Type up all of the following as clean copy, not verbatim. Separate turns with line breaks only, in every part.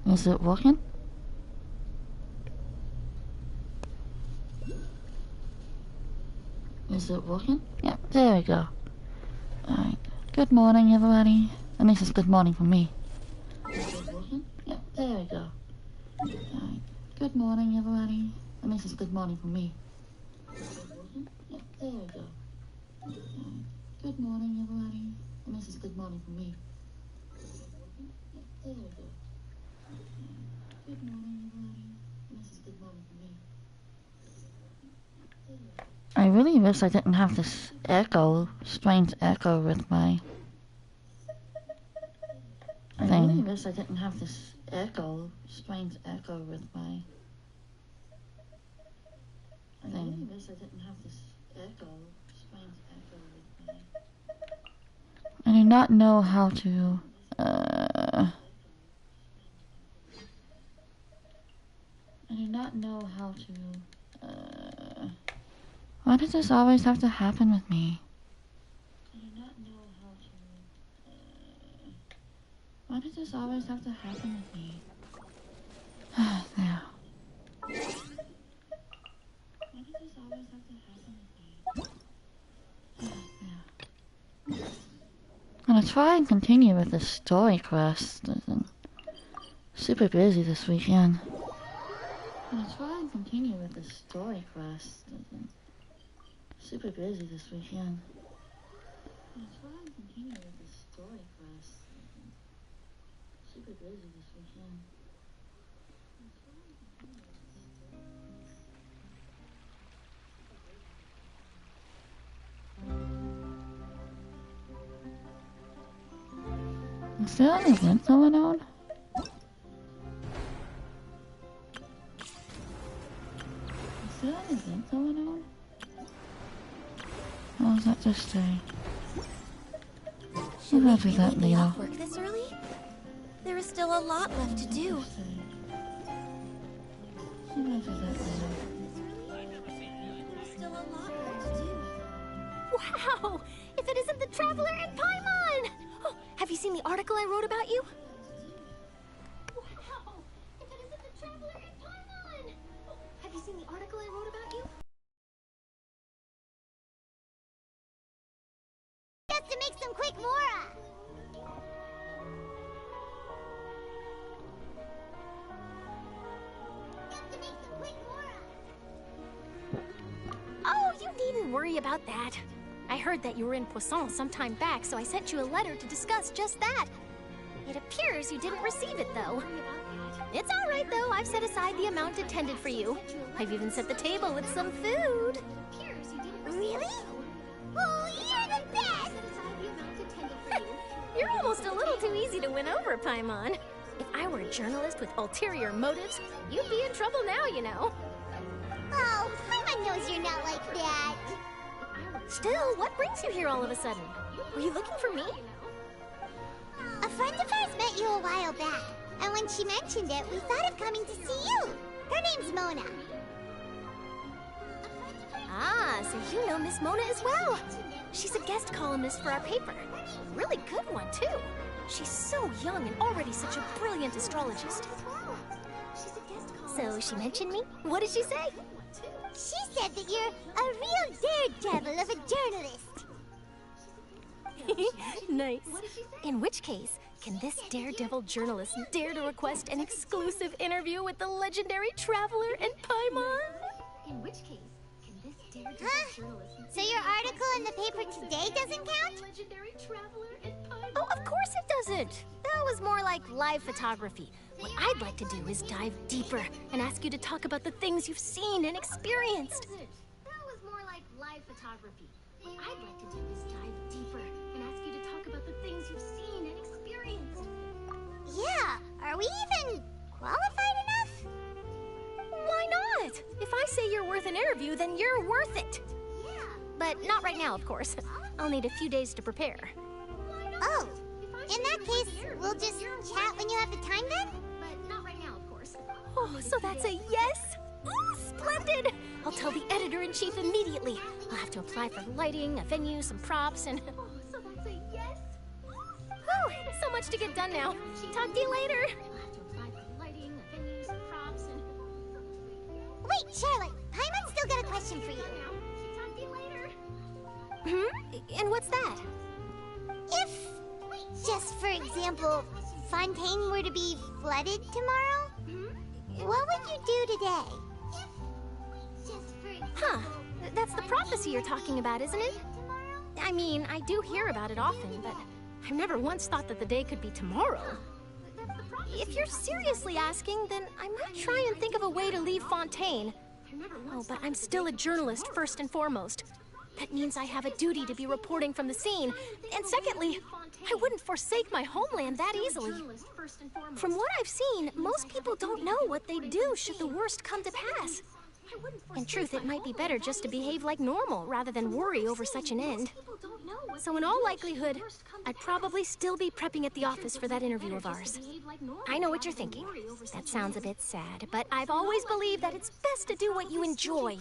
Is it working? Is it working? Yeah, there we go. Alright. Good morning, everybody. At least it's good morning for me. Is it working? Yeah, there we go. Alright. Good morning, everybody. At least it's good morning for me. Is it working? Yeah, there we go. Alright. Good morning, everybody. At least it's good morning for me. Is it working? Yeah, there we go. Alright. Good morning, everybody. At least it's good morning for me. I really wish I didn't have this echo, strange echo with my thing. I really wish I didn't have this echo, strange echo with my thing. I really wish I didn't have this echo, strange echo with my... I do not know how to, I do not know how to, why does this always have to happen with me? I do not know how to... why does this always have to happen with me? There. Why does this always have to happen with me? There. I'm gonna try and continue with the story quest. I'm super busy this weekend. I'm gonna try and continue with the story quest. Super busy this weekend. I'm trying to continue with the story quest. Super busy this weekend. Is there an event going on? Is there an event going on? Or is that just a...
Should
We'll
we
do that
really be
later.
off work this early? There is still a lot left to do.
We'll do that later.
There's still a lot left to do. Wow! If it isn't the Traveler and Paimon! Oh, have you seen the article I wrote about you? Wow! If it isn't the Traveler and Paimon! Oh, have you seen the article I wrote about you? Just to make some quick Mora! Oh, you needn't worry about that. I heard that you were in Poisson some time back, so I sent you a letter to discuss just that. It appears you didn't receive it, though. It's all right, though. I've set aside the amount intended for you. I've even set the table with some food. Really? Oh, you're the best! You're almost a little too easy to win over, Paimon. If I were a journalist with ulterior motives, you'd be in trouble now, you know. Oh, Paimon knows you're not like that. Still, what brings you here all of a sudden? Were you looking for me? A friend of hers met you a while back, and when she mentioned it, we thought of coming to see you. Her name's Mona. Ah, so you know Miss Mona as well. She's a guest columnist for our paper. Really good one, too. She's so young and already such a brilliant astrologist. So she mentioned me? What did she say? She said that you're a real daredevil of a journalist. Nice. In which case, can this daredevil journalist dare to request an exclusive interview with the legendary Traveler and Paimon? In which case, can this daredevil journalist... So your article in the paper today doesn't count? Legendary Traveler and Paimon? Oh, of course it doesn't. That was more like live photography. What I'd like to do is dive deeper and ask you to talk about the things you've seen and experienced. That was more like live photography. What I'd like to do is dive deeper and ask you to talk about the things you've seen and experienced. Yeah, are we even qualified enough? Why not? If I say you're worth an interview, then you're worth it. Yeah. But not right now, of course. I'll need a few days to prepare. Oh, in that case, we'll just chat when you have the time then? But not right now, of course. Oh, so that's a yes? Ooh, splendid! I'll tell the editor-in-chief immediately. I'll have to apply for lighting, a venue, some props, and... Oh, so that's a yes? Whew, so much to get done now. Talk to you later. I'll have to apply for
Wait, Charlotte, Paimon's still got a question for you.
Talk to you later. And what's that?
If, just for example, Fontaine were to be flooded tomorrow, what would you do today?
Huh. That's the prophecy you're talking about, isn't it? I mean, I do hear about it often, but I've never once thought that the day could be tomorrow. If you're seriously asking, then I might try and think of a way to leave Fontaine. Oh, but I'm still a journalist first and foremost. That means I have a duty to be reporting from the scene. And secondly, I wouldn't forsake my homeland that easily. From what I've seen, most people don't know what they'd do should the worst come to pass. In truth, it might be better just to behave like normal rather than worry over such an end. So in all likelihood, I'd probably still be prepping at the office for that interview of ours. I know what you're thinking. That sounds a bit sad, but I've always believed that it's best to do what you enjoy.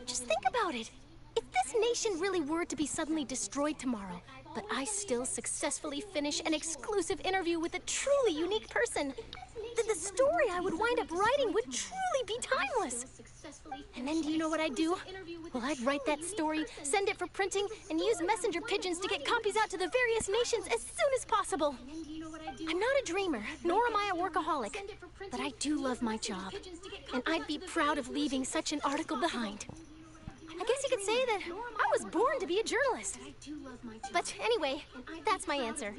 Just think about it. If this nation really were to be suddenly destroyed tomorrow, but I still successfully finish an exclusive interview with a truly unique person, then the story I would wind up writing would truly be timeless. And then do you know what I'd do? Well, I'd write that story, send it for printing, and use messenger pigeons to get copies out to the various nations as soon as possible. I'm not a dreamer, nor am I a workaholic, but I do love my job, and I'd be proud of leaving such an article behind. I guess you could say that I was born to be a journalist. But anyway, that's my answer.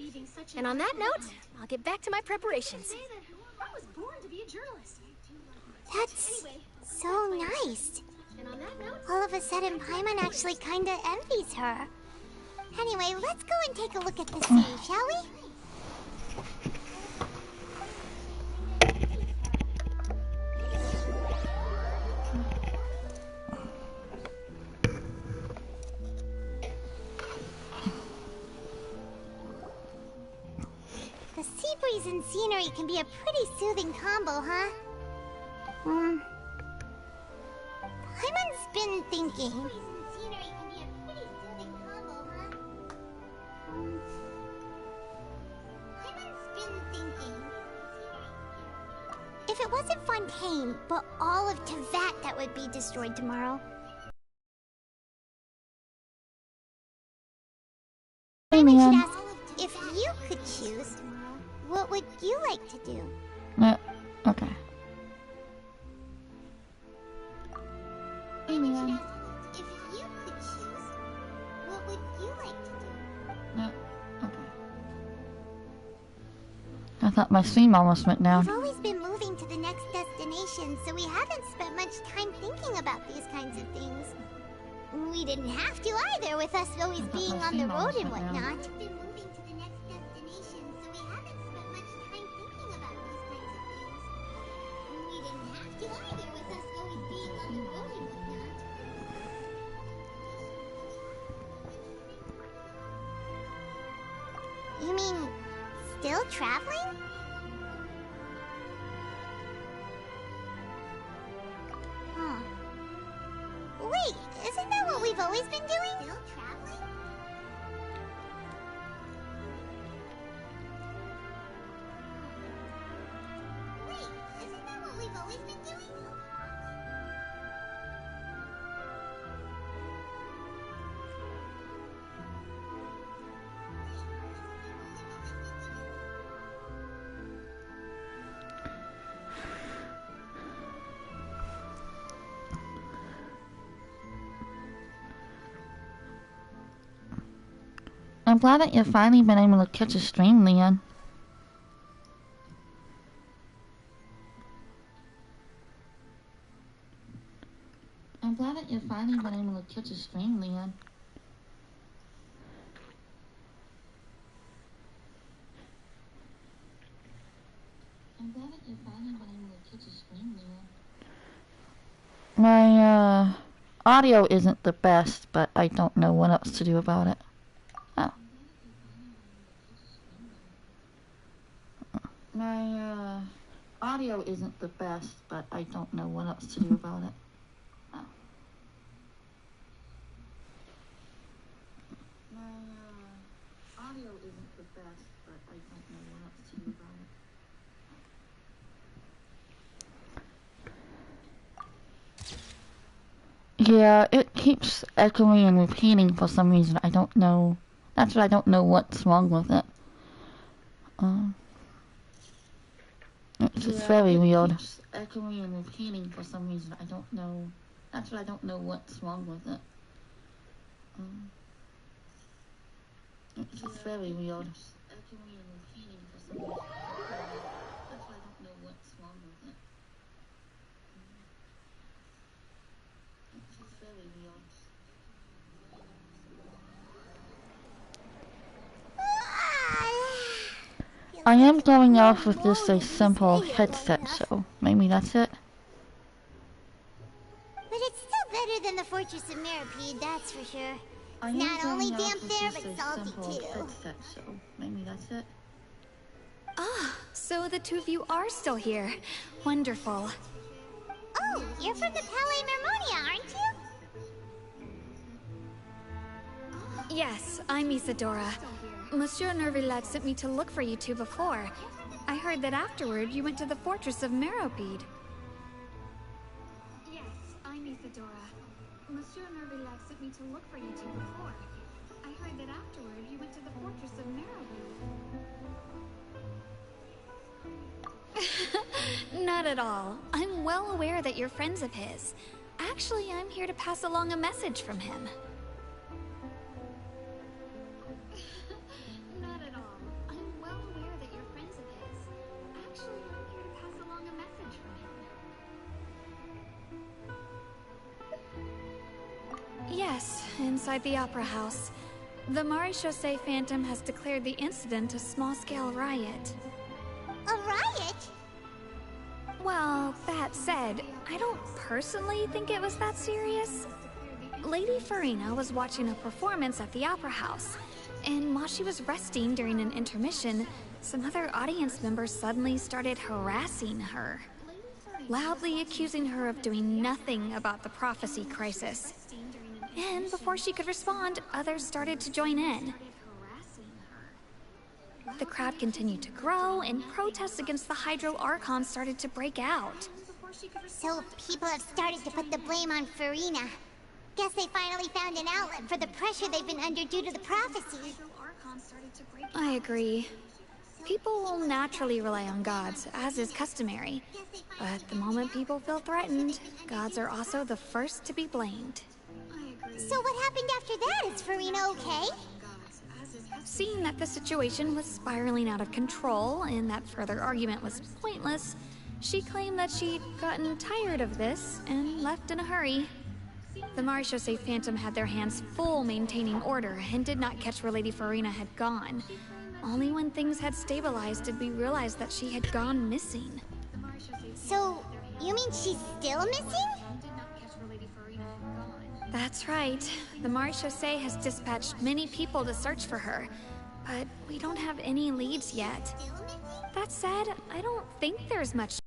And on that note, I'll get back to my preparations.
That's so nice. All of a sudden, Paimon actually kinda envies her. Anyway, let's go and take a look at the city, shall we? The sea breeze and scenery can be a pretty soothing combo, huh? Paimon's been thinking. If it wasn't Fontaine, but all of Tevat that would be destroyed tomorrow. Paimon should ask, if you could choose, what would you like to do?
Okay.
Paimon, if you could choose, what would you like to do?
Okay. I thought my stream almost went down.
We've always been moving to the next destination, so we haven't spent much time thinking about these kinds of things. We didn't have to either, with us always being on the road and whatnot. We've been moving to the next destination, so we haven't spent much time thinking about these kinds of things. We didn't have to either, with us always being on the road and whatnot. You mean, still traveling? Huh. Wait, isn't that what we've always been doing? Still traveling? Wait, isn't that what we've always been doing?
I'm glad that you've finally been able to catch a stream, Leon. I'm glad that you've finally been able to catch a stream, Leon. I'm glad that you've finally been able to catch a stream, Leon. My, audio isn't the best, but I don't know what else to do about it. Oh. My, audio isn't the best, but I don't know what else to do about it. Oh. My, audio isn't the best, but I don't know what else to do about it. Yeah, it keeps echoing and repeating for some reason. I don't know. That's why I don't know what's wrong with it. It's just very weird. It keeps echoing and repeating for some reason. I don't know. That's why I don't know what's wrong with it. It's just very weird. Echoing and repeating for some reason. That's why I don't know what's wrong with it. It's just very weird. I am going off with just a simple headset, so maybe that's it.
But it's still better than the Fortress of Mirapede, that's for sure. It's not only damp there, but salty too.
Headset, so maybe that's it.
Ah, so the two of you are still here. Wonderful.
Oh, you're from the Palais Mermonia, aren't you?
Yes, I'm Isadora. Monsieur Nervillet sent me to look for you two before. I heard that afterward you went to the Fortress of Meropide. Yes, I'm Isadora. Monsieur Nervillet sent me to look for you two before. I heard that afterward you went to the Fortress of Meropide. Not at all. I'm well aware that you're friends of his. Actually, I'm here to pass along a message from him. Not at all. I'm well aware that you're friends of his. Actually, I'm here to pass along a message from him. Yes, inside the Opera House. The Maréchaussée Phantom has declared the incident a small-scale riot.
A riot?
Well, that said, I don't personally think it was that serious. Lady Farina was watching a performance at the Opera House, and while she was resting during an intermission, some other audience members suddenly started harassing her, loudly accusing her of doing nothing about the prophecy crisis. And before she could respond, others started to join in. The crowd continued to grow, and protests against the Hydro Archon started to break out.
So people have started to put the blame on Farina. Guess they finally found an outlet for the pressure they've been under due to the prophecy.
I agree. People will naturally rely on gods, as is customary. But the moment people feel threatened, gods are also the first to be blamed.
So what happened after that? Is Farina okay?
Seeing that the situation was spiraling out of control and that further argument was pointless, she claimed that she'd gotten tired of this and left in a hurry. The Maréchaussée Phantom had their hands full maintaining order and did not catch where Lady Farina had gone. Only when things had stabilized did we realize that she had gone missing.
So, you mean she's still missing?
That's right. The Maréchaussée has dispatched many people to search for her, but we don't have any leads yet. That said, I don't think there's much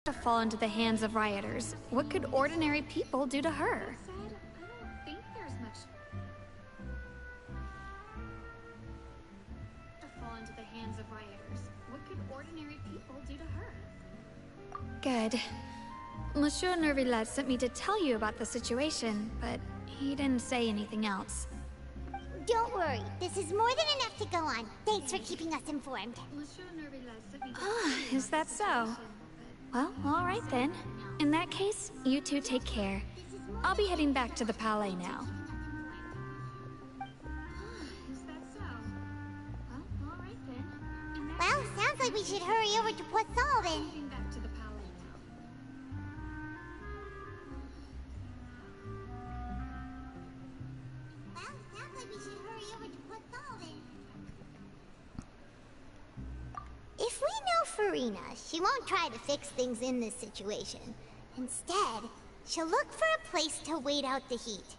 to fall into the hands of rioters. What could ordinary people do to her? Good. Monsieur Nervillet sent me to tell you about the situation, but he didn't say anything else.
Don't worry, this is more than enough to go on. Thanks for keeping us informed.
Ah, is that so? Well, all right then. In that case, you two take care. I'll be heading back to the Palais now.
Well, sounds like we should hurry over to Poisson then. If we know Farina, she won't try to fix things in this situation. Instead, she'll look for a place to wait out the heat.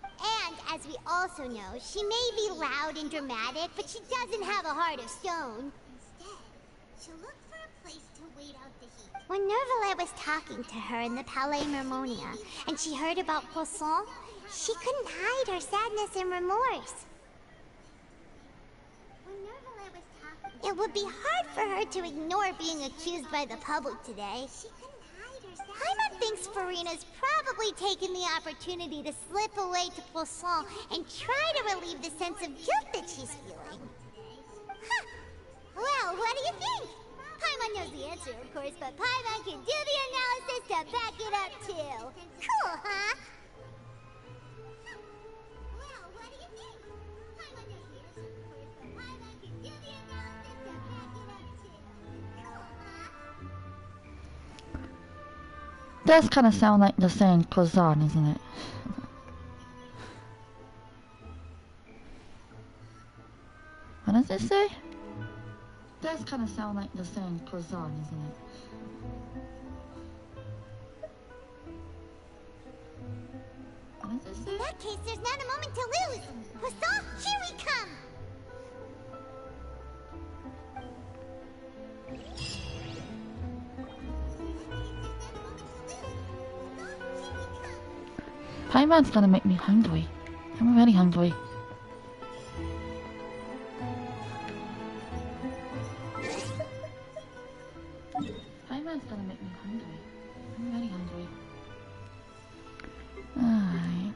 And, as we also know, she may be loud and dramatic, but she doesn't have a heart of stone. Instead, she'll look for a place to wait out the heat. When Nervillet was talking to her in the Palais Mermonia, and she heard about Poisson, she couldn't hide her sadness and remorse. It would be hard for her to ignore being accused by the public today. She couldn't Paimon thinks Farina's probably taken the opportunity to slip away to Poisson and try to relieve the sense of guilt that she's feeling. Huh. Well, what do you think? Paimon knows the answer, of course, but Paimon can do the analysis to back it up, too. Cool, huh? Well, what do you think? Paimon knows the answer, of course, but Paimon can do the analysis to back it up, too. Cool, huh?
Does kind of sound like the saying Kozan, isn't it? What does it say? Does kind of sound like the saying Kozan, isn't it? What does it say?
In that case, there's not a moment to lose. Poisson, here we come!
Paimon's gonna make me hungry. I'm already hungry. Paimon's gonna make me hungry. I'm already hungry. Alright.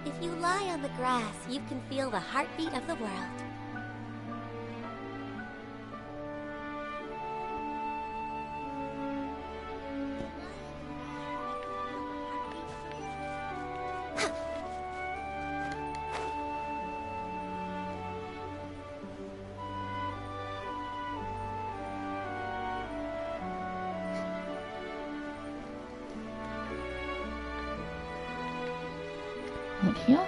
If you lie on the grass, you can feel the heartbeat of the world.
Look here.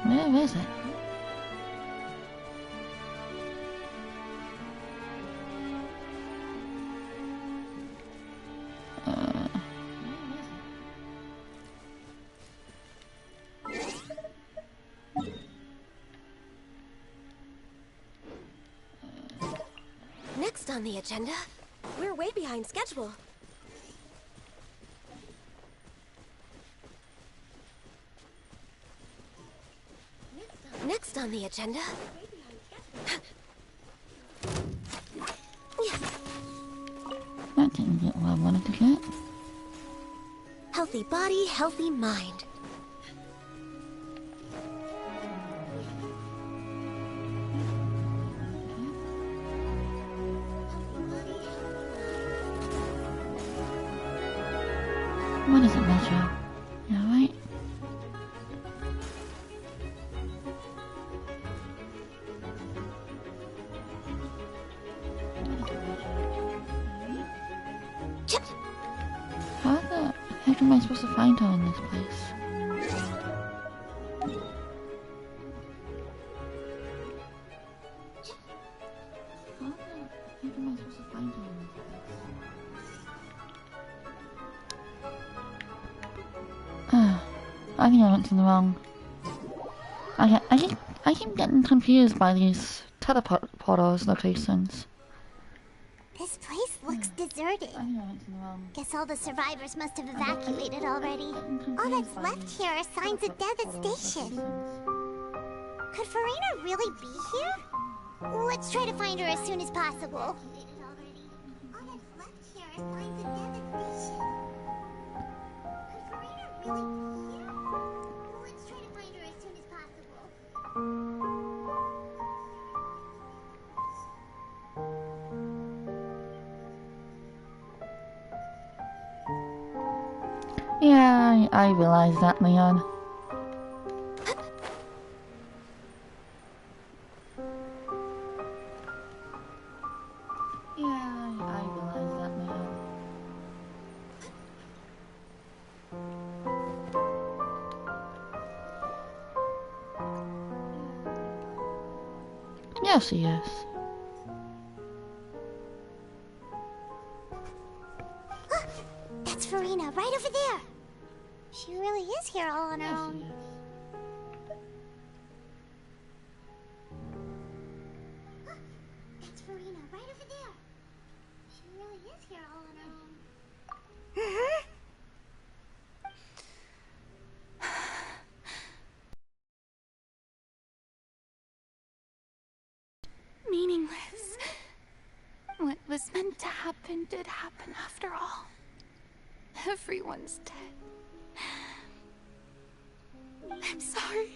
Where is it?
Next on the agenda, we're way behind schedule. Next on the agenda.
That didn't get what I wanted to get.
Healthy body, healthy mind.
What does it measure? Yeah, right? How the heck am I supposed to find her in this place? How the heck am I supposed to find her in this place? I think I went to the wrong. I keep getting confused by these teleporters locations.
This place looks deserted.
I think I went to the wrong.
Guess all the survivors must have evacuated already. All that's left here are signs of devastation. Could Farina really be here? Let's try to find her as soon as possible. All that's left here are signs of devastation. Could Farina really be here? Let's try to find her as soon as possible.
Yeah, I realize that, Leon. Yeah, I realize that, Leon. Yes, he is.
That's Farina, right over there. She really is here all on her
Yes,
own.
he is.
That's Farina, right over there. She really is here all on her own.
Meaningless. What was meant to happen did happen after all. Everyone's dead. I'm sorry.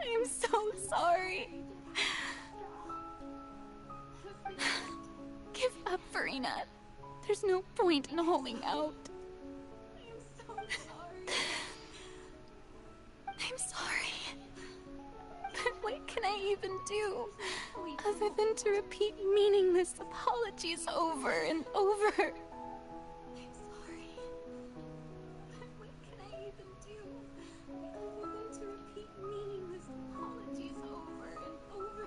I'm so sorry. Give up, Farina. There's no point in holding out. I'm so sorry. I'm sorry. But what can I even do? Other than to repeat meaningless apologies over and over. I'm sorry. But what can I even do? Other than to repeat meaningless apologies over and over.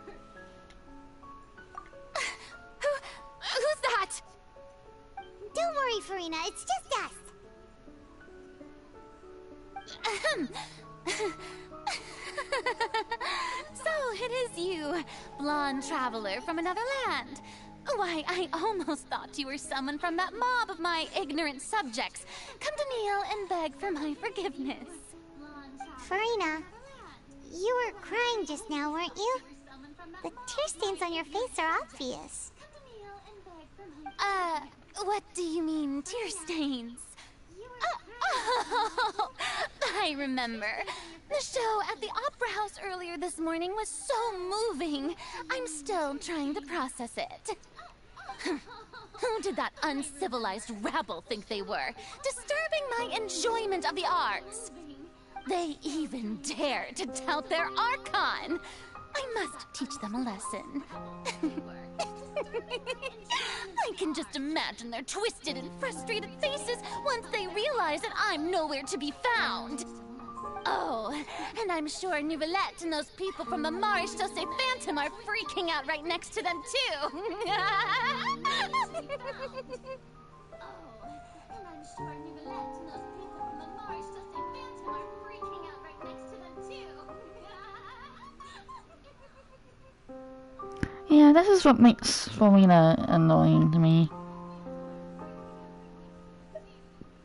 Who's that?
Don't worry, Farina, it's just us.
So it is you, blonde traveler from another land. Why, I almost thought you were someone from that mob of my ignorant subjects. Come to kneel and beg for my forgiveness.
Farina, you were crying just now, weren't you? The tear stains on your face are obvious.
What do you mean, tear stains? Oh, I remember. The show at the Opera House earlier this morning was so moving. I'm still trying to process it. Who did that uncivilized rabble think they were? Disturbing my enjoyment of the arts. They even dared to tout their Archon. I must teach them a lesson. I can just imagine their twisted and frustrated faces once they realize that I'm nowhere to be found. Oh, and I'm sure Nouvellette and those people from the Marche Chose Phantom are freaking out right next to them, too. Oh, and I'm sure Nouvellette and those people from the Marche Chose Phantom are freaking out right next to them, too.
Yeah, this is what makes Farina annoying to me.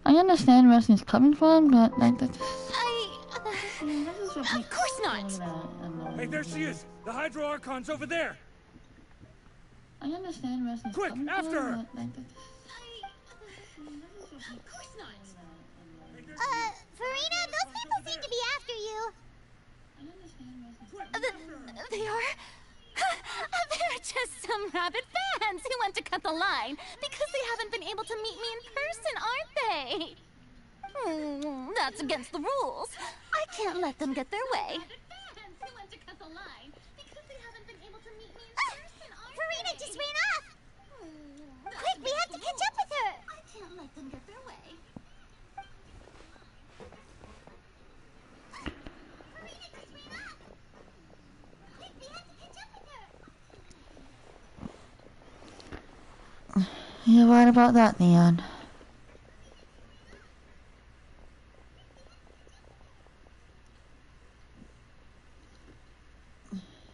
I understand where she's coming from, but like that's
Of course not!
Hey, there she is! The Hydro Archon's over there!
I understand where she's
Quick,
coming
after her!
from, but like that's
Of course not!
Farina, those people seem to be after you.
They are? They're just some rabid fans who want to cut the line because they haven't been able to meet me in person, aren't they? That's against the rules. I can't let them get their way.
Farina just ran off. Quick, we have to catch up with her.
I can't let them get their way.
Farina just ran off. Quick, we have to catch up with her.
You're right about that, Neon.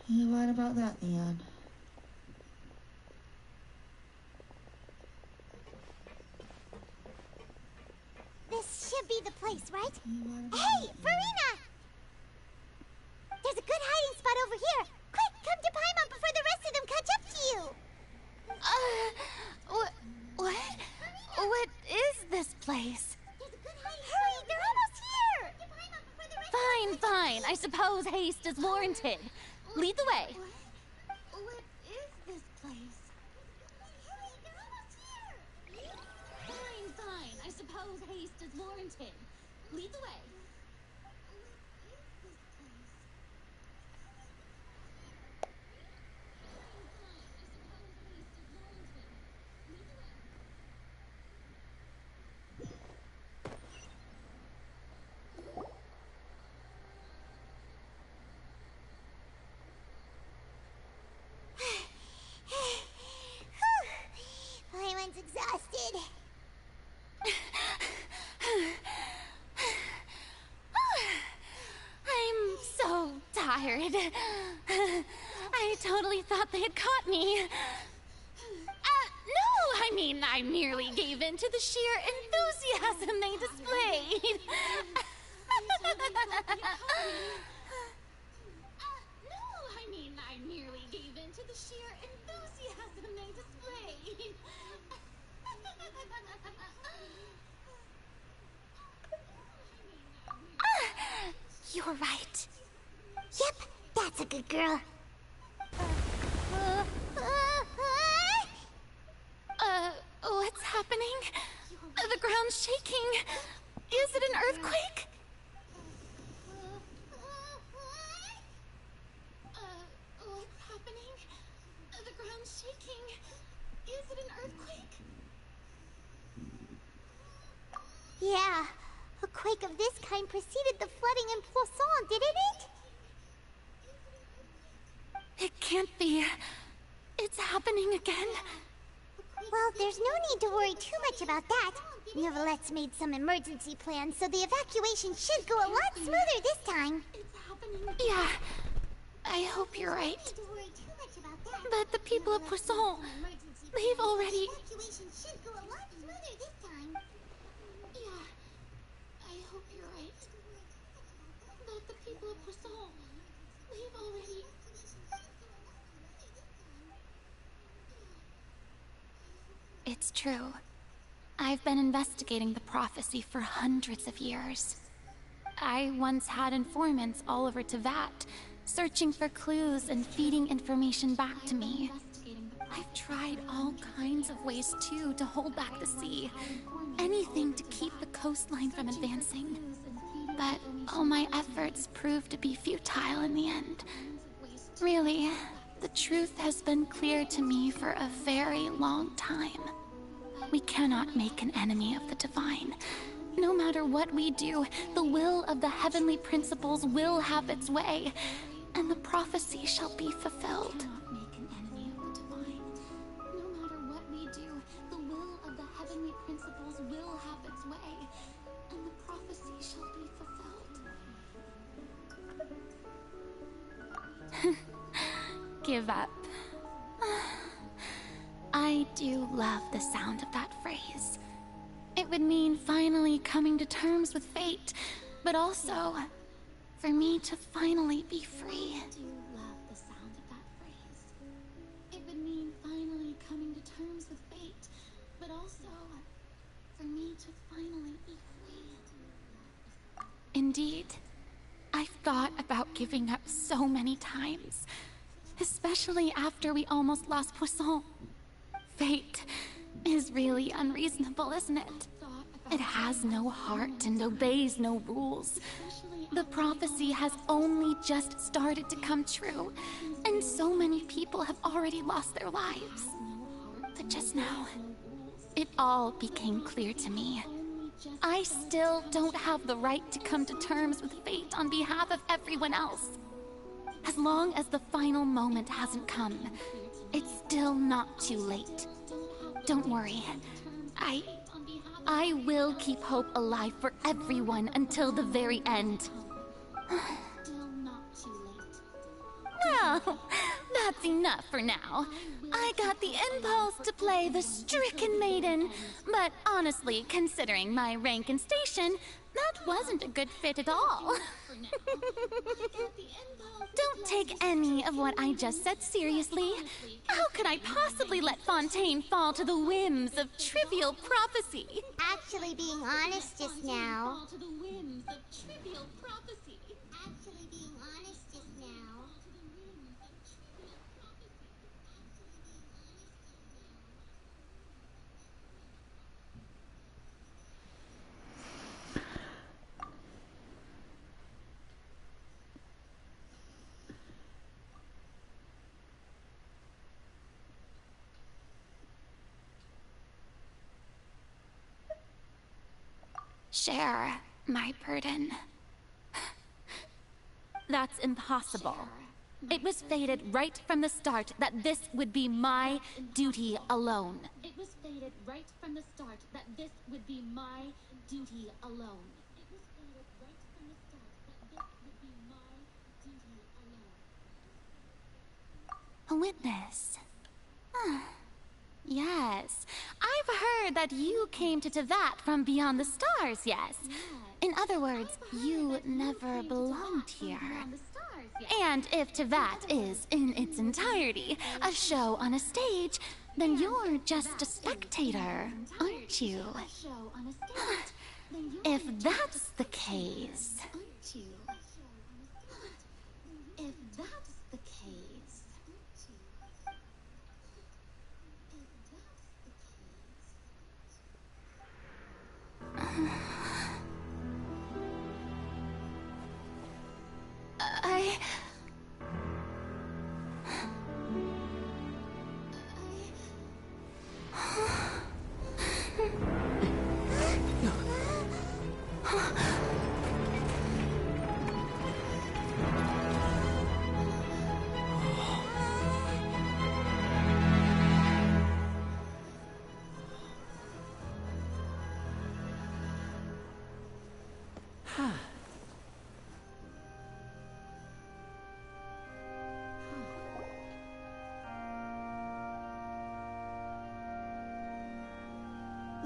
You're right about that, Neon.
This should be the place, right? Hey, Farina! There's a good hiding spot over here. Quick, come to Paimon before the rest of them catch up to you.
What? What is this place?
Hurry, they're almost here.
Fine. I suppose haste is warranted. Lead the way.
What is this place? Hurry, they're almost here.
Fine. I suppose pose haste as Laurenton. Lead the way.
Paimon's exhausted.
I'm so tired. I totally thought they had caught me. No, I mean, I merely gave in to the sheer enthusiasm they displayed. No, I mean, I merely gave in to the sheer enthusiasm they displayed.
You're right. Yep, that's a good girl.
What's happening? The ground's shaking. Is it an earthquake? What's happening? The ground's shaking. Is it an earthquake?
Yeah, a quake of this kind preceded the flooding in Poisson, didn't it?
It can't be. It's happening again.
Well, there's no need to worry too much about that. Neverlette's made some emergency plans, so the evacuation should go a lot smoother this time.
It's happening. Yeah, I hope you're right. But the people of Poisson, they've already...
Evacuation should go a lot smoother this time.
Yeah, I hope you're right. But the people of Poisson, they've already... It's true. I've been investigating the prophecy for hundreds of years. I once had informants all over Tevat, searching for clues and feeding information back to me. I've tried all kinds of ways, too, to hold back the sea. Anything to keep the coastline from advancing. But all my efforts proved to be futile in the end. Really, the truth has been clear to me for a very long time. We cannot make an enemy of the divine. No matter what we do, the will of the heavenly principles will have its way, and the prophecy shall be fulfilled. Make an enemy of the divine. No matter what we do, the will of the heavenly principles will have its way, and the prophecy shall be fulfilled. Give up. I do love the sound of that phrase. It would mean finally coming to terms with fate, but also for me to finally be free. I do love the sound of that phrase. It would mean finally coming to terms with fate, but also for me to finally be free. Indeed, I've thought about giving up so many times, especially after we almost lost Poisson. Fate is really unreasonable, isn't it? It has no heart and obeys no rules. The prophecy has only just started to come true, and so many people have already lost their lives. But just now, it all became clear to me. I still don't have the right to come to terms with fate on behalf of everyone else. As long as the final moment hasn't come, it's still not too late. Don't worry. I will keep hope alive for everyone until the very end. Well, that's enough for now. I got the impulse to play the stricken maiden, but honestly, considering my rank and station, that wasn't a good fit at all. Don't take any of what I just said seriously. How could I possibly let Fontaine fall to the whims of trivial prophecy?
Actually, being honest just now.
share my burden.
That's impossible. It was fated right from the start that this would be my duty alone. It was fated right from the start that this would be my duty alone. It was fated right from the start that this would be my duty alone. A witness. Yes. I've heard that you came to Tevat from beyond the stars, yes? In other words, you never belonged here. And if Tevat is, in its entirety, a show on a stage, then you're just a spectator, aren't you? If that's the case... If that's the case...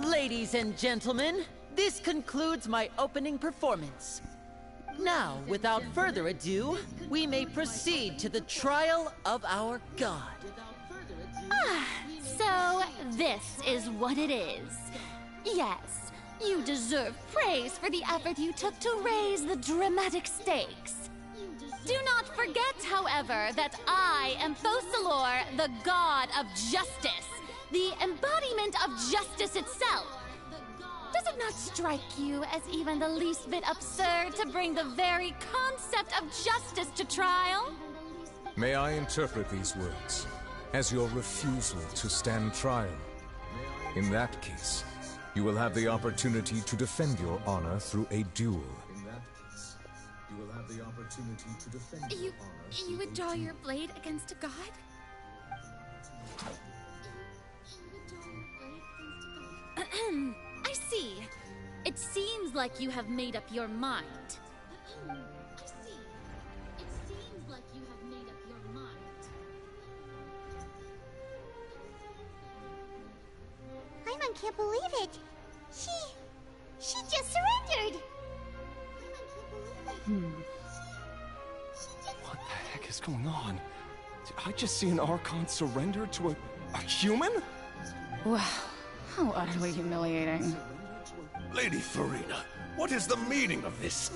Ladies and gentlemen, this concludes my opening performance. Now, without further ado, we may proceed to the trial of our god.
So, this is what it is. Yes, you deserve praise for the effort you took to raise the dramatic stakes. Do not forget, however, that I am Fosalor, the god of justice, the embodiment of justice itself. Does it not strike you as even the least bit absurd to bring the very concept of justice to trial?
May I interpret these words as your refusal to stand trial? In that case, you will have the opportunity to defend your honor through a duel. You will have the opportunity to defend your honor.
You would draw your blade against a god?
I see. It seems like you have made up your mind. I see. It seems like you have made up your mind.
Paimon can't believe it. She just surrendered.
What the heck is going on? Did I just see an Archon surrender to a human?
Wow, how utterly humiliating.
Lady Farina, what is the meaning of this?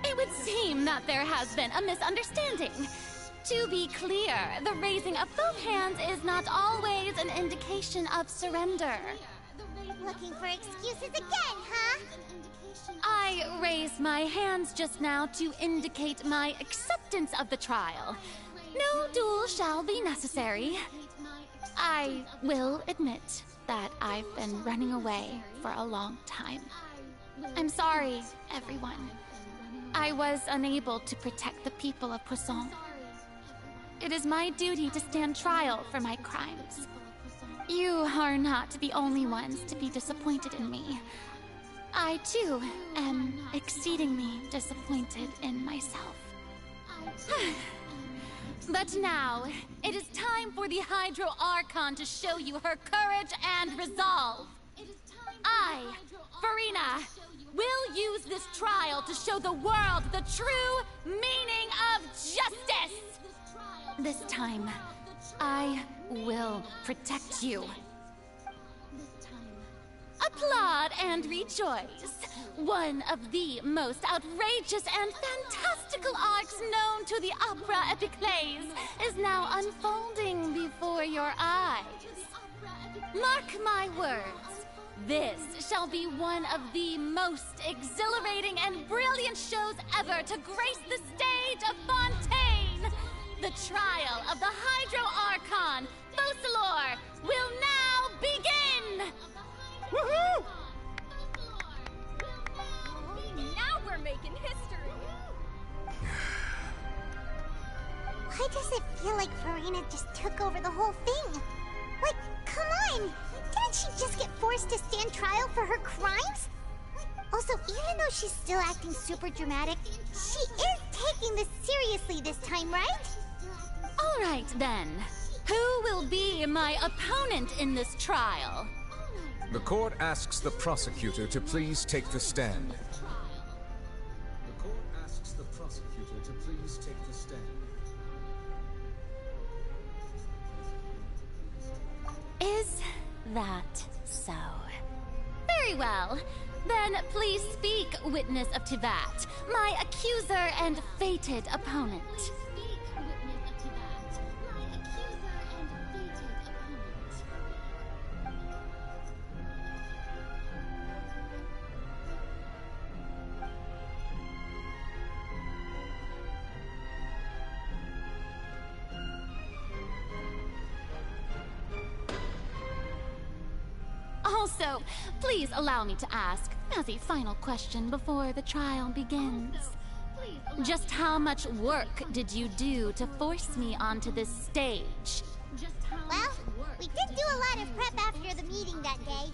It would seem that there has been a misunderstanding. To be clear, the raising of both hands is not always an indication of surrender.
Looking for excuses again, huh?
I raised my hands just now to indicate my acceptance of the trial. No duel shall be necessary. I will admit that I've been running away for a long time. I'm sorry, everyone. I was unable to protect the people of Poisson. It is my duty to stand trial for my crimes. You are not the only ones to be disappointed in me. I, too, am exceedingly disappointed in myself. But now, it is time for the Hydro Archon to show you her courage and resolve. I, Farina, will use this trial to show the world the true meaning of justice! This time, I will protect you. Applaud and rejoice. One of the most outrageous and fantastical arcs known to the opera epiclese is now unfolding before your eyes. Mark my words, this shall be one of the most exhilarating and brilliant shows ever to grace the stage of Fontaine. The trial of the Hydro Archon, Fosalor, will now begin!
Woohoo!
whole thing. Like, come on! Didn't she just get forced to stand trial for her crimes? Also, even though she's still acting super dramatic, she is taking this seriously this time, right?
All right, then. Who will be my opponent in this trial?
The court asks the prosecutor to please take the stand. The court asks the prosecutor to please take the stand.
Is that so? Very well. Then please speak, witness of Tivat, my accuser and fated opponent. Also, please allow me to ask, as a final question before the trial begins. Just how much work did you do to force me onto this stage?
Well, we did do a lot of prep after the meeting that day.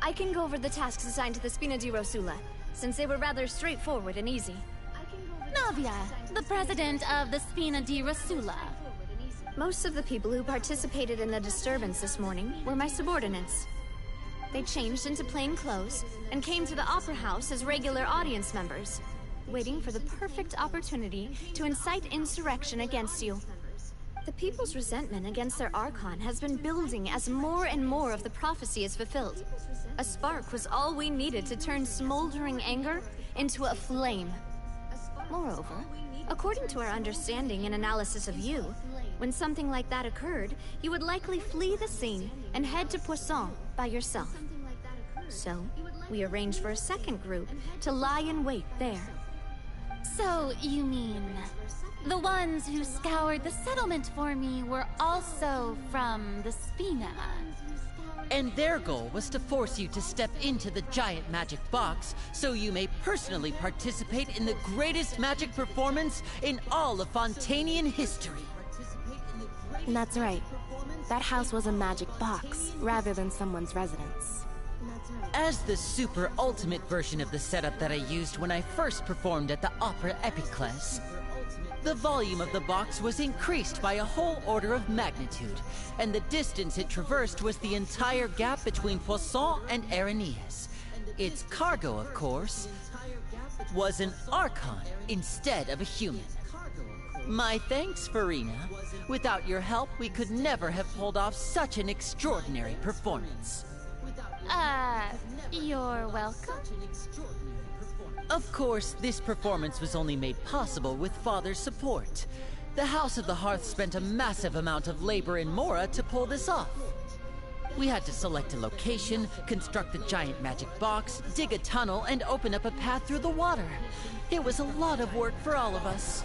I can go over the tasks assigned to the Spina di Rosula, since they were rather straightforward and easy.
Navia, the president of the Spina di Rosula.
Most of the people who participated in the disturbance this morning were my subordinates. They changed into plain clothes and came to the Opera House as regular audience members, waiting for the perfect opportunity to incite insurrection against you. The people's resentment against their Archon has been building as more and more of the prophecy is fulfilled. A spark was all we needed to turn smoldering anger into a flame. Moreover, according to our understanding and analysis of you, when something like that occurred, you would likely flee the scene and head to Poisson by yourself. So, we arranged for a second group to lie in wait there.
So, you mean, the ones who scoured the settlement for me were also from the Spina?
And their goal was to force you to step into the giant magic box so you may personally participate in the greatest magic performance in all of Fontanian history.
That's right. That house was a magic box, rather than someone's residence.
As the super ultimate version of the setup that I used when I first performed at the Opera Epiclese, the volume of the box was increased by a whole order of magnitude, and the distance it traversed was the entire gap between Poisson and Areneas. Its cargo, of course, was an Archon instead of a human. My thanks, Farina. Without your help, we could never have pulled off such an extraordinary performance.
You're welcome.
Of course, this performance was only made possible with Father's support. The House of the Hearth spent a massive amount of labor in Mora to pull this off. We had to select a location, construct the giant magic box, dig a tunnel, and open up a path through the water. It was a lot of work for all of us.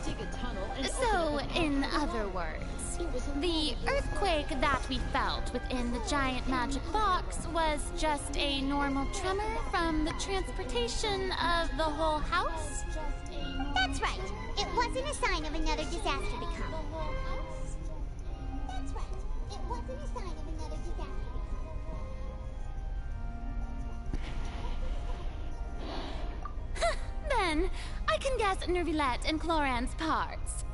So, in other words, the earthquake that we felt within the giant magic box was just a normal tremor from the transportation of the whole house?
That's right. It wasn't a sign of another disaster to come. That's right. It wasn't a sign of another disaster to come.
Then, I can guess Nervilette and Cloran's parts.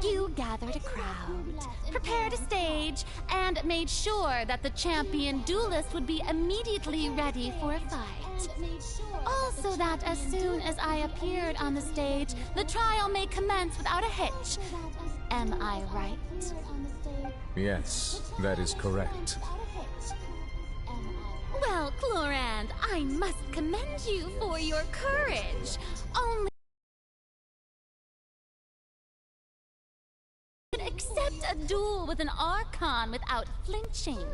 You gathered a crowd, prepared a stage, and made sure that the champion duelist would be immediately ready for a fight. Also that as soon as I appeared on the stage, the trial may commence without a hitch. Am I right?
Yes, that is correct.
Well, Clorand, I must commend you for your courage. Only accept a duel with an Archon without flinching.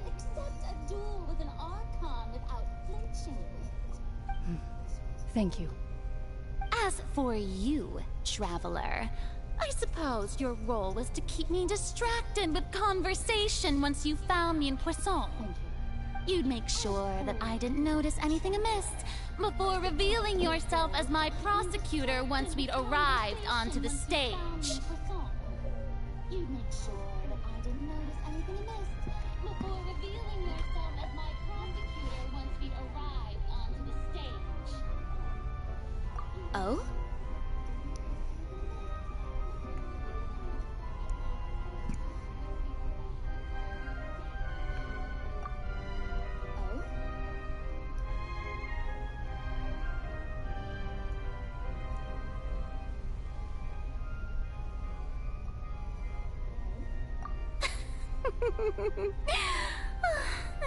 Accept a duel with an Archon without flinching.
Thank you.
As for you, Traveler, I suppose your role was to keep me distracted with conversation once you found me in Poisson. You'd make sure that I didn't notice anything amiss before revealing yourself as my prosecutor once we'd arrived onto the stage. You'd make sure that I didn't notice anything amiss before revealing yourself as my prosecutor once we'd arrived onto the stage.
Oh?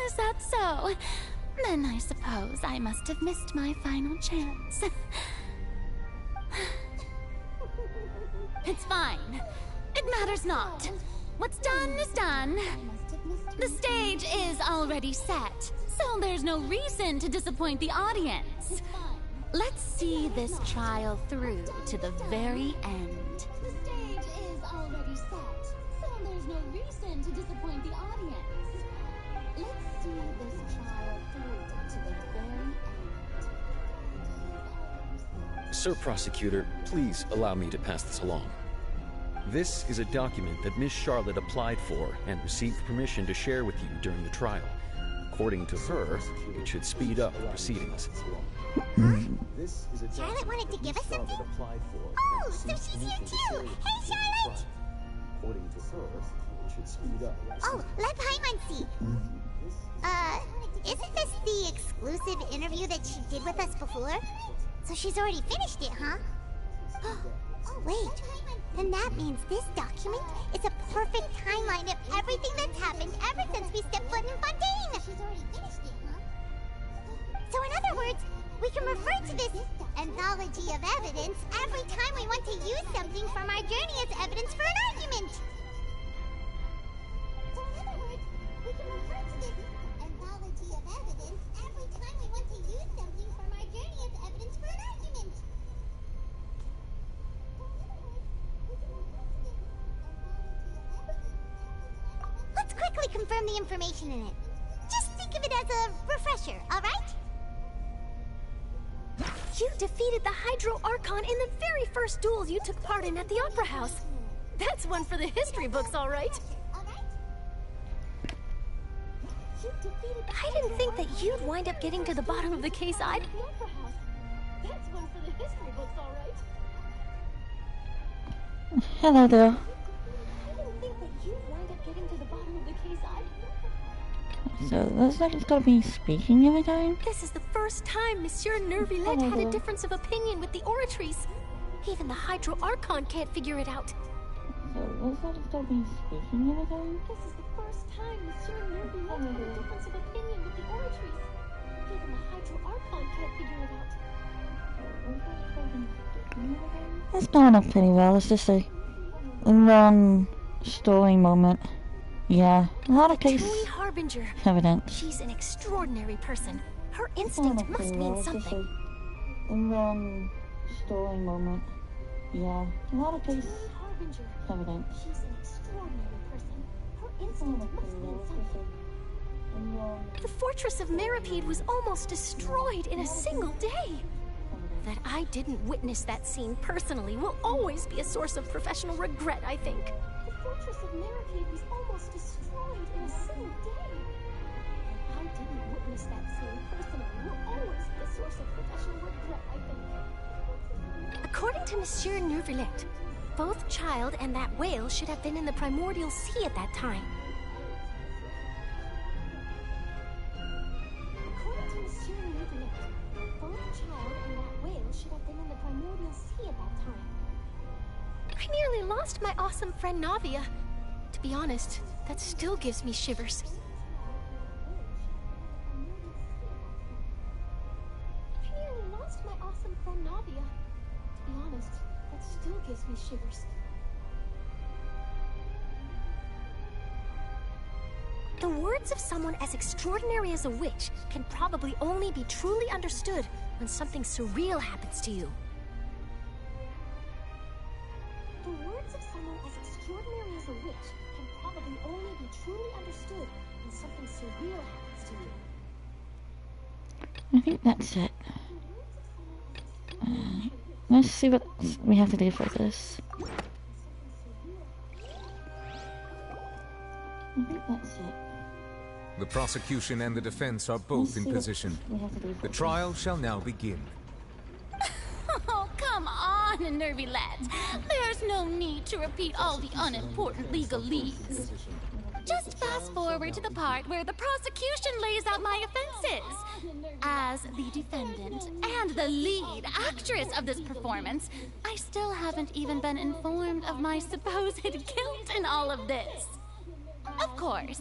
Is that so? Then I suppose I must have missed my final chance. It's fine. It matters not. What's done is done. The stage is already set, so there's no reason to disappoint the audience. Let's see this trial through to the very end. The stage is already set, so there's no reason to disappoint the audience. Let's see this trial through to the very end.
Sir Prosecutor, please allow me to pass this along. This is a document that Miss Charlotte applied for and received permission to share with you during the trial. According to her, it should speed up the proceedings.
Charlotte wanted to give us something? Oh, so she's here too! Hey, Charlotte!
According to her, it should speed up.
Oh, let Paimon see. Isn't this the exclusive interview that she did with us before? So she's already finished it, huh? Oh, wait. Then that means this document is a perfect timeline of everything that's happened ever since we stepped foot in Fontaine! She's already finished it, huh? So in other words, we can refer to this anthology of evidence every time we want to use something from our journey as evidence for an argument! So in other words, we can refer to this anthology of evidence every time we want to use something from our journey as evidence for an argument! Let's quickly confirm the information in it. Just think of it as a refresher, alright?
You defeated the Hydro Archon in the very first duel you took part in at the Opera House. That's one for the history books, all right. I didn't think that you'd wind up getting to the bottom of the case either. That's one for the history books, all right.
Hello there.
I didn't think that you'd wind up getting to the bottom of the case either.
So looks like it's gonna be speaking every time.
This is the first time Monsieur Nervillette had a difference of opinion with the oratories. Even the Hydro Archon can't figure it out.
So looks like it's gonna be speaking every time.
This is the first time Monsieur Nervillette had a difference of opinion with the oratories. Even the Hydro Archon can't figure it out.
That's going up pretty well. It's just a long story moment. Yeah, a lot of case
Harbinger.
evidence.
She's an extraordinary person. Her instinct must mean something.
A long story moment. Yeah, a lot of case
Harbinger.
evidence.
She's an extraordinary person. Her instinct must mean something. The fortress of Meripede was almost destroyed in a single day. That I didn't witness that scene personally will always be a source of professional regret, I think. The fortress of Meripede was almost destroyed in a single day. That I didn't witness that scene personally will always be a source of professional regret, I think. According to Monsieur Nervillette, both Child and that whale should have been in the primordial sea at that time. According to Monsieur Nervillette, both Child and that whale should have been in the primordial sea at that time. I nearly lost my awesome friend Navia. To be honest, that still gives me shivers. I nearly lost my awesome friend Navia. To be honest, that still gives me shivers. The words of someone as extraordinary as a witch can probably only be truly understood when something surreal happens to you. The words of someone as extraordinary as a witch can probably only be truly understood when something surreal happens to you.
I think that's it. Let's see what we have to do for this. I think that's it.
The prosecution and the defense are both in position. The trial shall now begin.
Oh, come on, nervy lads. There's no need to repeat all the unimportant legalese. Just fast forward to the part where the prosecution lays out my offenses. As the defendant and the lead actress of this performance, I still haven't even been informed of my supposed guilt in all of this. Of course,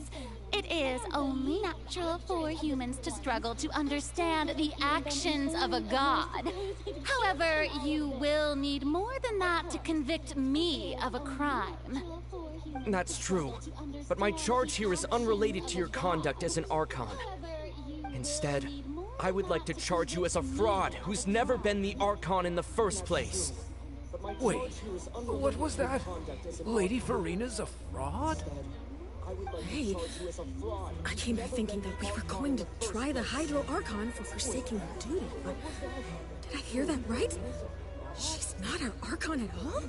it is only natural for humans to struggle to understand the actions of a god. However, you will need more than that to convict me of a crime.
That's true, but my charge here is unrelated to your conduct as an Archon. Instead, I would like to charge you as a fraud who's never been the Archon in the first place.
Wait, what was that? Lady Farina's a fraud?
Hey, I came here thinking that we were going to try the Hydro Archon for forsaking her duty, but did I hear that right? She's not our Archon at all?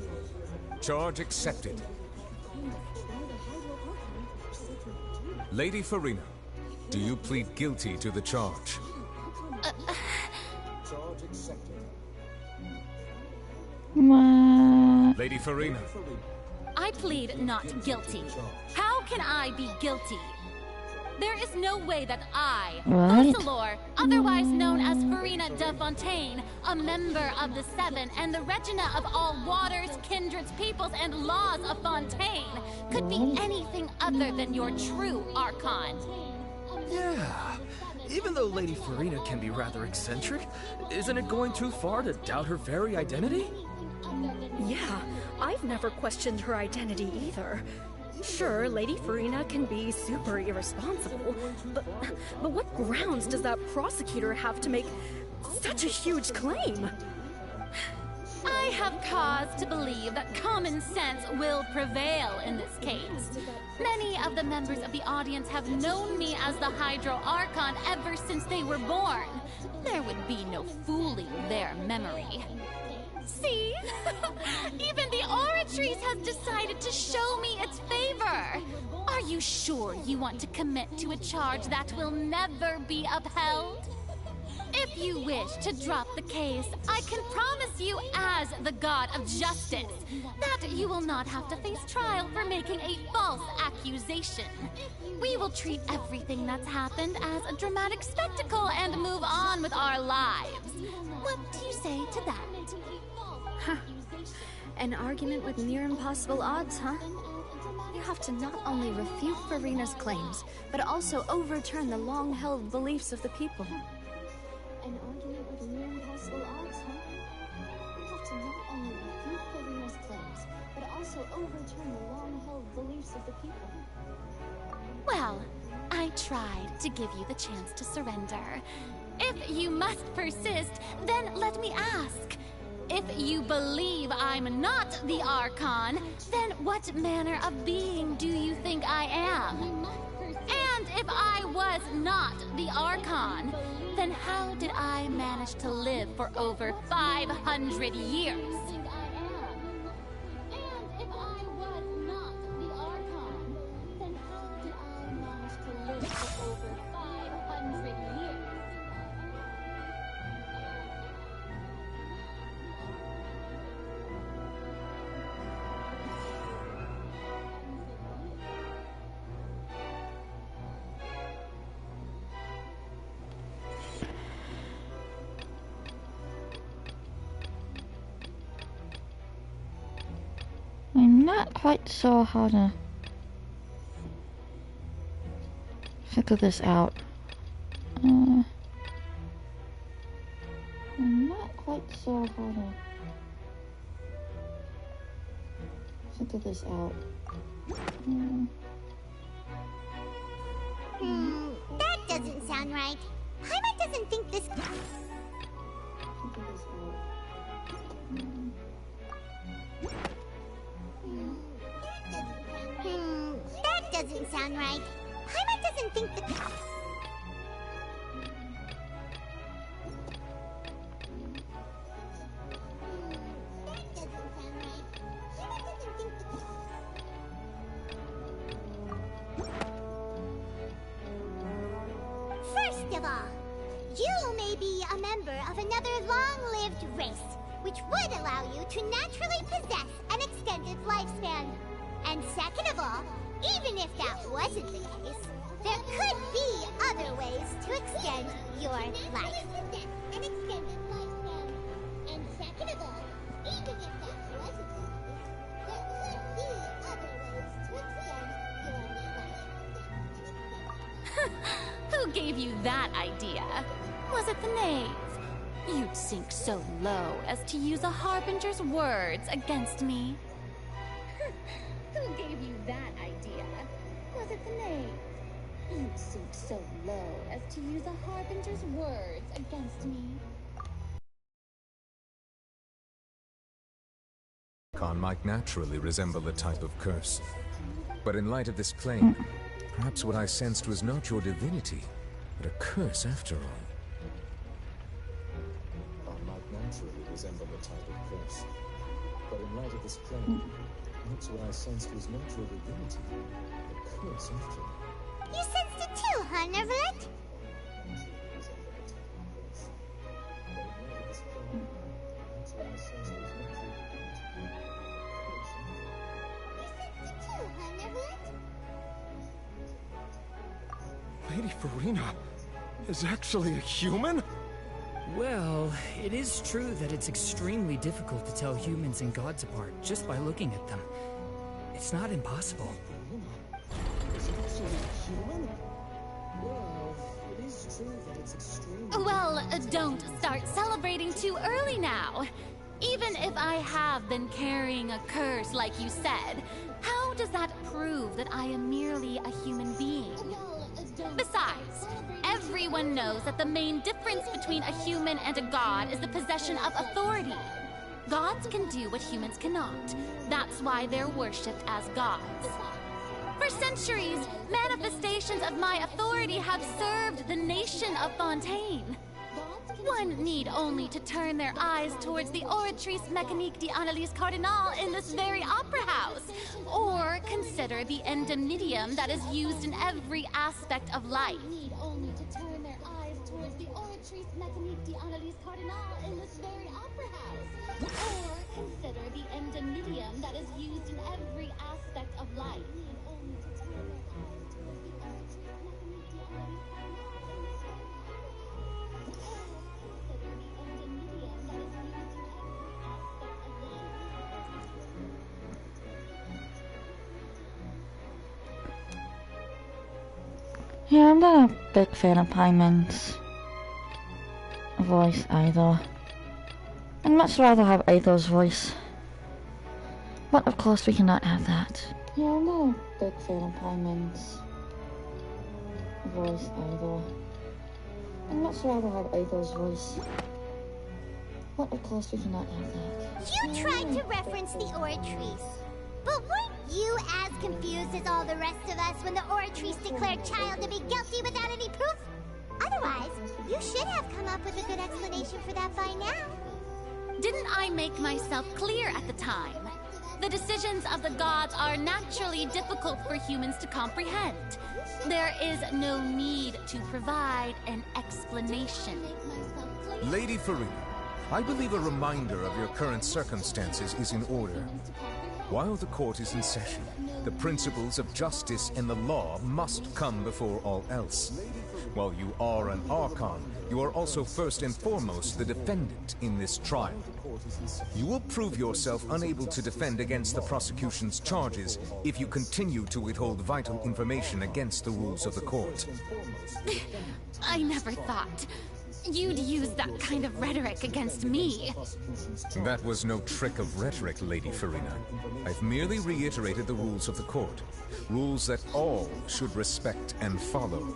Charge accepted. Lady Farina, do you plead guilty to the charge? Charge accepted. Lady Farina.
I plead not guilty. How can I be guilty? There is no way that I, Ursulaur, otherwise known as Farina de Fontaine, a member of the Seven and the Regina of all waters, kindreds, peoples, and laws of Fontaine, could be anything other than your true Archon.
Yeah. Even though Lady Farina can be rather eccentric, isn't it going too far to doubt her very identity?
Yeah, I've never questioned her identity either. Sure, Lady Farina can be super irresponsible, but what grounds does that prosecutor have to make such a huge claim?
I have cause to believe that common sense will prevail in this case. Many of the members of the audience have known me as the Hydro Archon ever since they were born. There would be no fooling their memory. See? Even the Oratrice has decided to show me its favor. Are you sure you want to commit to a charge that will never be upheld? If you wish to drop the case, I can promise you as the God of Justice that you will not have to face trial for making a false accusation. We will treat everything that's happened as a dramatic spectacle and move on with our lives. What do you say to that?
Huh. An argument with near impossible odds, huh? You have to not only refute Farina's claims, but also overturn the long-held beliefs of the people. An argument with near impossible odds, huh? You have to not only refute Farina's claims, but also overturn the long-held beliefs of the people.
Well, I tried to give you the chance to surrender. If you must persist, then let me ask. If you believe I'm not the Archon, then what manner of being do you think I am? And if I was not the Archon, then how did I manage to live for over 500 years?
I'm not quite sure how to figure this out. I'm not quite sure how to figure this out.
That doesn't sound right. Paimon doesn't think this... That doesn't sound right. Paimon doesn't think that... of all, you may be a member of another long-lived race, which would allow you to naturally possess an extended lifespan. And second of all, even if that wasn't the case, there could be other ways to extend your life. An extended lifespan. And second of all, even if that wasn't the case, there could be other ways to extend your life.
Who gave you that idea? Was it the knave? You'd sink so low as to use a harbinger's words against me. Who gave you that idea? Was it the knave? You'd sink so low as to use a harbinger's words against me.
Archon might naturally resemble a type of curse. But in light of this claim, perhaps what I sensed was not your divinity, but a curse after all. Archon might naturally resemble a type of curse. But in light of this claim, perhaps what I sensed was not your divinity, but a curse after all.
You sensed it too, huh, Neverlet?
Lady Farina is actually a human?
Well, it is true that it's extremely difficult to tell humans and gods apart just by looking at them. It's not impossible.
Well, don't start celebrating too early now. Even if I have been carrying a curse like you said, how does that prove that I am merely a human being? Besides, everyone knows that the main difference between a human and a god is the possession of authority. Gods can do what humans cannot. That's why they're worshipped as gods. For centuries, manifestations of my authority have served the nation of Fontaine. One need only to turn their eyes towards the Oratrice Mécanique d'Analyse Cardinal in this very opera house, or consider the indemnitium that is used in every aspect of life. Need only to turn their eyes towards the Oratrice Mécanique d'Analyse Cardinal in this very opera house, or consider the indemnitium that is used in every aspect of life.
Yeah, I'm not a big fan of Paimon's voice either. I'd much rather have Aether's voice. But of course we cannot have that. Yeah, I'm not a big fan of Paimon's voice either. I'd much rather have Aether's voice. But of course we cannot have that.
You tried to reference the Oratrice. But weren't you as confused as all the rest of us when the Oratrice declared Child to be guilty without any proof? Otherwise, you should have come up with a good explanation for that by now.
Didn't I make myself clear at the time? The decisions of the gods are naturally difficult for humans to comprehend. There is no need to provide an explanation.
Lady Farina, I believe a reminder of your current circumstances is in order. While the court is in session, the principles of justice and the law must come before all else. While you are an Archon, you are also first and foremost the defendant in this trial. You will prove yourself unable to defend against the prosecution's charges if you continue to withhold vital information against the rules of the court.
I never thought you'd use that kind of rhetoric against me.
That was no trick of rhetoric, Lady Farina. I've merely reiterated the rules of the court. Rules that all should respect and follow.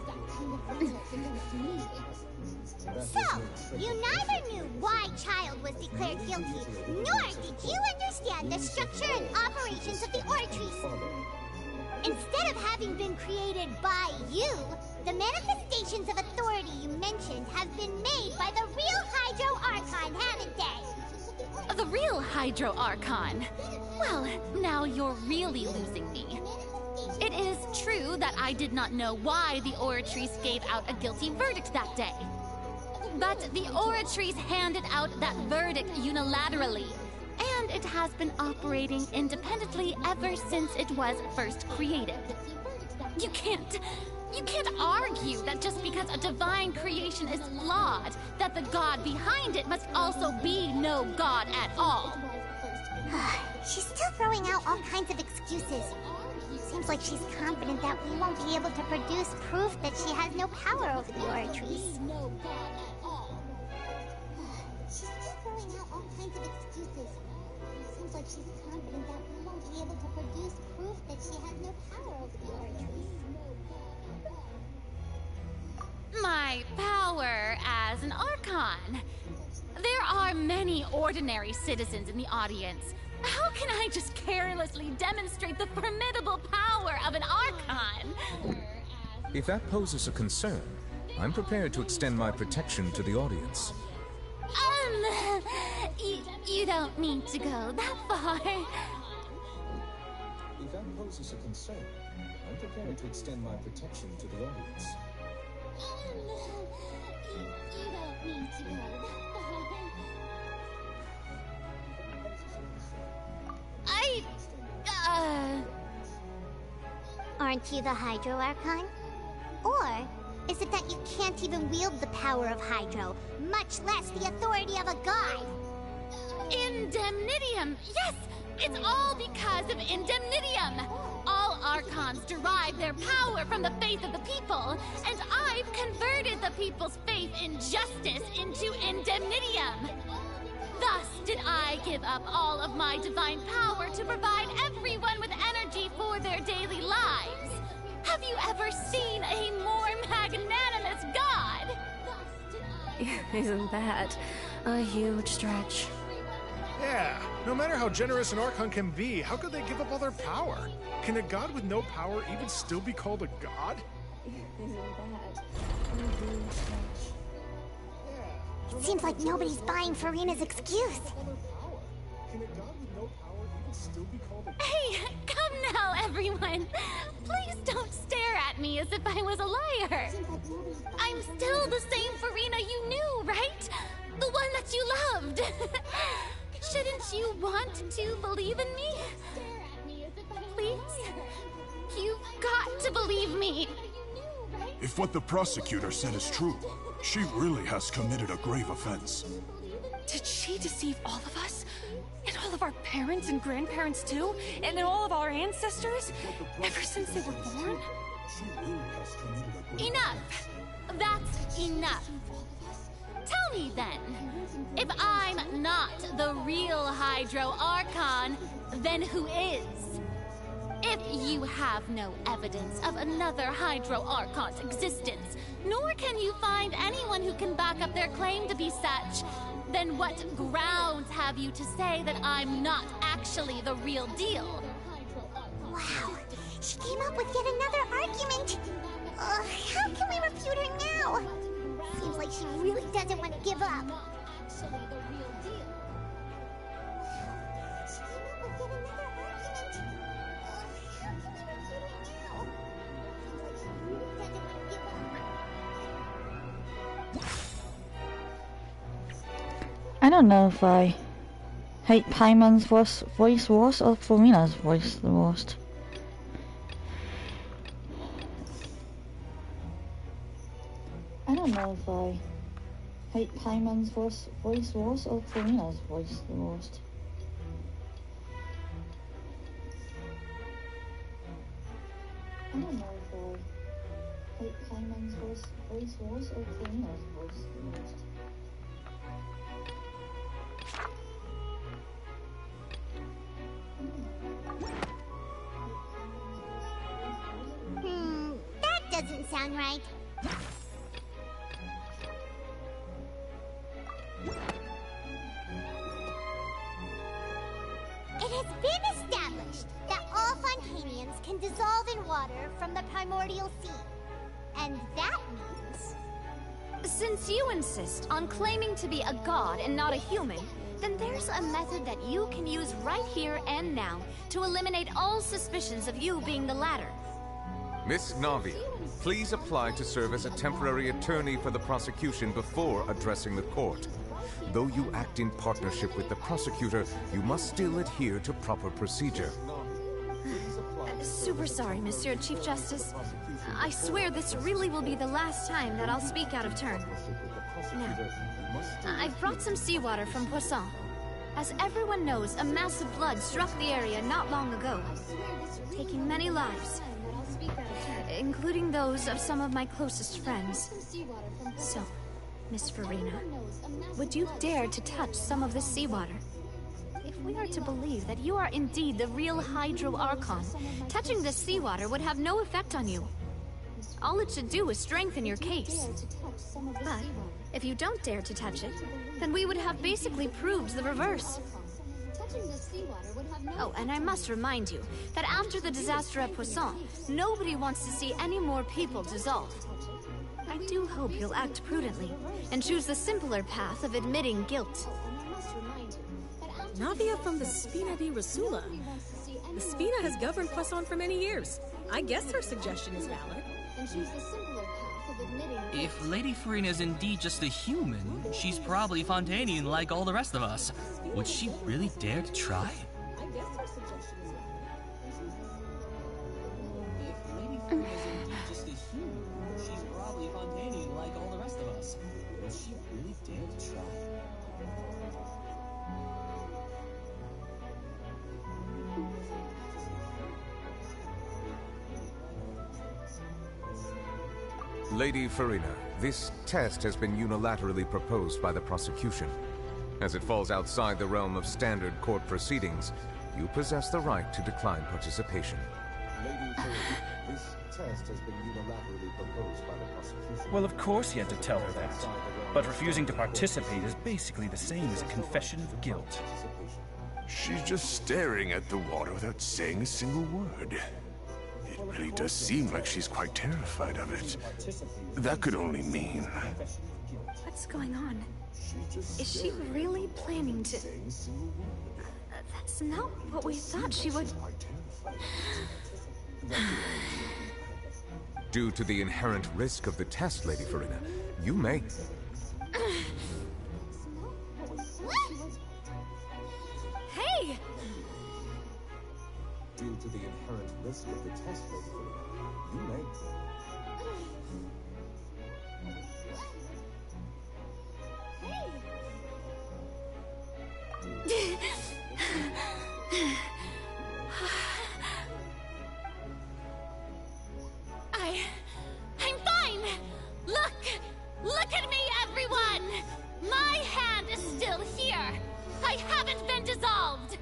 So, you neither knew why Child was declared guilty, nor did you understand the structure and operations of the Oratrice. Instead of having been created by you, the manifestations of authority you mentioned have been made by the real Hydro Archon, haven't they?
The real Hydro Archon? Well, now you're really losing me. It is
true that I did not know why the Oratrice gave out a guilty verdict that day. But the Oratrice handed out that verdict unilaterally, and it has been operating independently ever since it was first created. You can't argue that just because a divine creation is flawed, that the god behind it must also be no god at all.
She's still throwing out all kinds of excuses. Seems like she's confident that we won't be able to produce proof that she has no power over the Oratrice. She's still throwing out all kinds of excuses. Seems like she's confident that we won't be able to produce proof that she has no power over the Oratrice.
My power as an Archon. There are many ordinary citizens in the audience. How can I just carelessly demonstrate the formidable power of an Archon?
If that poses a concern, I'm prepared to extend my protection to the audience.
You don't need to go that far.
If that poses a concern, I'm prepared to extend my protection to the audience.
You don't need to go that far.
Aren't you the Hydro Archon? Or is it that you can't even wield the power of Hydro, much less the authority of a god?
Indemnitium! Yes! It's all because of Indemnitium! All Archons derive their power from the faith of the people, and I've converted the people's faith in justice into Indemnitium! Thus did I give up all of my divine power to provide everyone with energy for their daily lives. Have you ever seen a more magnanimous god?
Isn't that a huge stretch?
Yeah, no matter how generous an Archon can be, how could they give up all their power? Can a god with no power even still be called a god?
Isn't that a huge stretch?
It seems like nobody's buying Furina's excuse.
Hey, come now, everyone. Please don't stare at me as if I was a liar. I'm still the same Furina you knew, right? The one that you loved. Shouldn't you want to believe in me? Please? You've got to believe me.
If what the prosecutor said is true, she really has committed a grave offense.
Did she deceive all of us? And all of our parents and grandparents too? And all of our ancestors? Ever since they were born?
Enough! That's enough. Tell me then, if I'm not the real Hydro Archon, then who is? If you have no evidence of another Hydro Archon's existence, nor can you find anyone who can back up their claim to be such, then what grounds have you to say that I'm not actually the real deal?
Wow, she came up with yet another argument. How can we refute her now? Seems like she really doesn't want to give up.
I don't know if I hate Paimon's voice worse or Furina's voice the most. I don't know if I hate Paimon's voice worse or Furina's voice the most. I don't know if I hate Paimon's voice worse or Furina's voice the most.
That doesn't sound right. It has been established that all Fontanians can dissolve in water from the primordial sea. And that means...
Since you insist on claiming to be a god and not a human, then there's a method that you can use right here and now to eliminate all suspicions of you being the latter.
Miss Navia, please apply to serve as a temporary attorney for the prosecution before addressing the court. Though you act in partnership with the prosecutor, you must still adhere to proper procedure.
Super sorry, Monsieur Chief Justice. I swear this really will be the last time that I'll speak out of turn. Now, I've brought some seawater from Poisson. As everyone knows, a mass of flood struck the area not long ago, taking many lives, including those of some of my closest friends. So, Miss Farina, would you dare to touch some of this seawater? If we are to believe that you are indeed the real Hydro Archon, touching this seawater would have no effect on you. All it should do is strengthen your case. But if you don't dare to touch it, then we would have basically proved the reverse. Oh, and I must remind you that after the disaster at Poisson, nobody wants to see any more people dissolve. I do hope you'll act prudently and choose the simpler path of admitting guilt.
Navia from the Spina di Rasula. The Spina has governed Poisson for many years. I guess her suggestion is valid.
If Lady Farina is indeed just a human, she's probably Fontanian like all the rest of us. Would she really dare to try?
Lady Farina, this test has been unilaterally proposed by the prosecution. As it falls outside the realm of standard court proceedings, you possess the right to decline participation. Lady Farina, this test has been unilaterally proposed by the prosecution.
Well, of course he had to tell her that. But refusing to participate is basically the same as a confession of guilt.
She's just staring at the water without saying a single word. It really does seem like she's quite terrified of it. That could only mean...
What's going on? Is she really planning to... That's not what we thought she would...
Due to the inherent risk of the test, Lady Farina, you may...
Hey!
Due to the inherent risk of the test, Lady Farina, you may...
I'm fine! Look at me, everyone! My hand is still here! I haven't been dissolved!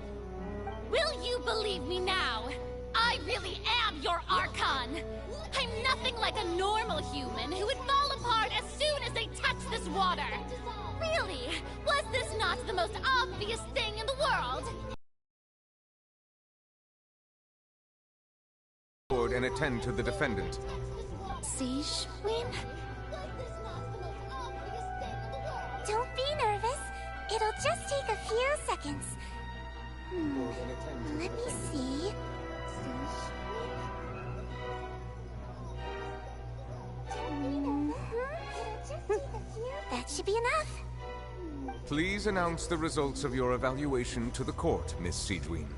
Will you believe me now? I really am your Archon! I'm nothing like a normal human who would fall apart as soon as they touch this water! Really? Was this not the most obvious thing in the world?
And attend to the defendant.
Siege Queen? Don't be nervous. It'll just take a few seconds. Let me see. That should be enough.
Please announce the results of your evaluation to the court, Miss Siegeween.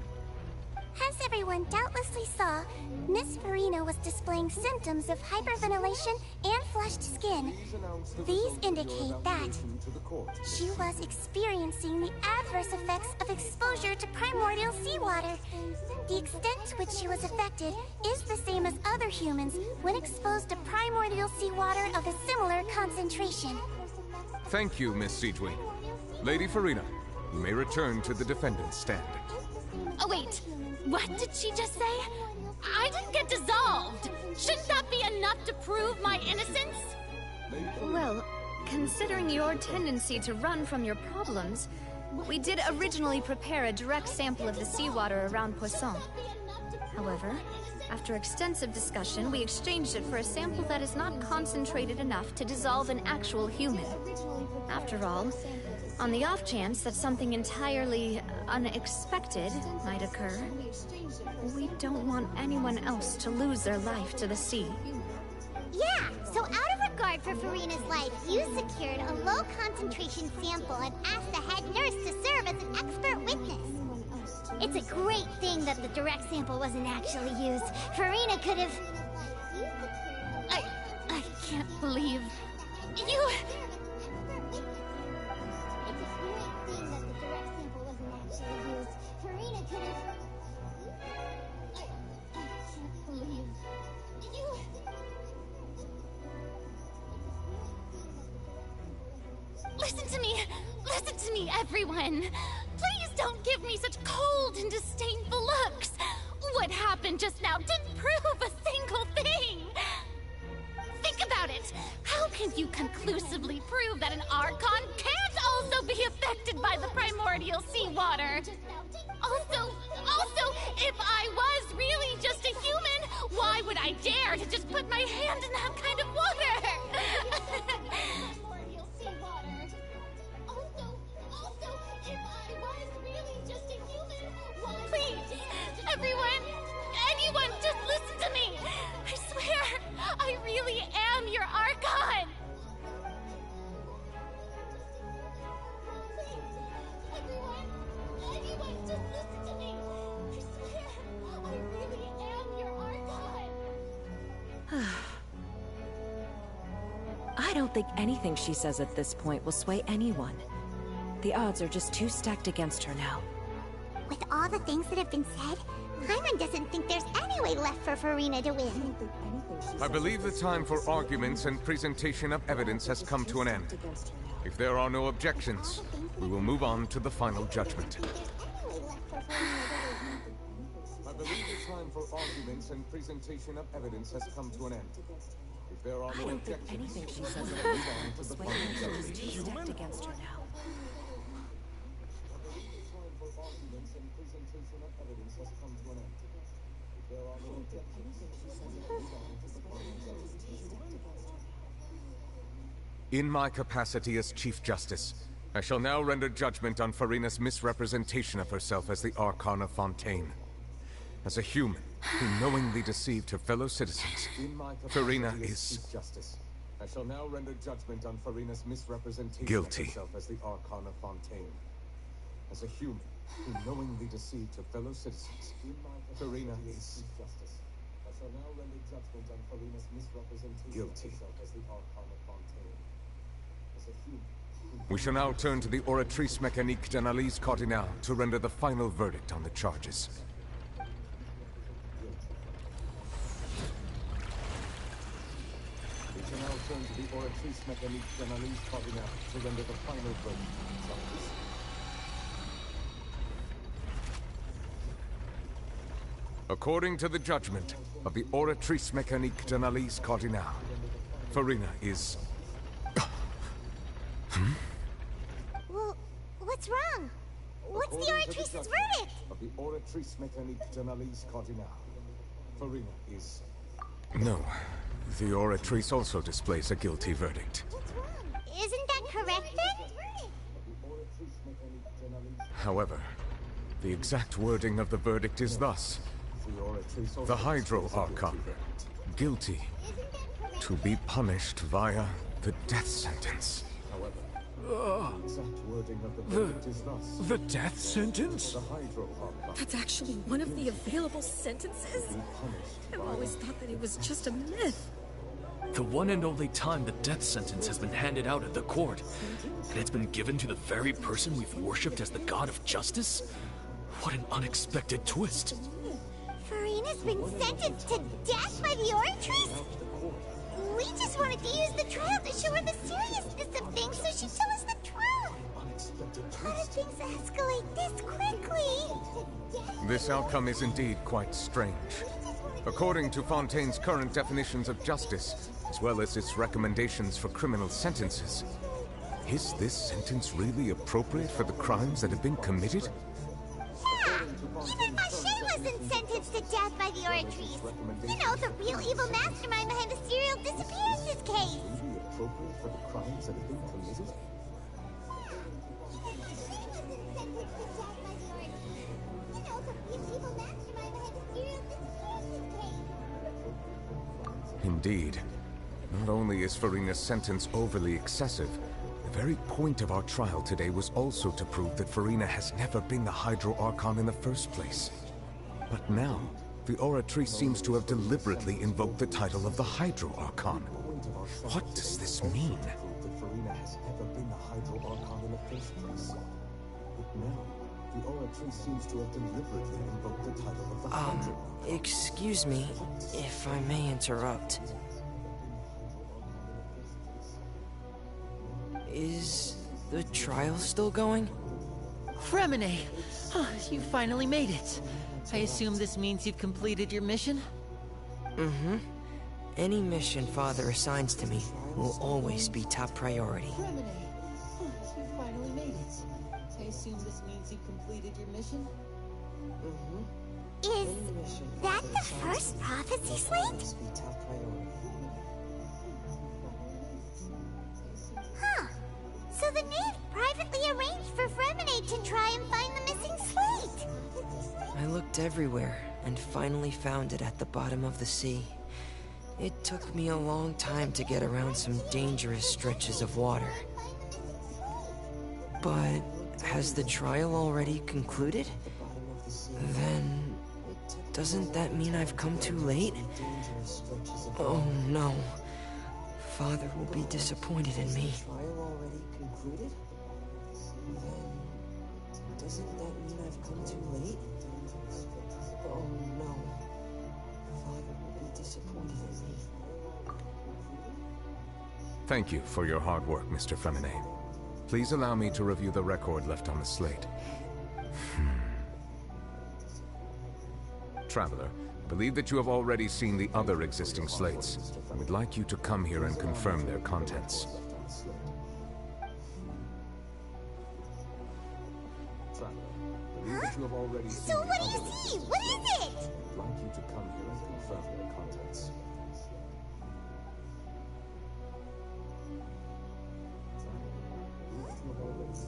As everyone doubtlessly saw, Miss Farina was displaying symptoms of hyperventilation and flushed skin. These indicate that she was experiencing the adverse effects of exposure to primordial seawater. The extent to which she was affected is the same as other humans when exposed to primordial seawater of a similar concentration.
Thank you, Miss Siegeween. Lady Farina, you may return to the defendant's stand.
Oh, wait. What did she just say? I didn't get dissolved! Shouldn't that be enough to prove my innocence?
Well, considering your tendency to run from your problems, we did originally prepare a direct sample of the seawater around Poisson. However, after extensive discussion, we exchanged it for a sample that is not concentrated enough to dissolve an actual human. After all, on the off chance that something entirely unexpected might occur, we don't want anyone else to lose their life to the sea.
Yeah, so out of regard for Farina's life, you secured a low-concentration sample and asked the head nurse to serve as an expert witness. It's a great thing that the direct sample wasn't actually used. Farina could have...
I can't believe... You... Listen to me, everyone. Please don't give me such cold and disdainful looks. What happened just now didn't prove a single thing. Think about it. How can you conclusively prove that an Archon can't also be affected by the primordial seawater? Also, if I was really just a human, why would I dare to just put my hand in that kind of water? Please, everyone, anyone, just listen to me. I swear, I really am your Archon. Please, everyone, anyone, just listen to me. I swear, I really am your Archon.
I don't think anything she says at this point will sway anyone. The odds are just too stacked against her now.
With all the things that have been said, Paimon doesn't think there's any way left for Farina to win.
I believe the time for arguments and presentation of evidence has come to an end. If there are no objections, we will move on to the final judgment. I believe the time for arguments and presentation of evidence has come to an end. If there are no objections,
anything she says
we will move on to the final judgment.
Too stacked against her now.
In my capacity as Chief Justice, I shall now render judgment on Farina's misrepresentation of herself as the Archon of Fontaine. As a human who knowingly deceived her fellow citizens, Farina is... I shall now render judgment on Farina's misrepresentation
Guilty.
of herself as the Archon of Fontaine. As a human who knowingly deceived her fellow citizens, Farina is... I shall now render judgment on Farina's misrepresentation
Guilty.
of herself as the Archon of Fontaine. As a human... We shall now turn to the Oratrice Mécanique d'Analyse Cardinal to render the final verdict on the charges. We shall now turn to the Oratrice Mécanique d'Analyse Cardinal to render the final verdict on the charges. According to the judgment of the Oratrice Mécanique d'Analyse Cardinal, Farina is...
Well, what's wrong? What's the Oratrice's verdict?
Of the Oratrice Mécanique d'Analyse Cardinal, Farina is... No. The Oratrice also displays a guilty verdict.
Isn't that correct then?
However, the exact wording of the verdict is thus. The Hydro Archon, guilty, to be punished via the death sentence.
The death sentence?
That's actually one of the available sentences? I've always thought that it was just a myth.
The one and only time the death sentence has been handed out at the court, and it's been given to the very person we've worshipped as the god of justice? What an unexpected twist.
Farina's been sentenced to death by the Oratrice? We just wanted to use the trial to show her the seriousness of things, so she'd tell us the truth. How did things escalate this quickly?
This outcome is indeed quite strange. According to Fontaine's current definitions of justice, as well as its recommendations for criminal sentences, is this sentence really appropriate for the crimes that have been committed?
Yeah! Even Mache wasn't sentenced to death by the Oratrice. You know, the real evil mastermind behind the serial disappearances case.
Really appropriate for the crimes that have been committed? Indeed. Not only is Furina's sentence overly excessive, the very point of our trial today was also to prove that Furina has never been the Hydro Archon in the first place. But now, the Oratrice seems to have deliberately invoked the title of the Hydro Archon. What does this mean?
Excuse me, if I may interrupt. Is the trial still going?
Fremine! Oh, you finally made it. I assume this means you've completed your mission?
Mm-hmm. Any mission Father assigns to me will always be top priority.
Fremine! Oh, you finally made it. I assume this means you've completed your mission?
Mm-hmm.
Is that the first prophecy slate? Huh. So the knave privately arranged for Fremine to try and find the missing slate.
I looked everywhere and finally found it at the bottom of the sea. It took me a long time to get around some dangerous stretches of water. But has the trial already concluded? Then doesn't that mean I've come too late? Oh no. Father will be disappointed in me. Doesn't that mean I've come too late? Oh no. Father will be disappointed in me.
Thank you for your hard work, Mr. Fremine. Please allow me to review the record left on the slate. Traveler, I believe that you have already seen the other existing slates. I would like you to come here and confirm their contents.
Huh? So what do you see? What is it?
I'd like you to come here and confirm their contents.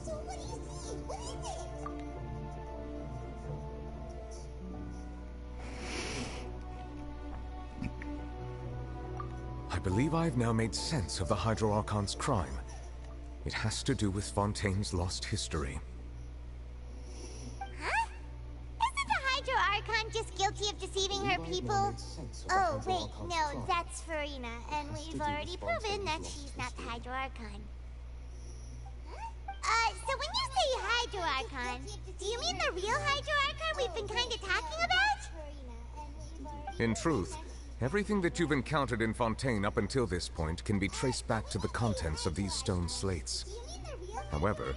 So what do you see? What is it?
I believe I've now made sense of the Hydro Archon's crime. It has to do with Fontaine's lost history.
Huh? Isn't the Hydro Archon just guilty of deceiving her people? Oh, wait, no, that's Furina, and we've already proven that she's not the Hydro Archon. So when you say Hydro Archon, do you mean the real Hydro Archon we've been kind of talking about?
In truth, everything that you've encountered in Fontaine up until this point can be traced back to the contents of these stone slates. However,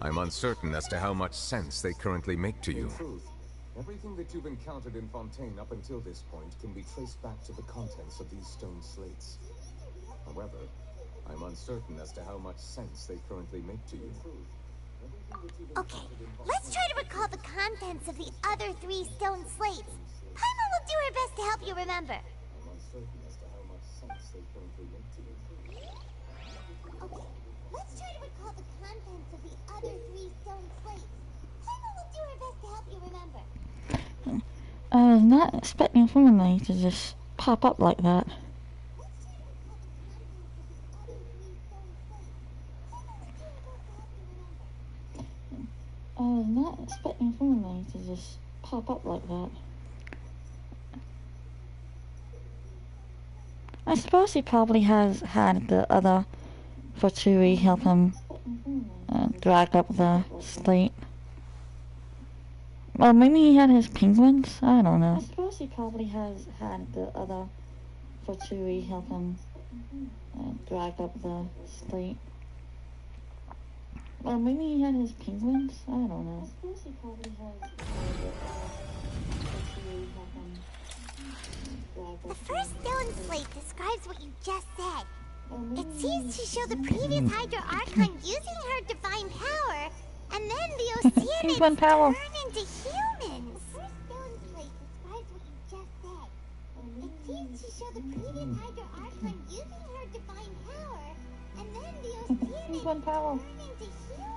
I'm uncertain as to how much sense they currently make to you. Everything that you've encountered in Fontaine up until this point can be traced back to the contents of these stone slates. However, I'm uncertain as to how much sense they currently make to you.
Okay, let's try to recall the contents of the other 3 stone slates. Paima will do her best to help you remember. Okay, let's try to recall the contents of the other 3 stone slates. Paima will do her best to help you remember.
I was not expecting Fremine to just pop up like that. I was not expecting Fremine to just pop up like that. I suppose he probably has had the other Pt3 help him drag up the slate. Well, maybe he had his penguins? I don't know. I suppose he probably has had the other Pt3 help him drag up the slate. Well, maybe he had his penguins? I don't know. I suppose he probably has
The first stone slate describes what you just said. It seems to show the previous Hydro Archon using her divine power, and then the Oceanics turn into humans. The first stone slate describes what you just said. It seems to show the previous Hydro Archon using her divine power, and then the Oceanics turn into humans.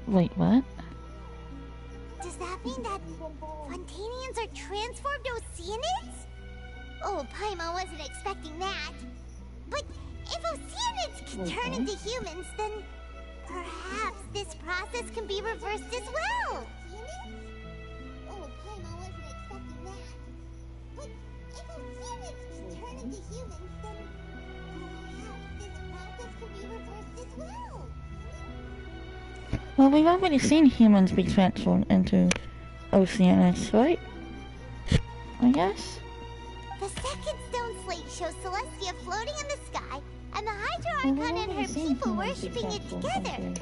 Wait, what?
Does that mean that Fontanians are transformed Oceanids? Oh, Paimon wasn't expecting that. But if Oceanids can turn into humans, then perhaps this process can be reversed as well. Oh, Paimon wasn't expecting that. But if Oceanids can turn into humans, then perhaps this process can be reversed as well.
Well, we've already seen humans be transformed into Oceanids, right? I guess?
The second stone slate shows Celestia floating in the sky, and the Hydra Archon and her people worshipping it together.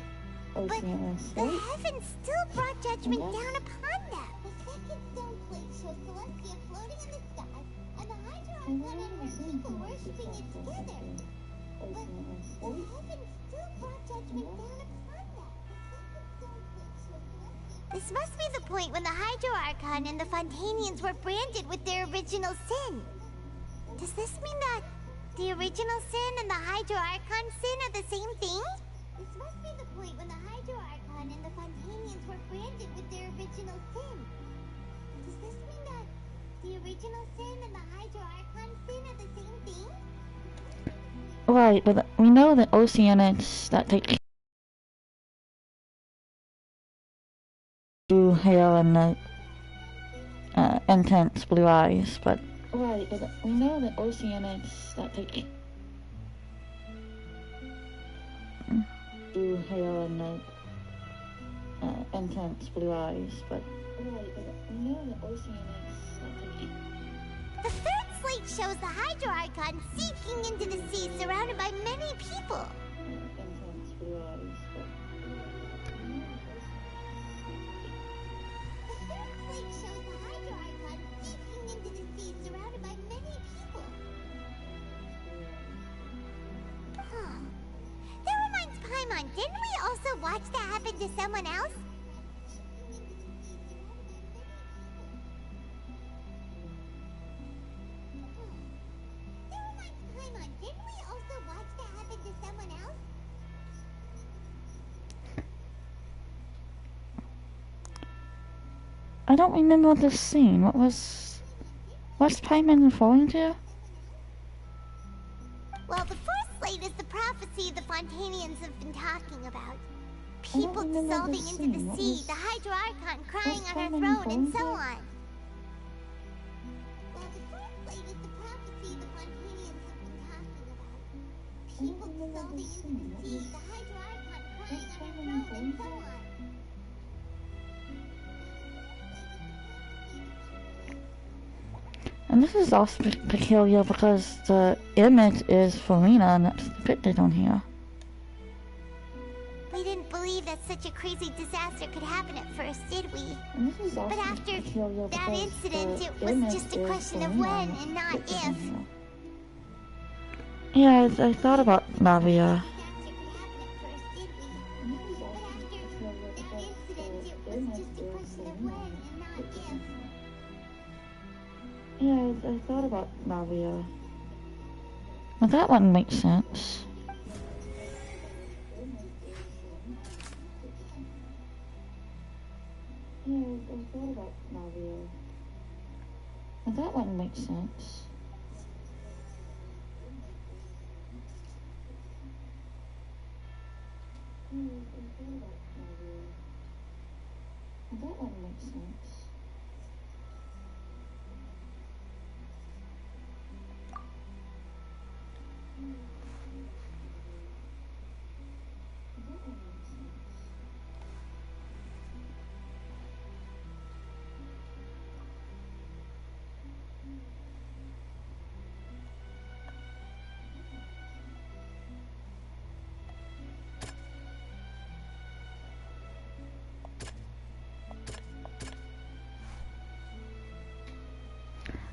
But the heavens still brought judgment down upon them. The second stone slate shows Celestia floating in the sky, and the Hydra Archon and her people worshipping it together. But the heavens still brought judgment down upon them. This must be the point when the Hydro Archon and the Fontanians were branded with their original sin. Does this mean that the original sin and the Hydro Archon sin are the same thing? This must be the point when the Hydro Archon and the Fontanians were branded with their original sin. Does this mean that the original sin and the Hydro Archon sin are the same thing?
Right, but we know that Oceanids that take blue hair and the intense blue eyes, but right, but we know that Oceanids that take blue hair and the intense blue eyes, but right, but we know that Oceanids that take.
The third slate shows the Hydro Archon seeking into the sea, surrounded by many people.
Intense blue eyes, but.
Paimon, didn't we also watch that happen to someone else? Paimon, didn't we also watch that happen to someone else?
I don't remember this scene. What's Paimon referring to?
Well, the fourth slate is the prophecy the Fontanians have been talking about. People dissolving into the sea, the Hydro Archon crying on her throne, and so on. Well, the fourth slate is the prophecy the Fontanians have been talking about. People dissolving into the sea, the Hydro Archon crying on her throne, and so on.
And this is also peculiar because the image is Farina and that's depicted on here.
We didn't believe that such a crazy disaster could happen at first, did we? But after that incident, it was just a question of when and not if.
Yeah, I thought about Navia. Yeah, I thought about Navia. Well, that one makes sense. Yeah, I thought about Navia. Well, that one makes sense. Yeah, I thought about Navia. Well, that one makes sense.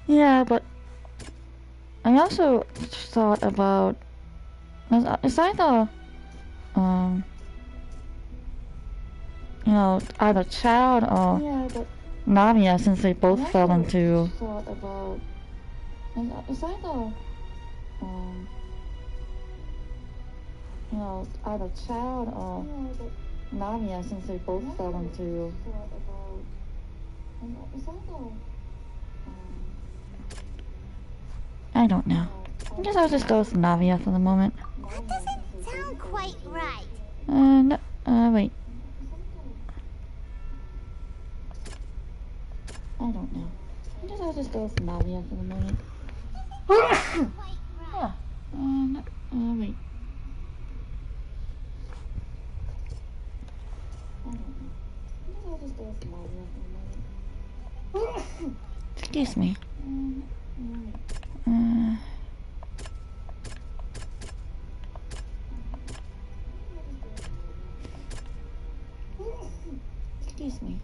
Yeah, but I also thought about it's either you know, either Child or Navia, since they both fell into it's either you know, either Child or Navia, since they both fell into I don't know. I guess I'll just go with Navia for the moment.
That doesn't sound quite right.
No, wait. I don't know. I guess I'll just go with Navia for the moment. Yeah. No, wait. I don't know. I guess I'll just go with Navia for the moment. Excuse me. Excuse me.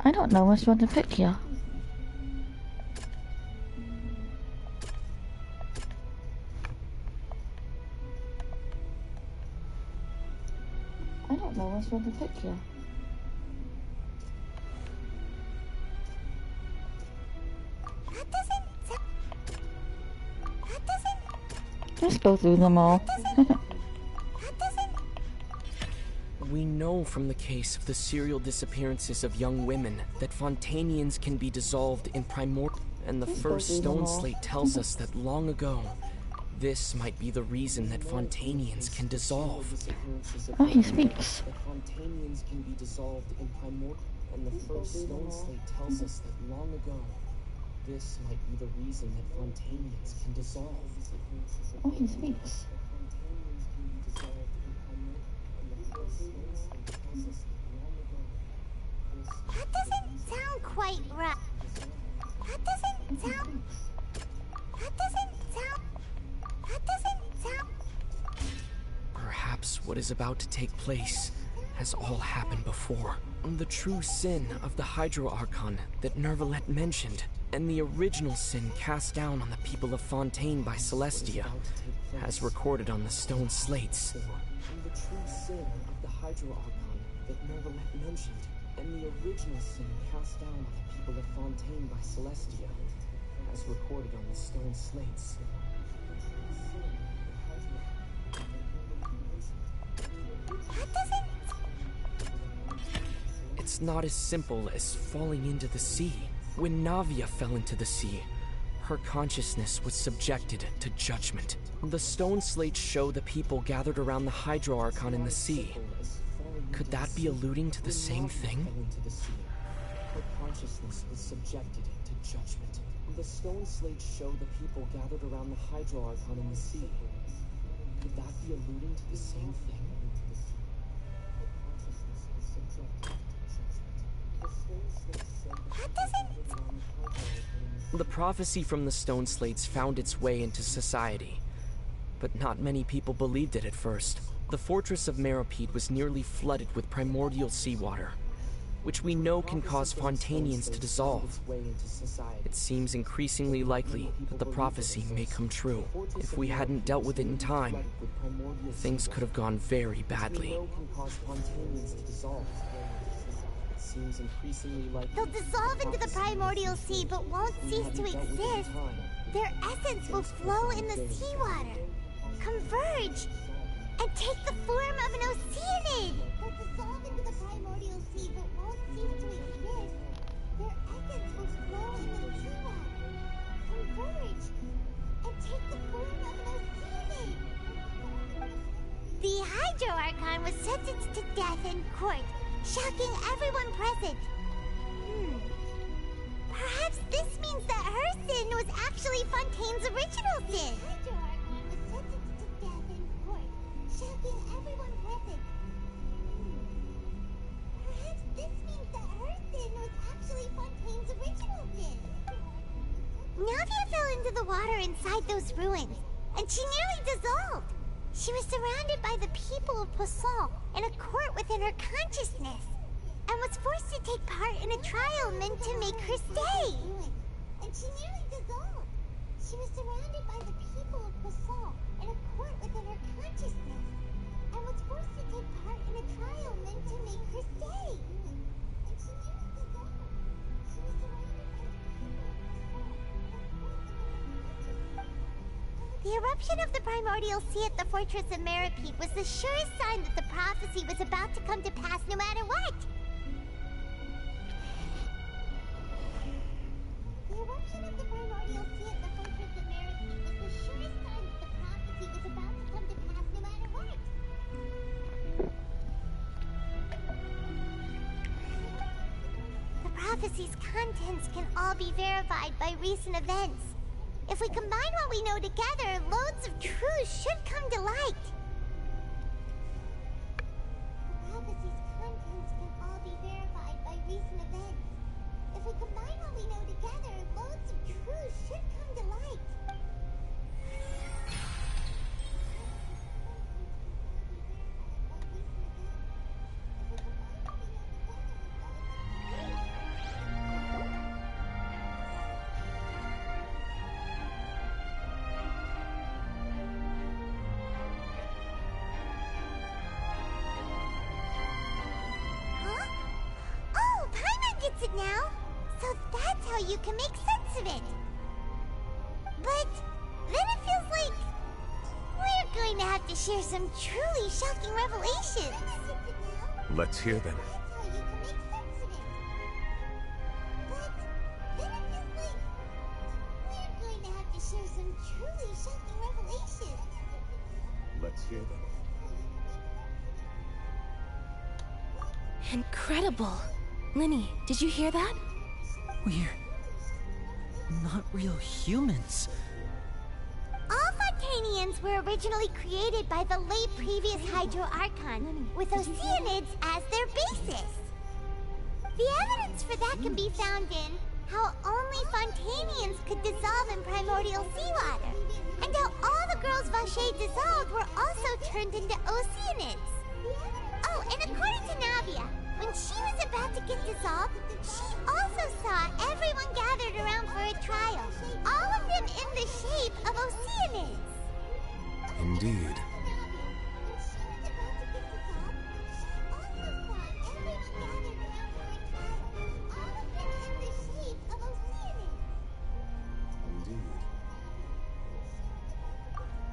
I don't know which one to pick here. I don't know which one to pick here. Let's go through them all.
We know from the case of the serial disappearances of young women that Fontanians can be dissolved in primordial, and the first stone slate tells us that long ago, this might be the reason that Fontanians can dissolve.
Oh, he speaks.
Fontanians can be dissolved in primordial, and the first stone slate tells us that long ago, this might be the reason that Fontanians can dissolve.
Oh, he speaks.
That doesn't sound quite right. That doesn't sound...
Perhaps what is about to take place has all happened before. The true sin of the Hydro Archon that Nervalet mentioned, and the original sin cast down on the people of Fontaine by Celestia, as recorded on the stone slates. The true sin of the Hydro Archon that Nervalet mentioned, and the original sin cast down on the people of Fontaine by Celestia, as recorded on the stone slates. It's not as simple as falling into the sea. When Navia fell into the sea, her consciousness was subjected to judgment. The stone slates show the people gathered around the Hydro Archon in the sea. Could that be alluding to the same thing? Her consciousness was subjected to judgment. The stone slates show the people gathered around the Hydro Archon in the sea. Could that be alluding to the same thing? Her consciousness was subjected to judgment. The stone slates show the people gathered around the Hydro Archon in the sea. The prophecy from the stone slates found its way into society, but not many people believed it at first. The fortress of Meropide was nearly flooded with primordial seawater, which we know can cause Fontanians to dissolve. It seems increasingly likely that the prophecy may come true. If we hadn't dealt with it in time, things could have gone very badly.
They'll dissolve into the primordial sea but won't cease to exist. Their essence will flow in the seawater, converge, and take the form of an oceanid. They'll dissolve into the primordial sea but won't cease to exist. Their essence will flow in the seawater, converge, and take the form of an oceanid. The Hydro Archon was sentenced to death in court, shocking everyone present. Perhaps this means that her sin was actually Fontaine's original sin. The Hydro Archon was sentenced to death in court, shocking everyone present. Perhaps this means that her sin was actually Fontaine's original sin. Navia fell into the water inside those ruins, and she nearly dissolved. She was surrounded by the people of Poisson in a court within her consciousness, and was forced to take part in a trial meant to make her stay. And she nearly dissolved. She was surrounded by the people of Poisson in a court within her consciousness, and was forced to take part in a trial meant to make her stay. And she nearly dissolved. She was surrounded by the people of Poisson in a court within her consciousness, and was The eruption of the primordial sea at the fortress of Merope was the surest sign that the prophecy was about to come to pass no matter what. The eruption of the primordial sea at the fortress of Merope was the surest sign that the prophecy was about to come to pass no matter what. The prophecy's contents can all be verified by recent events. If we combine what we know together, loads of truths should come to light. The prophecy's contents can all be verified by recent events. If we combine what we know together, loads of truths should come to light. It now, so that's how you can make sense of it. But then it feels like we're going to have to share some truly shocking revelations.
Let's hear them.
Let's hear them.
Incredible. Linny, did you hear that?
We're not real humans.
All Fontanians were originally created by the late previous Hydro Archon, with Oceanids as their basis. The evidence for that can be found in how only Fontanians could dissolve in primordial seawater, and how all the girls Vache dissolved were also turned into Oceanids. Oh, and according to Navia, when she was about to get dissolved, she also saw everyone gathered around for a trial, all of them in the shape of Oceanids.
Indeed.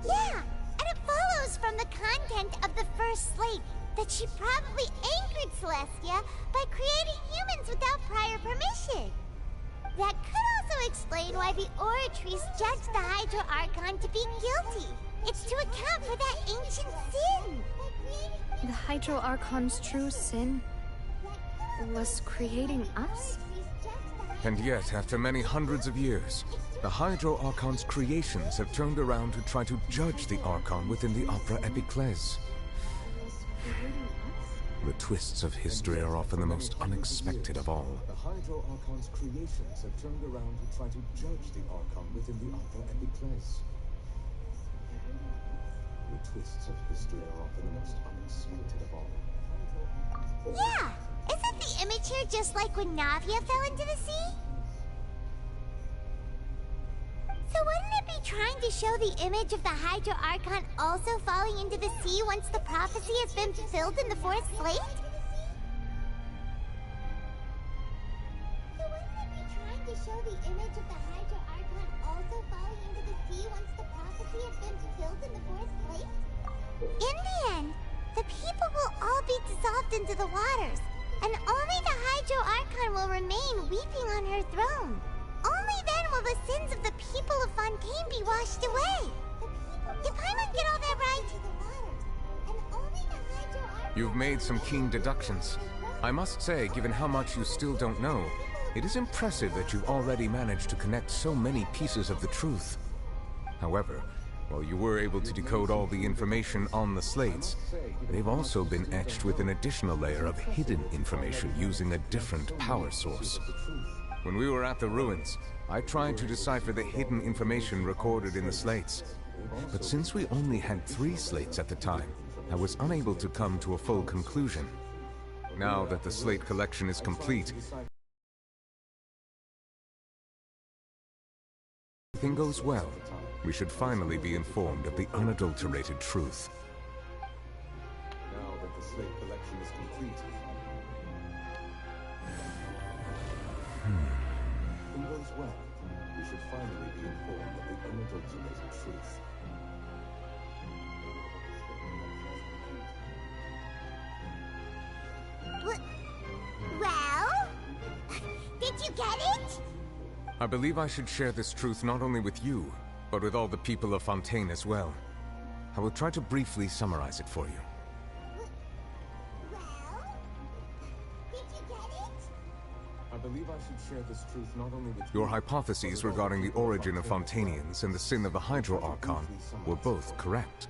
Yeah, and it follows from the content of the first slate that she probably angered Celestia by creating humans without prior permission. That could also explain why the Oratrice judged the Hydro Archon to be guilty. It's to account for that ancient sin.
The Hydro Archon's true sin was creating us?
And yet, after many hundreds of years, the Hydro Archon's creations have turned around to try to judge the Archon within the Opera Epiclese. The twists of history are often the most unexpected of all. The Hydro Archon's creations have turned around to try to judge the Archon within the Opera Epiclese. The twists of history are often the most unexpected of all.
Yeah! Isn't the image here just like when Navia fell into the sea? So wouldn't it be trying to show the image of the Hydro Archon also falling into the sea once the prophecy has been fulfilled in the fourth slate? So wouldn't it be trying to show the image of the Hydro Archon also falling into the sea once the prophecy has been fulfilled in the fourth slate? In the end, the people will all be dissolved into the waters, and only the Hydro Archon will remain weeping on her throne. Only then will the sins of the people of Fontaine be washed away. Did Paimon get all that right?
You've made some keen deductions. I must say, given how much you still don't know, it is impressive that you've already managed to connect so many pieces of the truth. However, while you were able to decode all the information on the slates, they've also been etched with an additional layer of hidden information using a different power source. When we were at the ruins, I tried to decipher the hidden information recorded in the slates. But since we only had 3 slates at the time, I was unable to come to a full conclusion. Now that the slate collection is complete, if everything goes well, we should finally be informed of the unadulterated truth. Now that the slate collection is complete, if everything goes well, we should finally be informed of the unadulterated truth.
Did you get it?
I believe I should share this truth not only with you, but with all the people of Fontaine as well. I will try to briefly summarize it for you. I believe I should share this truth not only with your hypotheses regarding the origin of Fontainians and the sin of the Hydro Archon were both correct.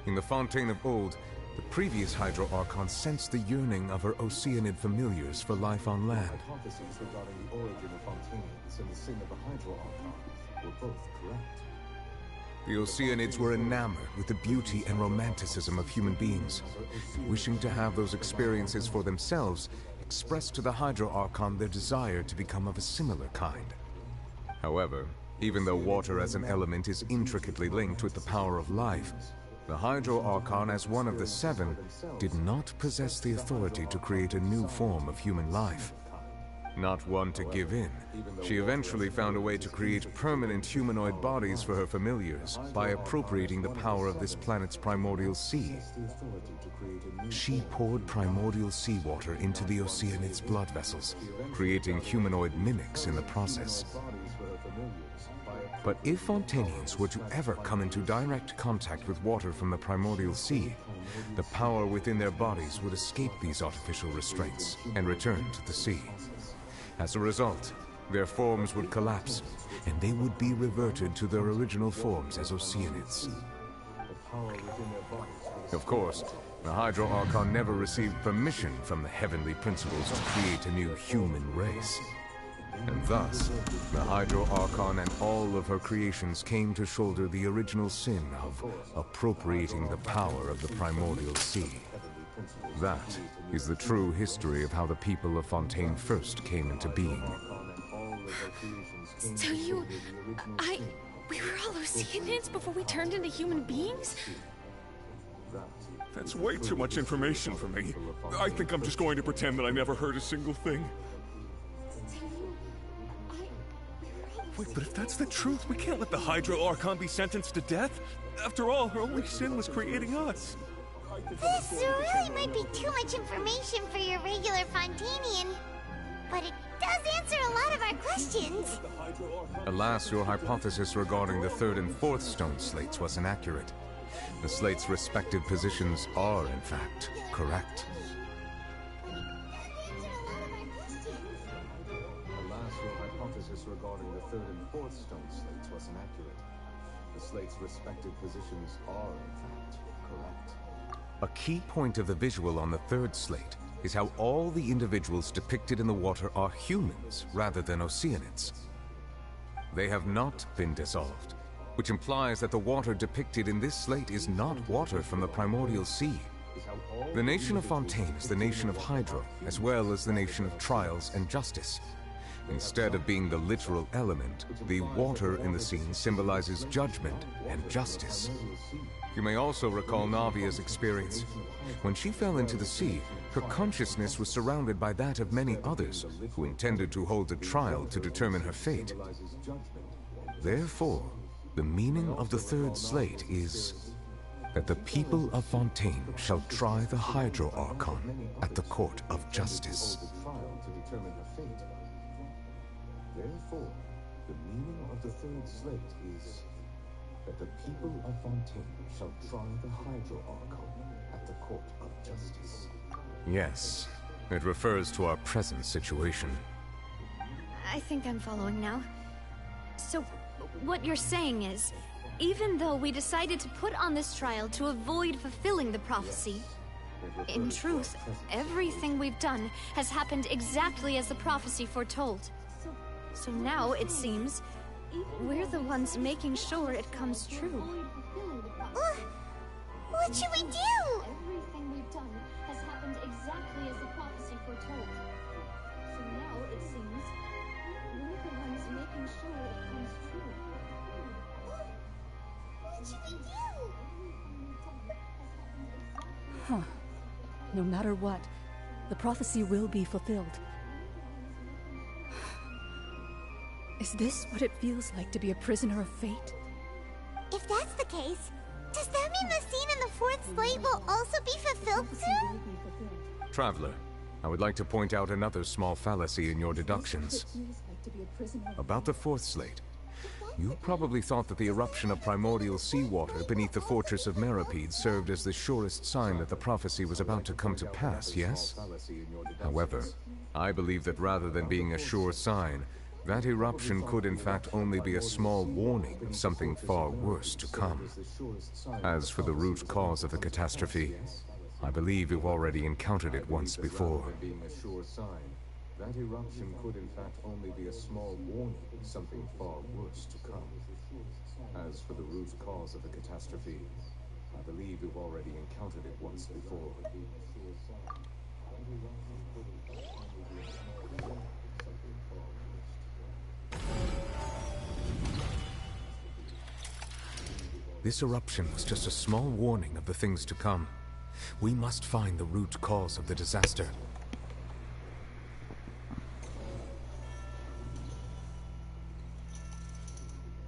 In the Fontaine of old, the previous Hydro Archon sensed the yearning of her Oceanid familiars for life on land. Hypotheses regarding the origin of Fontainians and the sin of the Hydro Archon were both correct. The Oceanids were enamored with the beauty and romanticism of human beings, and wishing to have those experiences for themselves, expressed to the Hydro Archon their desire to become of a similar kind. However, even though water as an element is intricately linked with the power of life, the Hydro Archon, as one of the seven, did not possess the authority to create a new form of human life. Not one to give in, she eventually found a way to create permanent humanoid bodies for her familiars by appropriating the power of this planet's primordial sea. She poured primordial seawater into the Oceanid's blood vessels, creating humanoid mimics in the process. But if Fontainians were to ever come into direct contact with water from the primordial sea, the power within their bodies would escape these artificial restraints and return to the sea. As a result, their forms would collapse, and they would be reverted to their original forms as Oceanids. Of course, the Hydro Archon never received permission from the heavenly principles to create a new human race. And thus, the Hydro Archon and all of her creations came to shoulder the original sin of appropriating the power of the primordial sea. That is the true history of how the people of Fontaine first came into being.
So we were all Oceanids before we turned into human beings?
That's way too much information for me. I think I'm just going to pretend that I never heard a single thing. Wait, but if that's the truth, we can't let the Hydro Archon be sentenced to death. After all, her only sin was creating us.
This really might be too much information for your regular Fontainian, but it does answer a lot of our questions.
Alas, your hypothesis regarding the third and fourth stone slates was inaccurate. The slates' respective positions are, in fact, correct. Alas, your hypothesis regarding the third and fourth stone slates was inaccurate. The slates' respective positions are, in fact, correct. A key point of the visual on the third slate is how all the individuals depicted in the water are humans rather than Oceanids. They have not been dissolved, which implies that the water depicted in this slate is not water from the primordial sea. The nation of Fontaine is the nation of Hydro, as well as the nation of Trials and Justice. Instead of being the literal element, the water in the scene symbolizes judgment and justice. You may also recall Navia's experience. When she fell into the sea, her consciousness was surrounded by that of many others who intended to hold a trial to determine her fate. Therefore, the meaning of the third slate is that the people of Fontaine shall try the Hydro Archon at the court of justice. Therefore, the meaning of the third slate is that the people of Fontaine shall try the Hydro Archon at the court of justice. Yes, it refers to our present situation.
I think I'm following now. So, what you're saying is, even though we decided to put on this trial to avoid fulfilling the prophecy, in truth, everything we've done has happened exactly as the prophecy foretold. So now, it seems, we're the ones making sure it comes true.
What should we do?
Everything we've done has happened exactly as the prophecy foretold. So now, it seems, we're the ones making sure it comes true.
What should we do?
Huh. No matter what, the prophecy will be fulfilled. Is this what it feels like to be a prisoner of fate?
If that's the case, does that mean the scene in the fourth slate will also be fulfilled soon?
Traveler, I would like to point out another small fallacy in your deductions. About the fourth slate. You probably thought that the eruption of primordial seawater beneath the fortress of Meripede served as the surest sign that the prophecy was about to come to pass, yes? However, I believe that rather than being a sure sign, that eruption could in fact only be a small warning of something far worse to come. As for the root cause of the catastrophe, I believe you've already encountered it once before. That eruption could in fact only be a small warning of something far worse to come. As for the root cause of the catastrophe, I believe you've already encountered it once before. This eruption was just a small warning of the things to come. We must find the root cause of the disaster.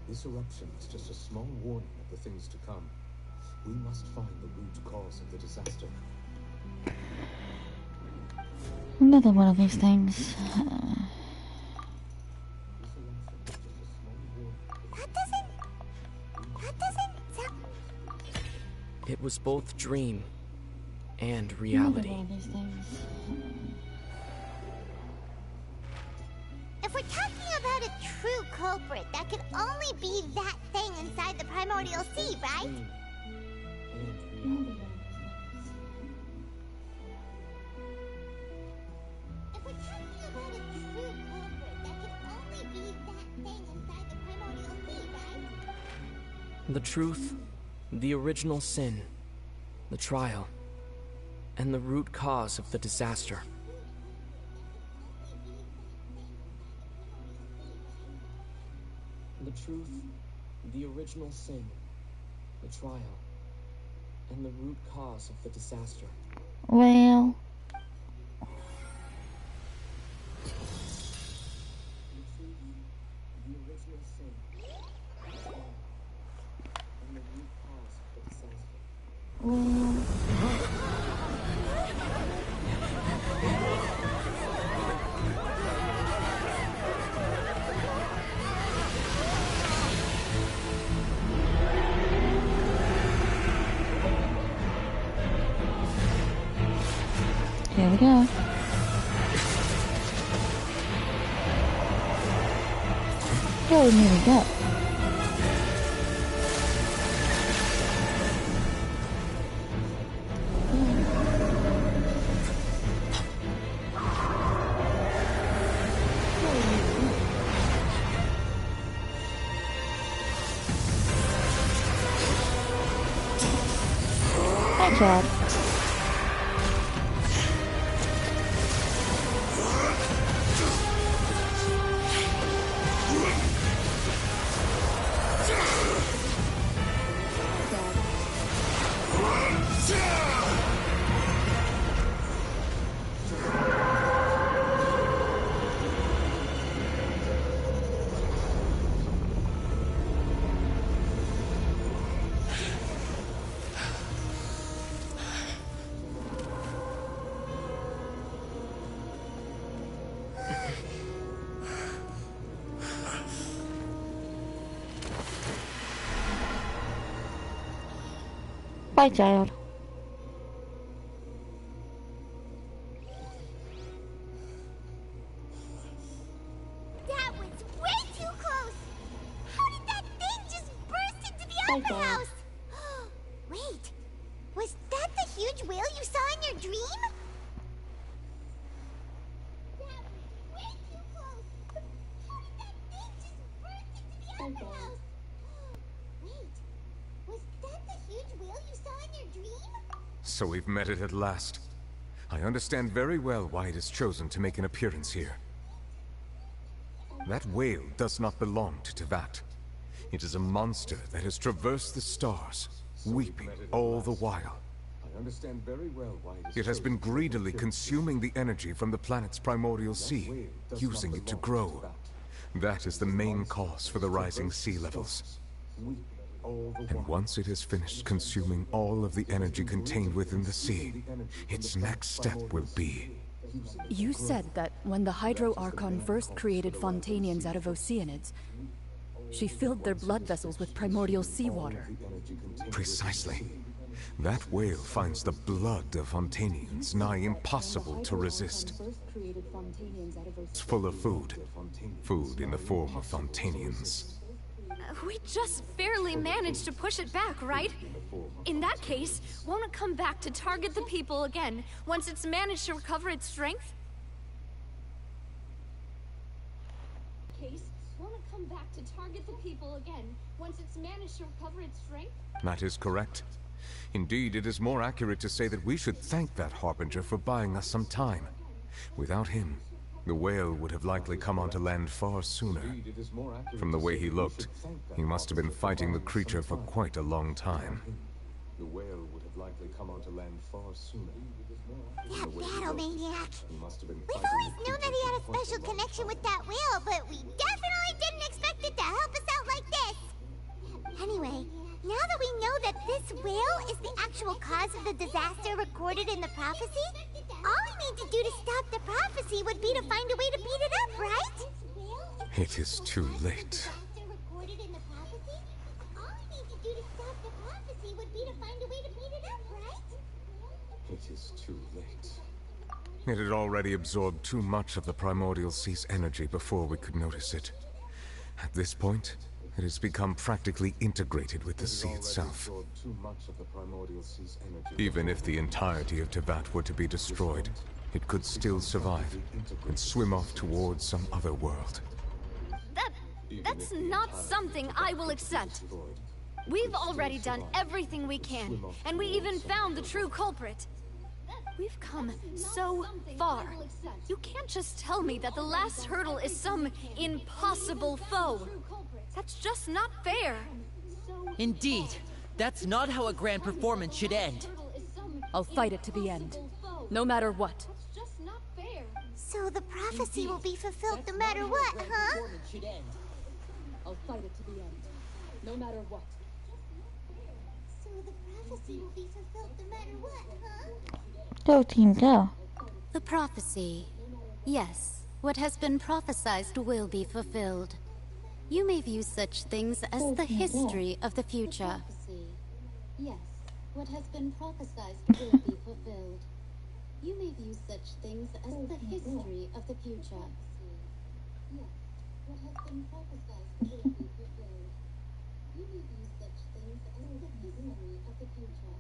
This eruption is just a small warning of the things to come. We must find the root cause of the disaster.
Another one of these things.
That doesn't sound...
It was both dream and reality.
Another one of these things.
If we're talking about a true culprit, that could only be that thing inside the primordial sea, right? If we're talking about a true culprit, that could only be that thing inside the primordial sea, right?
The truth, the original sin, the trial, and the root cause of the disaster. The truth, the original sin, the trial, and the root cause of the disaster.
Well... Here we go. Where we nearly got. Hi, Chad. Bye, child.
That was way too close! How did that thing just burst into the opera house? Wait, was that the huge whale you saw in your dream? That was way too close! How did that thing just burst into the opera house? Wait, was that the huge whale you saw in your dream?
So we've met it at last. I understand very well why it has chosen to make an appearance here. That whale does not belong to Tevat. It is a monster that has traversed the stars, weeping all the while. I understand very well why it has been greedily consuming the energy from the planet's primordial sea, using it to grow. That is the main cause for the rising sea levels. And once it has finished consuming all of the energy contained within the sea, its next step will be
You said that when the Hydro Archon first created Fontanians out of Oceanids, she filled their blood vessels with primordial seawater.
Precisely. That whale finds the blood of Fontanians nigh impossible to resist. It's full of food. Food in the form of Fontanians.
We just barely managed to push it back, right? In that case, won't it come back to target the people again, once it's managed to recover its strength?
That is correct. Indeed, it is more accurate to say that we should thank that Harbinger for buying us some time. Without him, the whale would have likely come onto land far sooner. From the way he looked, he must have been fighting the creature for quite a long time. The whale would have likely come onto land far sooner.
That battle maniac. We've always known that he had a special connection with that whale, but we definitely didn't expect it to help us out like this. Anyway, now that we know that this whale is the actual cause of the disaster recorded in the prophecy, all we need to do to stop the prophecy would be to find a way to beat it up, right?
It is too late. It is too late. It had already absorbed too much of the primordial sea's energy before we could notice it. At this point, it has become practically integrated with the sea itself. Even if the entirety of Teyvat were to be destroyed, it could still survive and swim off towards some other world.
That's not something I will accept. We've already done everything we can, and we even found the true culprit. We've come so far. You can't just tell me that the last hurdle is some impossible foe. That's just not fair.
Indeed, that's not how a grand performance should end.
I'll fight it to the end, no matter what.
So the prophecy will be fulfilled no matter what, huh?
I'll fight it to the end, no matter what.
So the prophecy will be fulfilled no matter what, huh?
Go team, go.
The prophecy. Yes, what has been prophesied will be fulfilled. You may view such things as the history of the future. Yes, what has been prophesied will be fulfilled. You may view such things as the history of the future. Yes, what has been prophesied will be fulfilled. You may view such things as the history of the future.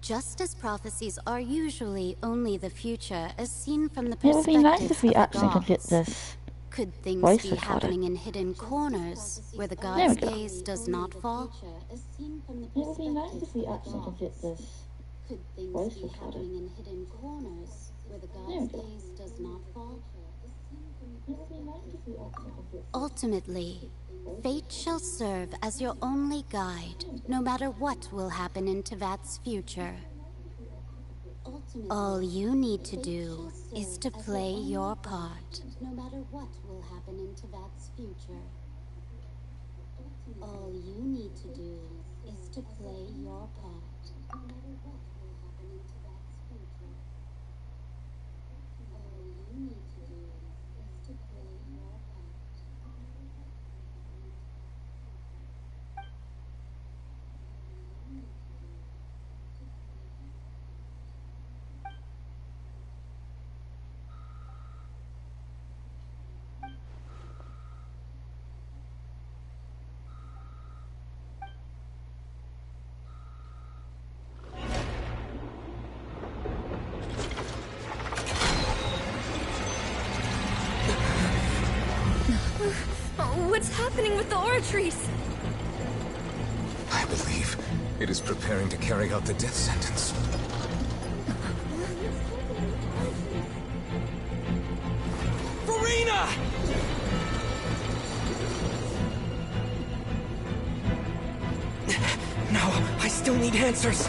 Just as prophecies are usually only the future as seen from the
It would
perspective
be nice if we
of the
actually could get
gods.
this
Could things
voice
be
recorded.
happening in hidden corners where the
There we
god's
go.
gaze does not fall?
It would be nice if we actually could get this
Could things
voice
be
recorded.
happening in hidden corners where the
There
god's
we go.
gaze does not fall?
It would be nice if we actually could get this.
Ultimately, fate shall serve as your only guide, no matter what will happen in Teyvat's future. All you need to do is to play your part. No matter what will happen in Teyvat's future. All you need to do is to play your part. No matter what will happen in Teyvat's future. All you need to do is to play your part.
What's happening with the aura trees?
I believe it is preparing to carry out the death sentence.
Farina! No, I still need answers.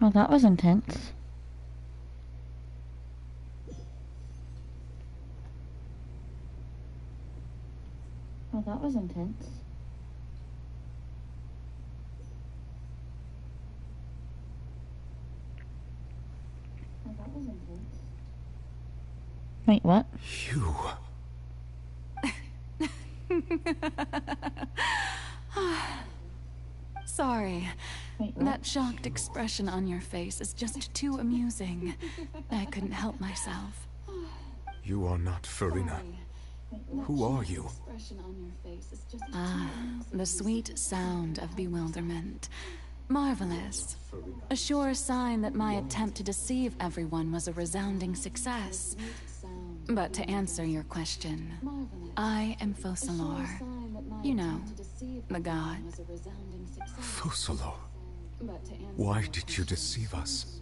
Well, that was intense. Well, that was intense. Well, that was intense. Wait, what?
You...
Sorry. That shocked expression on your face is just too amusing. I couldn't help myself.
You are not Farina. Who are you?
Ah, the sweet sound of bewilderment. Marvelous. A sure sign that my attempt to deceive everyone was a resounding success. But to answer your question, I am Focalor. You know, the god.
Focalor? Why did you deceive us?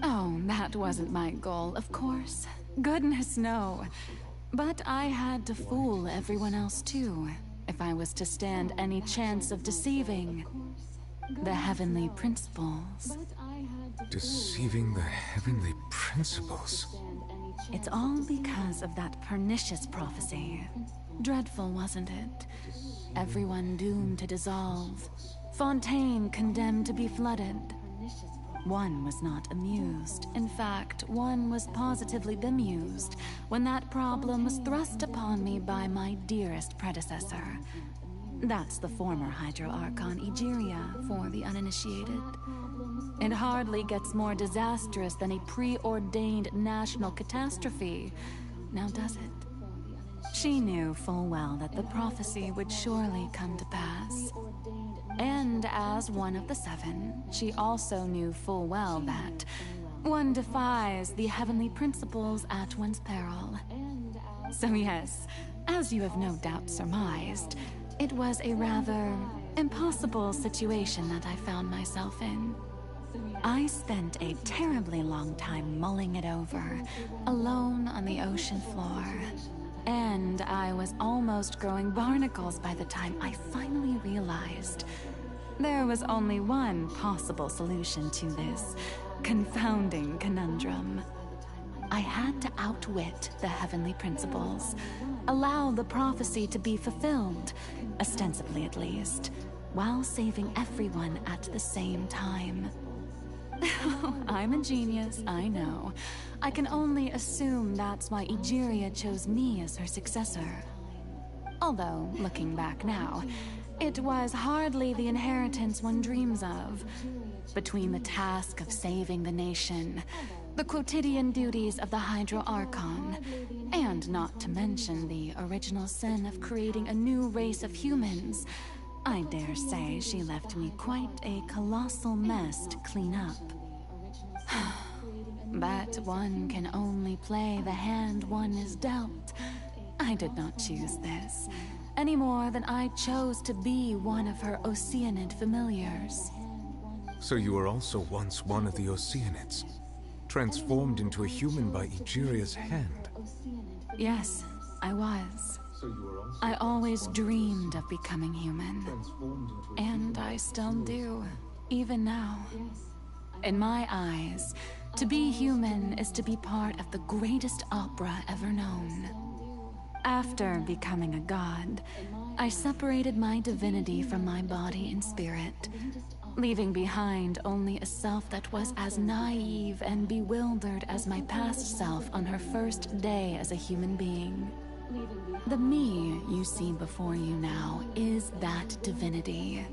Oh, that wasn't my goal, of course. Goodness, no. But I had to fool everyone else too, if I was to stand any chance of deceiving the heavenly principles.
Deceiving the heavenly principles?
It's all because of that pernicious prophecy. Dreadful, wasn't it? Everyone doomed to dissolve. Fontaine condemned to be flooded. One was not amused. In fact, one was positively bemused when that problem was thrust upon me by my dearest predecessor. That's the former Hydro Archon Egeria for the uninitiated. It hardly gets more disastrous than a preordained national catastrophe, now does it? She knew full well that the prophecy would surely come to pass. And as one of the seven, she also knew full well that one defies the heavenly principles at one's peril. So yes, as you have no doubt surmised, it was a rather impossible situation that I found myself in. I spent a terribly long time mulling it over, alone on the ocean floor. And I was almost growing barnacles by the time I finally realized there was only one possible solution to this confounding conundrum. I had to outwit the heavenly principles, allow the prophecy to be fulfilled, ostensibly at least, while saving everyone at the same time. I'm a genius, I know. I can only assume that's why Egeria chose me as her successor. Although, looking back now, it was hardly the inheritance one dreams of. Between the task of saving the nation, the quotidian duties of the Hydro Archon, and not to mention the original sin of creating a new race of humans, I dare say she left me quite a colossal mess to clean up. But one can only play the hand one is dealt. I did not choose this, any more than I chose to be one of her Oceanid familiars.
So you were also once one of the Oceanids, transformed into a human by Egeria's hand?
Yes, I was. I always dreamed of becoming human. And I still do, even now. In my eyes, to be human is to be part of the greatest opera ever known. After becoming a god, I separated my divinity from my body and spirit, leaving behind only a self that was as naive and bewildered as my past self on her first day as a human being. The me you see before you now is that divinity,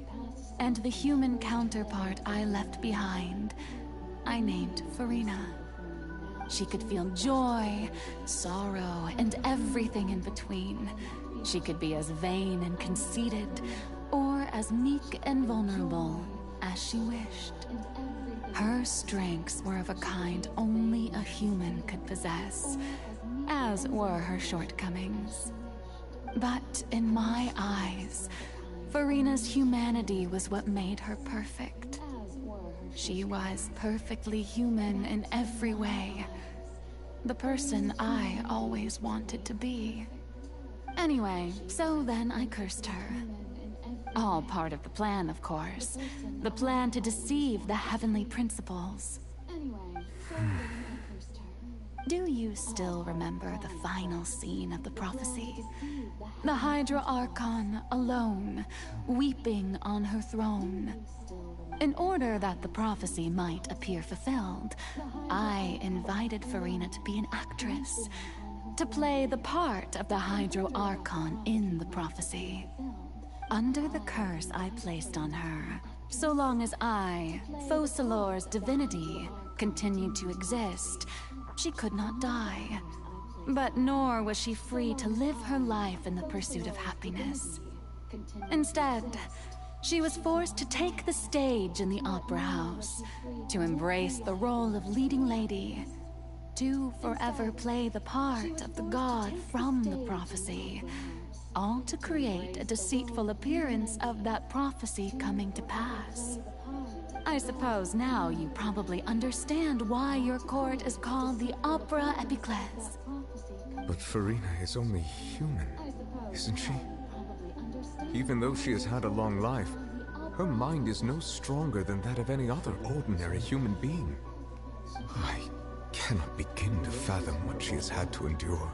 and the human counterpart I left behind, I named Farina. She could feel joy, sorrow, and everything in between. She could be as vain and conceited, or as meek and vulnerable as she wished. Her strengths were of a kind only a human could possess, as were her shortcomings. But in my eyes, Farina's humanity was what made her perfect. She was perfectly human in every way. The person I always wanted to be. Anyway, so then I cursed her. All part of the plan, of course. The plan to deceive the heavenly principles. Do you still remember the final scene of the prophecy? The Hydra Archon, alone, weeping on her throne. In order that the prophecy might appear fulfilled, I invited Furina to be an actress, to play the part of the Hydra Archon in the prophecy. Under the curse I placed on her, so long as I, Focalor's divinity, continued to exist, she could not die. But nor was she free to live her life in the pursuit of happiness. Instead, she was forced to take the stage in the opera house, to embrace the role of leading lady, to forever play the part of the god from the prophecy, all to create a deceitful appearance of that prophecy coming to pass. I suppose now you probably understand why your court is called the Opera Epiclese.
But Furina is only human, isn't she? Even though she has had a long life, her mind is no stronger than that of any other ordinary human being. I cannot begin to fathom what she has had to endure.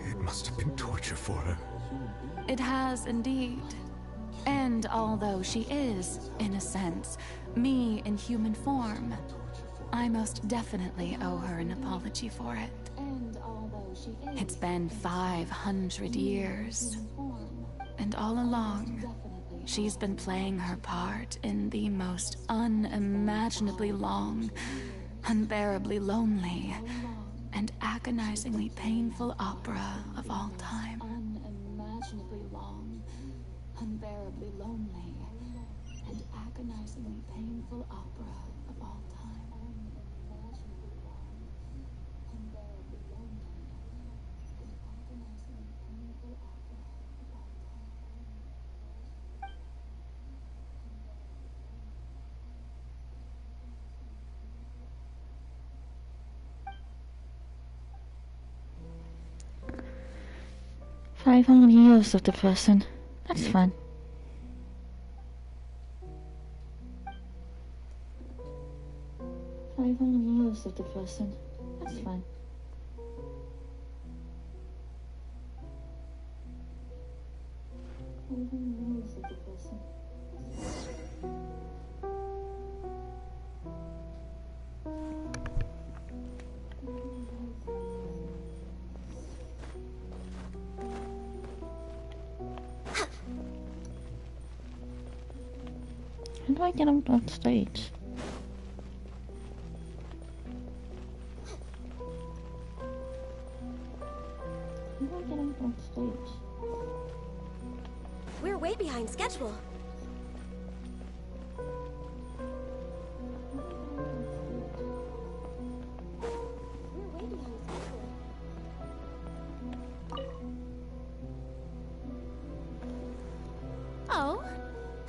It must have been torture for her.
It has indeed. And although she is, in a sense, me in human form, I most definitely owe her an apology for it. It's been 500 years. And all along, she's been playing her part in the most unimaginably long, unbearably lonely, and agonizingly painful opera of all time. Unimaginably long, unbearably lonely, and agonizingly painful opera of all time. Unbearably lonely, and agonizingly painful opera of all time.
500 years of depression. That's fun. Years of depression. That's fun. Years of depression. How do I get out on stage?
We're way behind schedule.
Oh?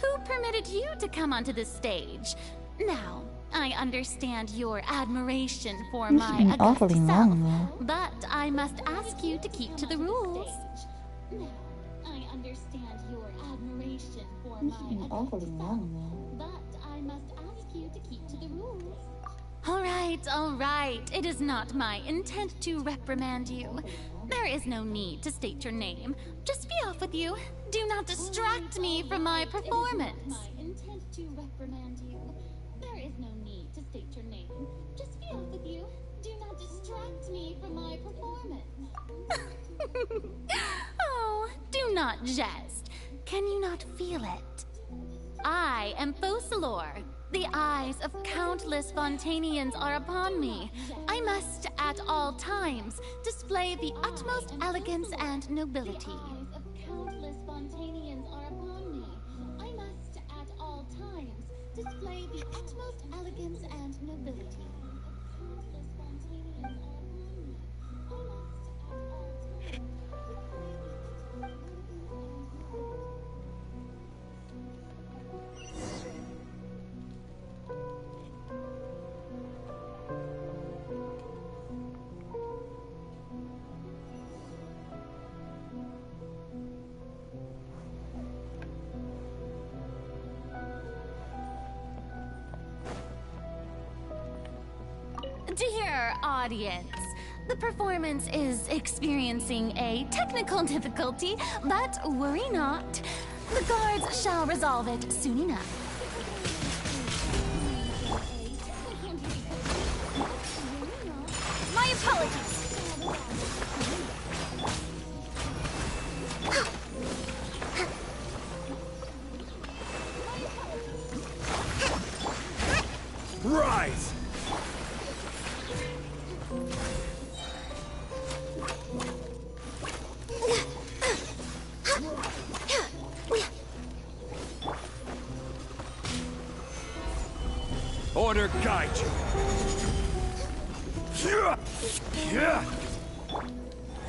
Who permitted you to come onto the stage? Now, I understand your admiration for my august self, but I must ask you to keep to the rules. Now, I understand your admiration for my august self, but I must ask you to keep to the rules. All right. It is not my intent to reprimand you. There is no need to state your name. Just be off with you. Do not distract me from my performance. My intent to reprimand you. There is no need to state your name. Just be off with you. Do not distract me from my performance. Oh, do not jest. Can you not feel it? I am Focalor. The eyes of countless Fontanians are upon me. I must, at all times, display the utmost elegance and nobility. The eyes of countless Fontanians are upon me. I must, at all times, display the utmost elegance and nobility. Countless Fontanians are upon me. I must, at all times, display the utmost elegance and nobility. our audience. The performance is experiencing a technical difficulty, but worry not. The guards shall resolve it soon enough. My apologies.
Rise! Order guide you.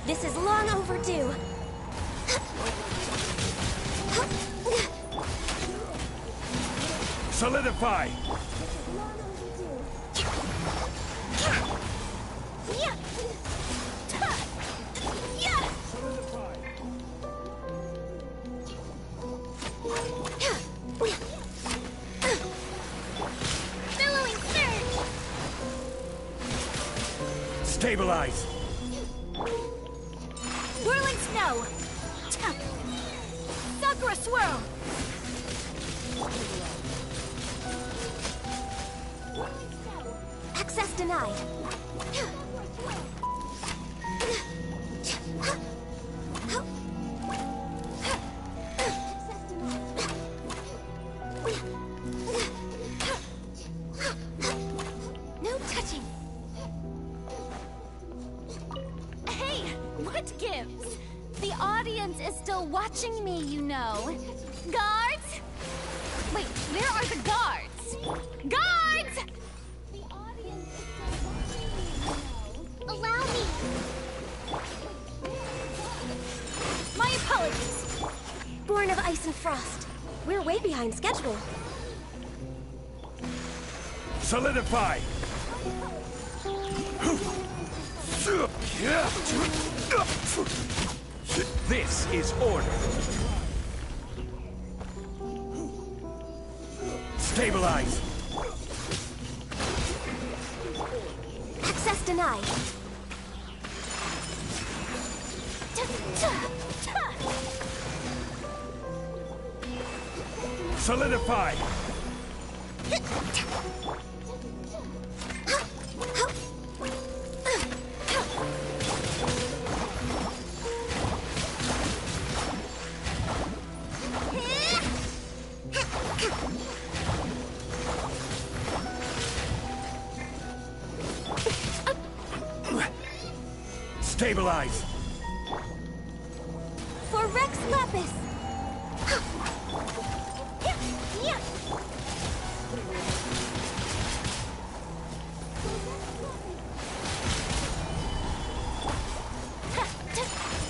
This is long overdue.
Solidify! Stabilize!
Whirling snow! Sakura swirl!
Access denied.
No touching!
Hey, what gives? The audience is still watching me, you know. Guards? Wait, where are the guards? Guards!
Allow me.
My apologies.
Born of ice and frost. We're way behind schedule.
Solidify! This is order. Stabilize!
Access denied.
Solidify! Stabilize!
For Rex Lapis.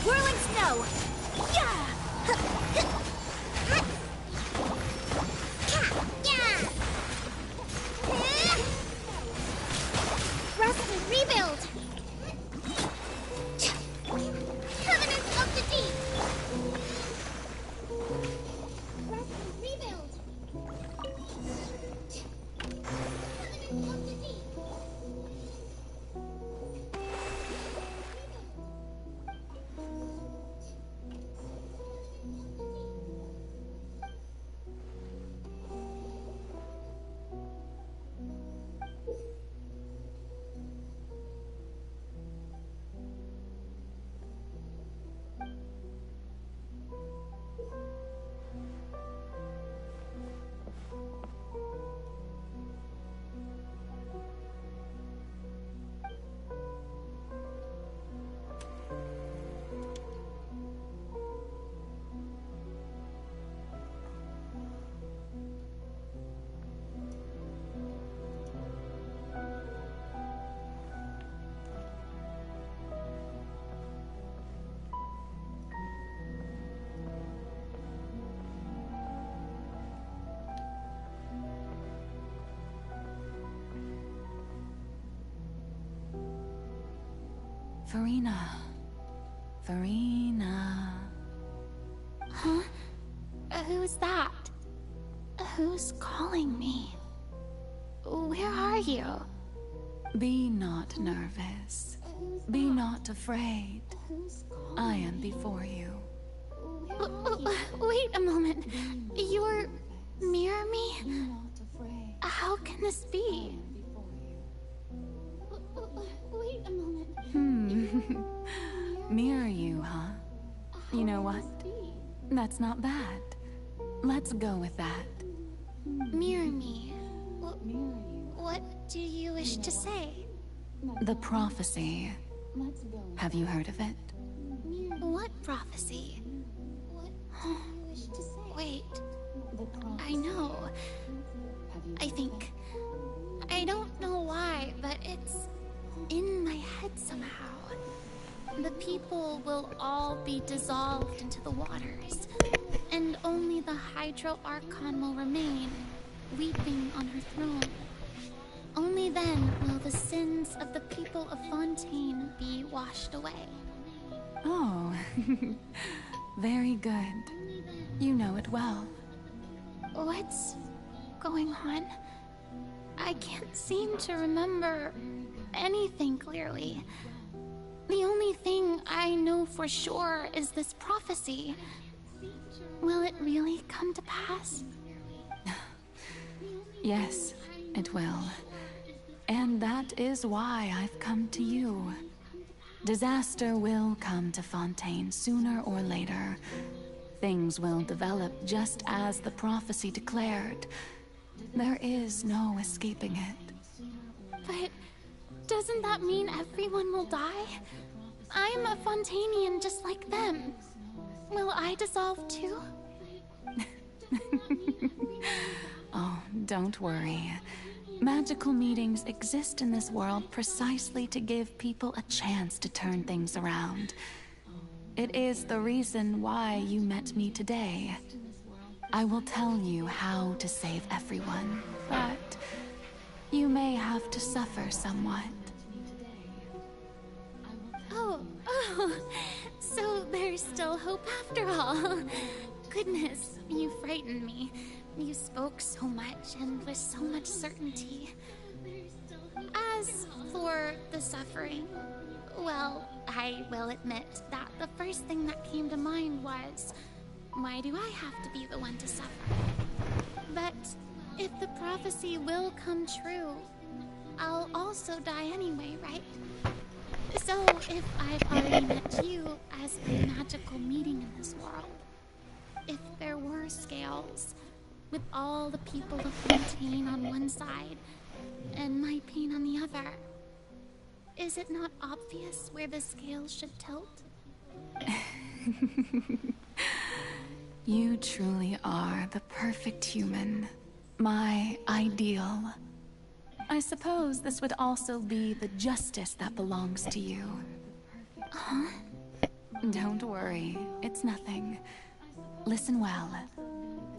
Whirling snow!
Rest and rebuild. Covenant of the Deep. Rest and rebuild. Covenant of the Deep.
Farina. Farina.
Huh? Who's that? Who's calling me? Where are you?
Be not nervous. Be not afraid. I am before you.
Wait a moment. You're mirror me? How can this be? Wait a moment.
Mirror you, huh? You know what? That's not bad. Let's go with that.
Mirror me. What do you wish to say?
The prophecy. Have you heard of it?
What prophecy? Wait. I know. I think. I don't know why, but it's in my head somehow. The people will all be dissolved into the waters, and only the Hydro Archon will remain, weeping on her throne. Only then will the sins of the people of Fontaine be washed away.
Oh, very good. You know it well.
What's going on? I can't seem to remember anything clearly. The only thing I know for sure is this prophecy. Will it really come to pass?
Yes, it will. And that is why I've come to you. Disaster will come to Fontaine sooner or later. Things will develop just as the prophecy declared. There is no escaping it.
But doesn't that mean everyone will die? I'm a Fontainian just like them. Will I dissolve too?
Oh, don't worry. Magical meetings exist in this world precisely to give people a chance to turn things around. It is the reason why you met me today. I will tell you how to save everyone, but you may have to suffer somewhat.
Oh, so there's still hope after all. Goodness, you frightened me. You spoke so much and with so much certainty. As for the suffering, well, I will admit that the first thing that came to mind was, why do I have to be the one to suffer? But if the prophecy will come true, I'll also die anyway, right? So if I've already met you as a magical meeting in this world, if there were scales, with all the people of Fontaine on one side and my pain on the other, is it not obvious where the scales should tilt?
You truly are the perfect human, my ideal. I suppose this would also be the justice that belongs to you.
Huh?
Don't worry, it's nothing. Listen well.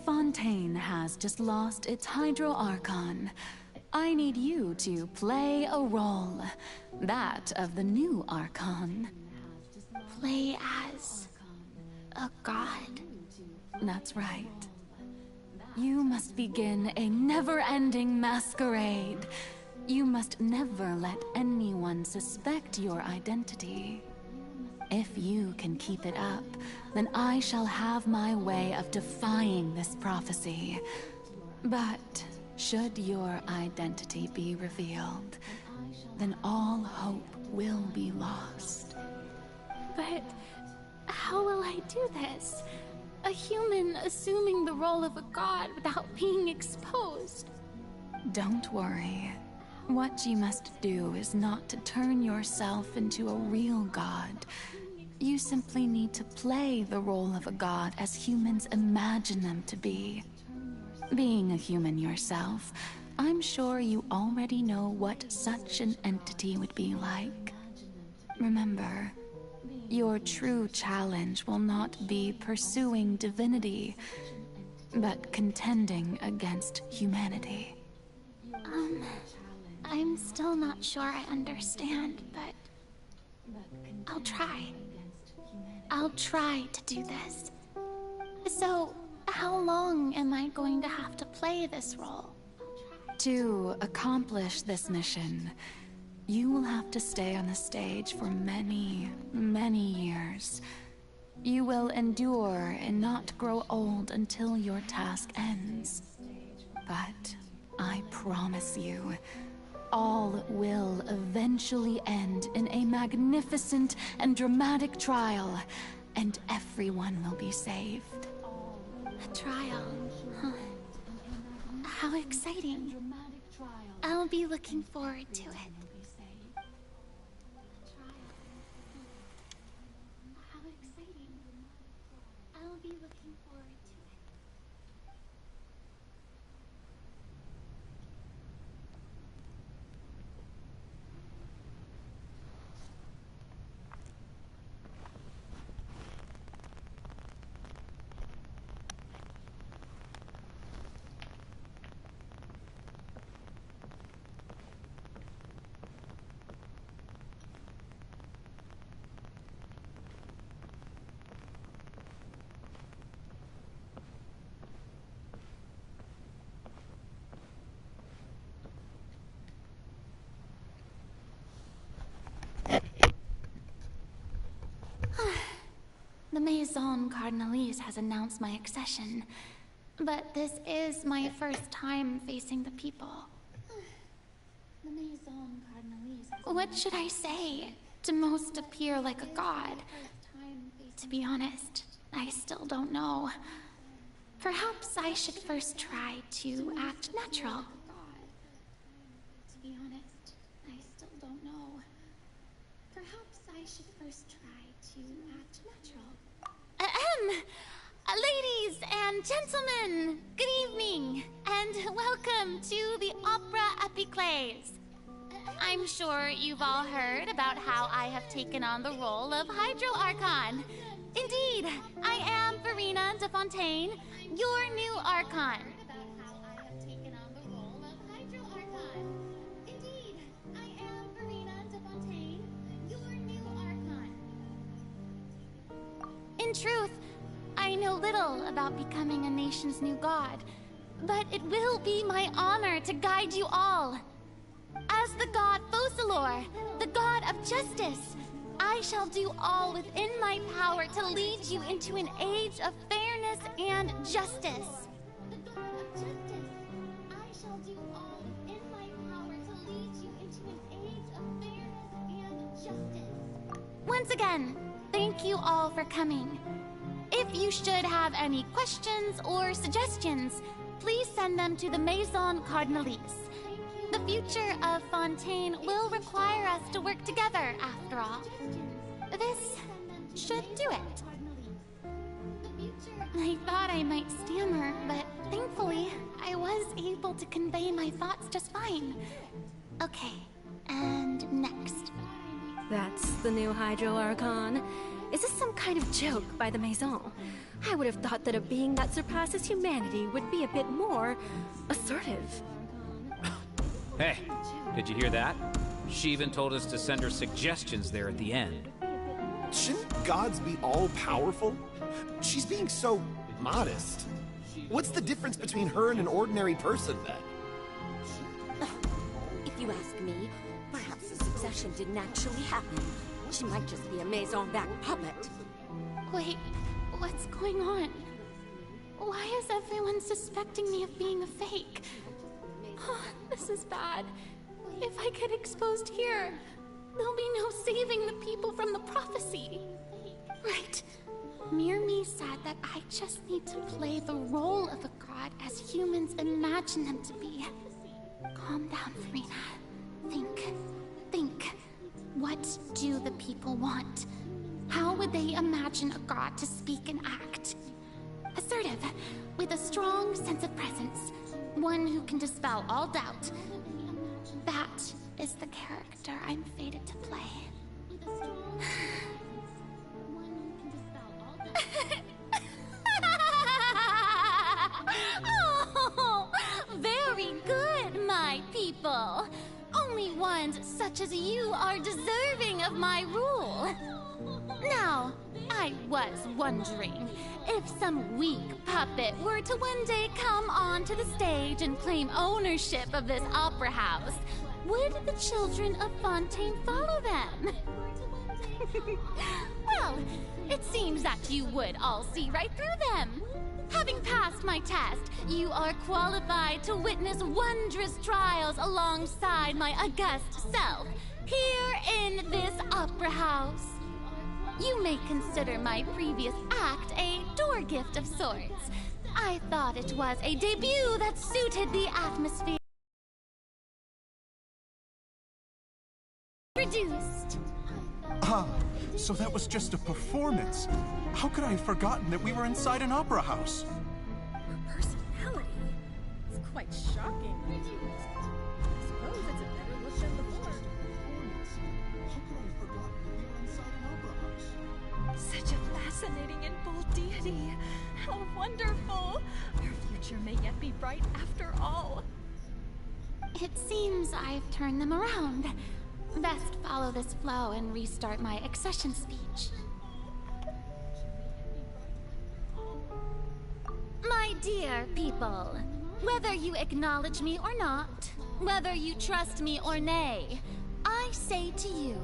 Fontaine has just lost its Hydro Archon. I need you to play a role. That of the new Archon.
Play as a god?
That's right. You must begin a never-ending masquerade. You must never let anyone suspect your identity. If you can keep it up, then I shall have my way of defying this prophecy. But should your identity be revealed, then all hope will be lost.
But how will I do this? A human assuming the role of a god without being exposed.
Don't worry. What you must do is not to turn yourself into a real god. You simply need to play the role of a god as humans imagine them to be. Being a human yourself, I'm sure you already know what such an entity would be like. Remember, your true challenge will not be pursuing divinity, but contending against humanity.
I'm still not sure I understand, but I'll try. I'll try to do this. So, how long am I going to have to play this role?
To accomplish this mission, you will have to stay on the stage for many, many years. You will endure and not grow old until your task ends. But I promise you, all will eventually end in a magnificent and dramatic trial, and everyone will be saved.
A trial, huh? How exciting. I'll be looking forward to it. How exciting. I'll be looking forward to it. The Maison Cardinalise has announced my accession, but this is my first time facing the people. The Maison Cardinalise. What should I say to most appear like a god? To be honest, I still don't know. Perhaps I should first try to act natural. To be honest, I still don't know. Perhaps I should first try to act natural. Ladies and gentlemen, good evening, and welcome to the Opera Epiclese. I'm sure you've all heard about how I have taken on the role of Hydro Archon. Indeed, I am Verena de Fontaine, your new Archon. In truth, I know little about becoming a nation's new god, but it will be my honor to guide you all. As the god Focalor, the god of justice, I shall do all within my power to lead you into an age of fairness and justice. Once again, thank you all for coming. If you should have any questions or suggestions, please send them to the Maison Cardinalise. The future of Fontaine will require us to work together, after all. This should do it. I thought I might stammer, but thankfully, I was able to convey my thoughts just fine. Okay, and next.
That's the new Hydro Archon. Is this some kind of joke by the Maison? I would have thought that a being that surpasses humanity would be a bit more assertive.
Hey, did you hear that? She even told us to send her suggestions there at the end.
Shouldn't gods be all-powerful? She's being so modest. What's the difference between her and an ordinary person, then?
If you ask me, perhaps the succession didn't actually happen. She might just be a Maison-back puppet.
Wait, what's going on? Why is everyone suspecting me of being a fake? Oh, this is bad. If I get exposed here, there'll be no saving the people from the prophecy. Right. Mirmi said that I just need to play the role of a god as humans imagine them to be. Calm down, Verena. Think. What do the people want? How would they imagine a god to speak and act? Assertive, with a strong sense of presence. One who can dispel all doubt. That is the character I'm fated to play. Oh, very good, my people. Only ones such as you are deserving of my rule. Now, I was wondering, if some weak puppet were to one day come onto the stage and claim ownership of this opera house,
would the children of Fontaine follow them? Well, it seems that you would all see right through them. Having passed my test, you are qualified to witness wondrous trials alongside my august self, here in this opera house. You may consider my previous act a door gift of sorts. I thought it was a debut that suited the atmosphere. Produced.
Ah, so that was just a performance. How could I have forgotten that we were inside an opera house?
Her personality? It's quite shocking. I suppose it's a better look than before. Such a fascinating and bold deity. How wonderful. Her future may yet be bright after all.
It seems I've turned them around. Best follow this flow and restart my accession speech. My dear people, whether you acknowledge me or not, whether you trust me or nay, I say to you,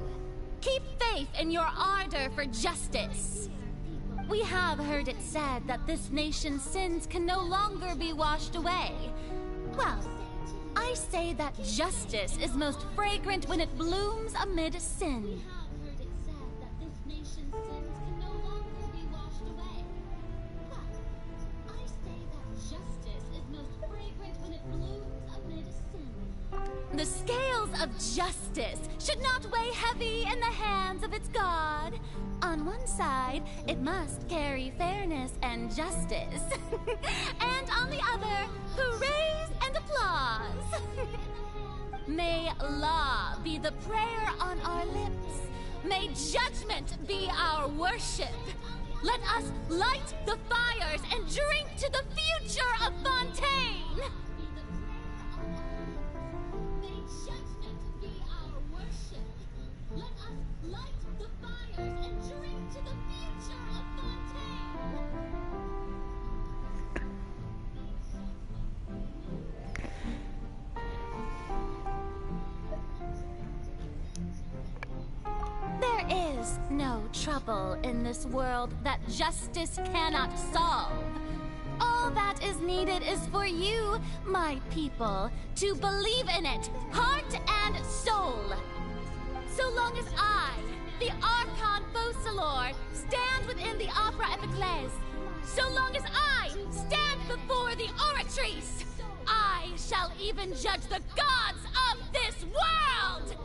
keep faith in your ardor for justice. We have heard it said that this nation's sins can no longer be washed away. Well, I say that justice is most fragrant when it blooms amid sin. The scales of justice should not weigh heavy in the hands of its God. On one side, it must carry fairness and justice. And on the other, hoorays and applause. May law be the prayer on our lips. May judgment be our worship. Let us light the fires and drink to the future of Fontaine. There is no trouble in this world that justice cannot solve. All that is needed is for you, my people, to believe in it, heart and soul. So long as I, the Archon Focalor, stand within the Opera Epiclese, so long as I stand before the Oratrice, I shall even judge the gods of this world!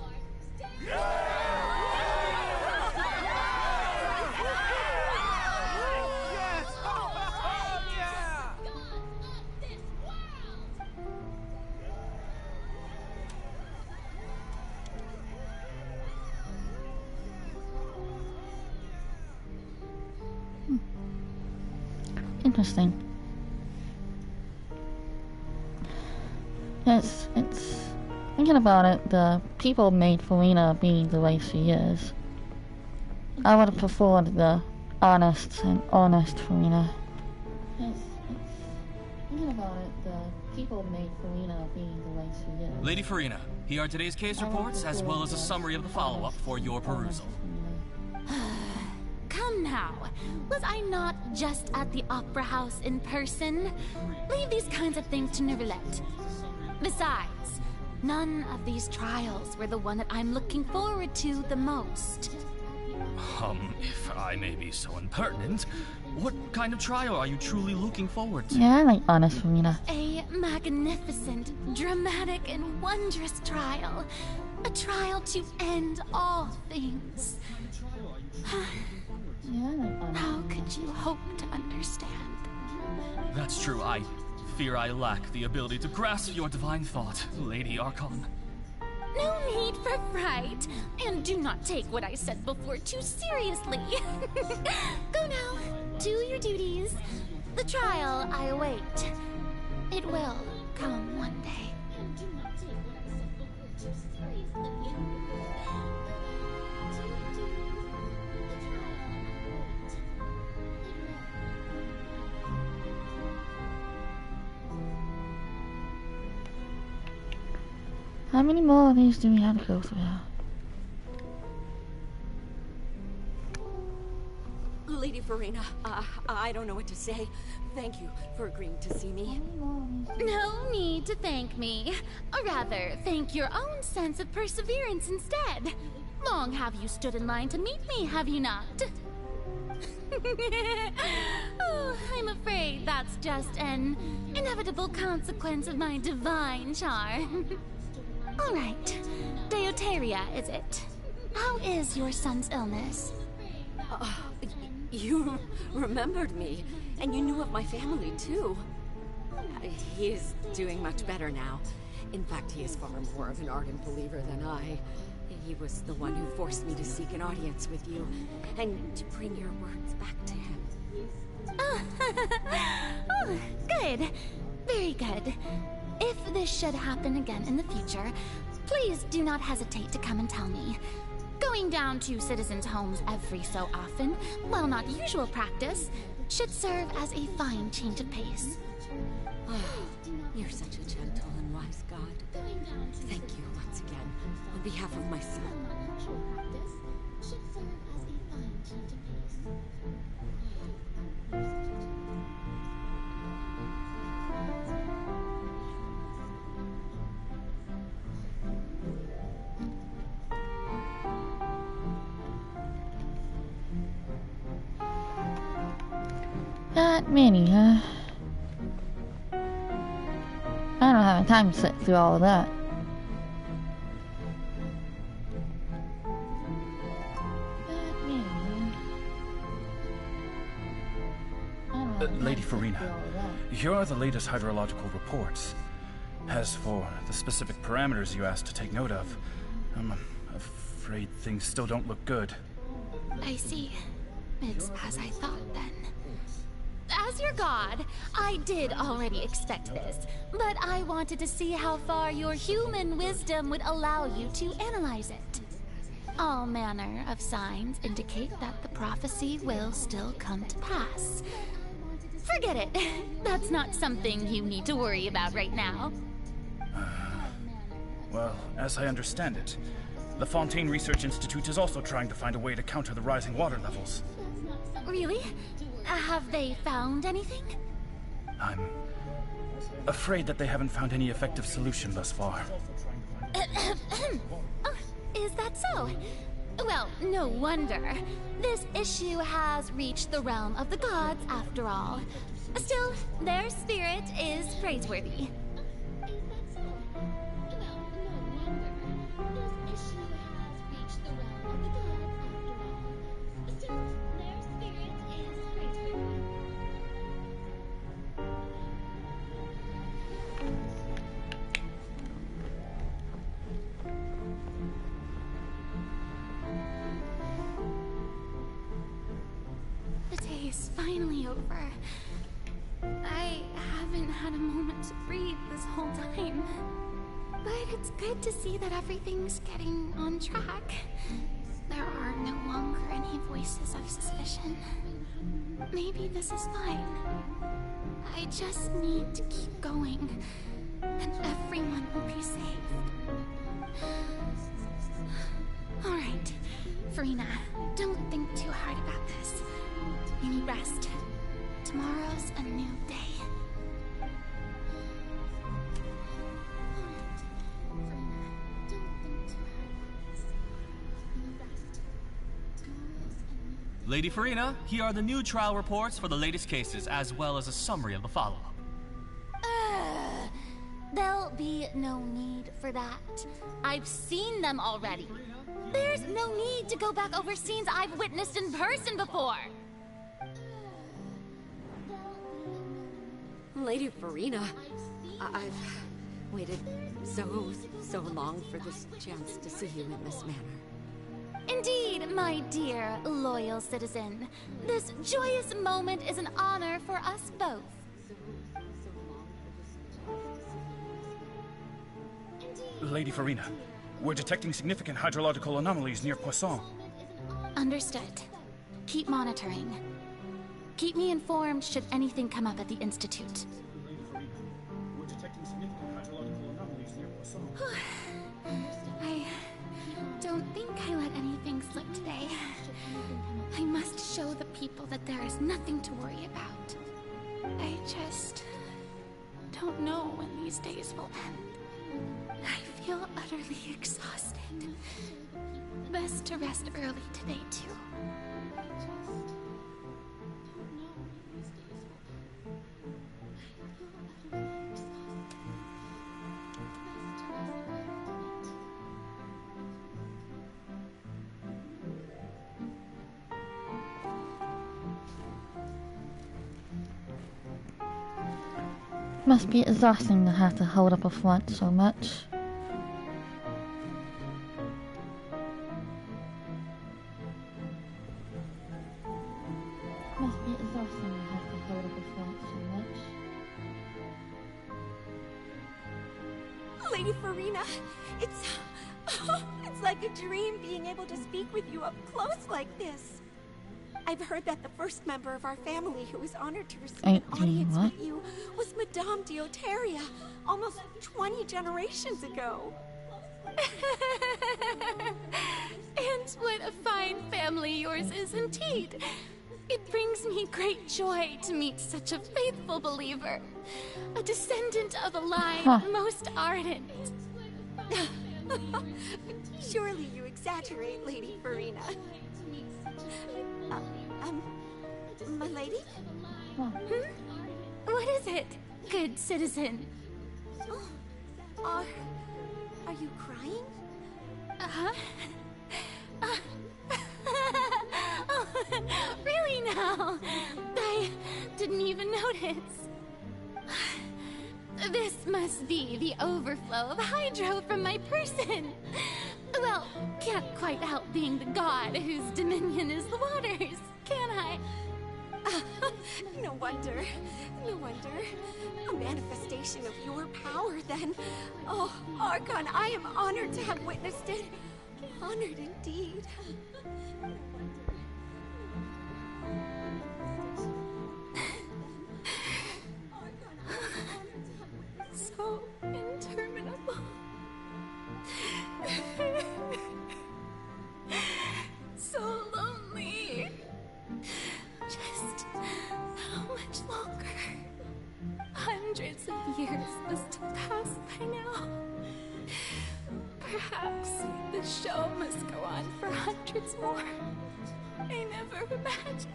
Interesting. It's thinking about it, the people made Farina being the way she is. I would have preferred the honest and honest Farina. Thinking about it, the people made Farina being the way she is.
Lady Farina, here are today's case reports, as well as a summary of the follow-up for your perusal.
Come now, was I not just at the Opera House in person? Leave these kinds of things to Neuvillette. Besides, none of these trials were the one that I'm looking forward to the most.
If I may be so impertinent, what kind of trial are you truly looking forward to?
Yeah, I like honest Farina.
A magnificent, dramatic, and wondrous trial. A trial to end all things. How could you hope to understand?
That's true. I fear I lack the ability to grasp your divine thought, Lady Archon.
No need for fright, and do not take what I said before too seriously. Go now, do your duties. The trial I await. It will come one day.
How many more of these do we have to go through?
Lady Farina, I don't know what to say. Thank you for agreeing to see me.
No need to thank me. Or rather, thank your own sense of perseverance instead. Long have you stood in line to meet me, have you not? Oh, I'm afraid that's just an inevitable consequence of my divine charm. All right, Deuteria, is it? How is your son's illness?
You remembered me, and you knew of my family, too. He is doing much better now. In fact, he is far more of an ardent believer than I. He was the one who forced me to seek an audience with you, and to bring your words back to him.
Oh, good. Very good. If this should happen again in the future, please do not hesitate to come and tell me. Going down to citizens' homes every so often, while not usual practice, should serve as a fine change of pace.
Oh, you're such a gentle and wise god. Thank you once again, on behalf of my son.
That many, huh? I don't have time to sit through all of that.
Lady Farina, here are the latest hydrological reports. As for the specific parameters you asked to take note of, I'm afraid things still don't look good.
I see. It's as I thought then. As your god, I did already expect this, but I wanted to see how far your human wisdom would allow you to analyze it. All manner of signs indicate that the prophecy will still come to pass. Forget it. That's not something you need to worry about right now.
Well, as I understand it, the Fontaine Research Institute is also trying to find a way to counter the rising water levels.
Really? Have they found anything?
I'm afraid that they haven't found any effective solution thus far.
Oh, is that so? Well, no wonder. This issue has reached the realm of the gods, after all. Still, their spirit is praiseworthy. The day is finally over. I haven't had a moment to breathe this whole time. But it's good to see that everything's getting on track. There are no longer any voices of suspicion. Maybe this is fine. I just need to keep going, and everyone will be saved. Alright, Farina, don't think too hard about this. You need rest. Tomorrow's a new day.
Lady Farina, here are the new trial reports for the latest cases, as well as a summary of the follow-up.
There'll be no need for that. I've seen them already. There's no need to go back over scenes I've witnessed in person before.
Lady Farina, I've waited so long for this chance to see you in this manner.
Indeed, my dear, loyal citizen. This joyous moment is an honor for us both.
Lady Farina, we're detecting significant hydrological anomalies near Poisson.
Understood. Keep monitoring. Keep me informed should anything come up at the Institute. people that there is nothing to worry about. I just don't know when these days will end. I feel utterly exhausted. Best to rest early today, too.
Must be exhausting to have to hold up a front so much. Must be exhausting to have to hold up a front so much.
Lady Farina, it's like a dream being able to speak with you up close like this. I've heard that the first member of our family who was honored to receive an audience with you was Madame Dioteria, almost 20 generations ago.
And what a fine family yours is indeed. It brings me great joy to meet such a faithful believer, a descendant of a line most ardent.
Surely you exaggerate, Lady Farina. My lady?
What is it, good citizen?
Are you crying?
Uh-huh. Oh, really now? I didn't even notice. This must be the overflow of hydro from my person. Well, can't quite help being the god whose dominion is the waters, can I?
No wonder. No wonder. A manifestation of your power, then. Oh, Archon, I am honored to have witnessed it. Honored indeed.
So interminable. So lonely. Just how much longer? Hundreds of years must have passed by now. Perhaps the show must go on for hundreds more. I never imagined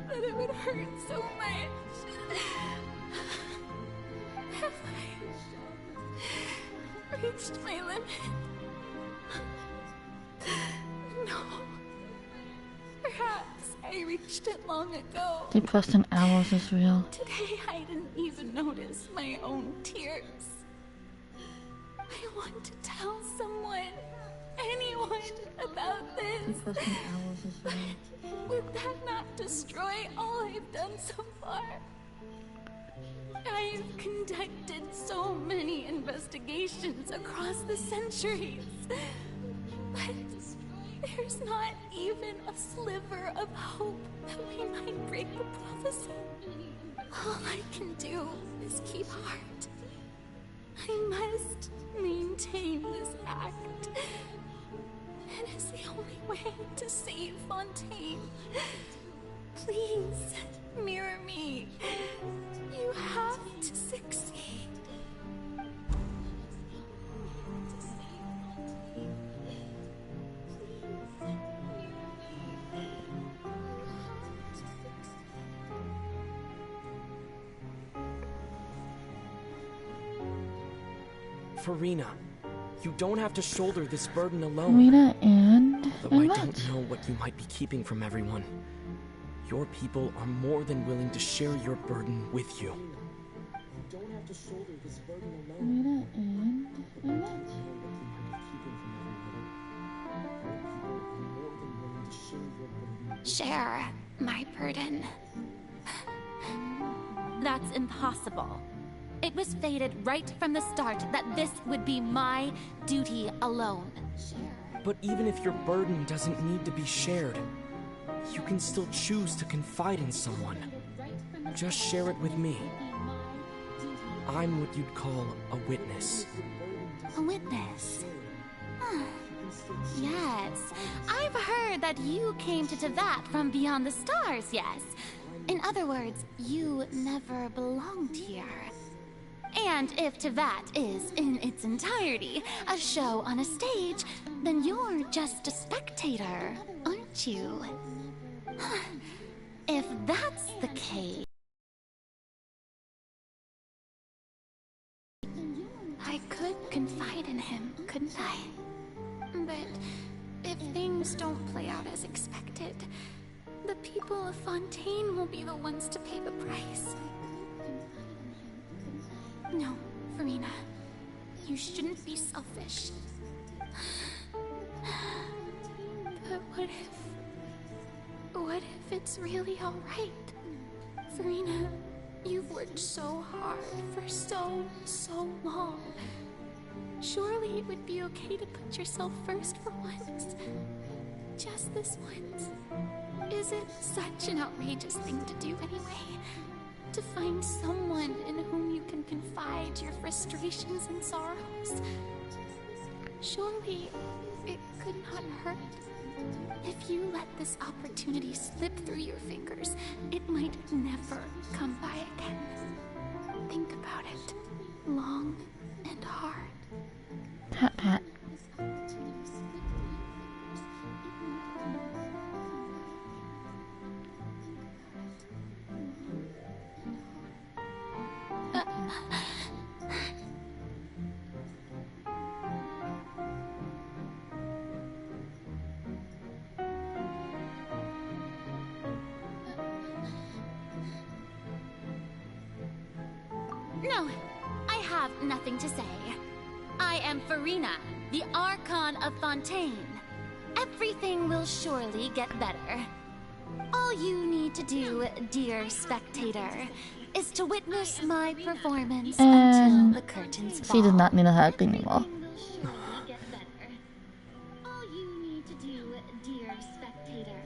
that it would hurt so much. Have I reached my limit? No. Perhaps I reached it long ago.
Depressing hours is real.
Today I didn't even notice my own tears. I want to tell someone, anyone, about this.
Depressing hours is real.
But would that not destroy all I've done so far? I've conducted so many investigations across the centuries. But there's not even a sliver of hope that we might break the prophecy. All I can do is keep heart. I must maintain this act. It is the only way to save Fontaine. Please, mirror me. You have to succeed.
Farina, you don't have to shoulder this burden alone.
Farina and
Though I don't know what you might be keeping from everyone. Your people are more than willing to share your burden with you. You don't have to shoulder this burden alone.
Farina and
Share my burden. That's impossible. It was fated right from the start that this would be my duty alone.
But even if your burden doesn't need to be shared, you can still choose to confide in someone. Just share it with me. I'm what you'd call a witness.
A witness? Yes, I've heard that you came to Tevat from beyond the stars, yes? In other words, you never belonged here. And if Tevat is, in its entirety, a show on a stage, then you're just a spectator, aren't you? If that's the case...
I could confide in him, couldn't I? But if things don't play out as expected, the people of Fontaine will be the ones to pay the price. No, Farina. You shouldn't be selfish. But what if it's really alright? Farina, you've worked so hard for so long. Surely it would be okay to put yourself first for once. Just this once. Is it such an outrageous thing to do anyway? To find someone in whom you can confide your frustrations and sorrows? Surely it could not hurt. If you let this opportunity slip through your fingers, it might never come by again. Think about it long and hard.
Pat pat.
No, I have nothing to say. I am Farina, the Archon of Fontaine. Everything will surely get better. All you need to do, dear spectator, is to witness my performance until the curtains fall.
She does not need to act anymore.
All you need to do, dear spectator,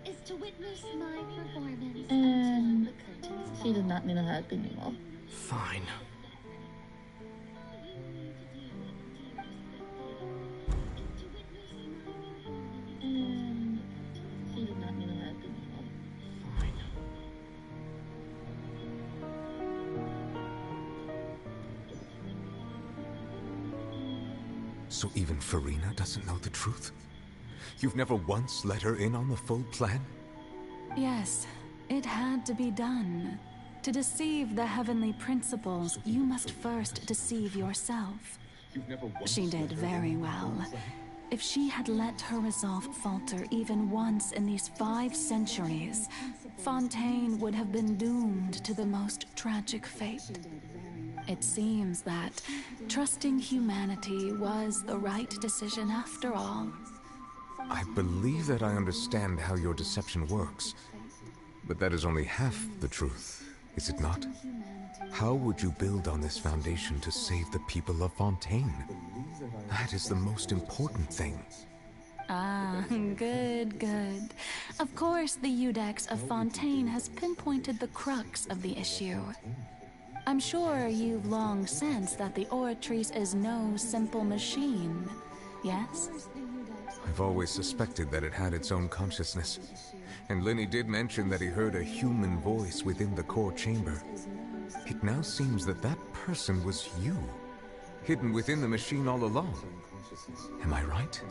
is to witness my performance until the curtains fall.
She does not need to act anymore.
Fine.
She does not need to act anymore.
So even Farina doesn't know the truth? You've never once let her in on the full plan?
Yes, it had to be done. To deceive the heavenly principles, you must first deceive yourself. She did very well. If she had let her resolve falter even once in these 5 centuries, Fontaine would have been doomed to the most tragic fate. It seems that trusting humanity was the right decision after all.
I believe that I understand how your deception works, but that is only half the truth. Is it not? How would you build on this foundation to save the people of Fontaine? That is the most important thing.
Ah, good. Of course, the Iudex of Fontaine has pinpointed the crux of the issue. I'm sure you've long sensed that the Oratrice is no simple machine, yes?
I've always suspected that it had its own consciousness. And Lenny did mention that he heard a human voice within the core chamber. It now seems that that person was you, hidden within the machine all along. Am I right?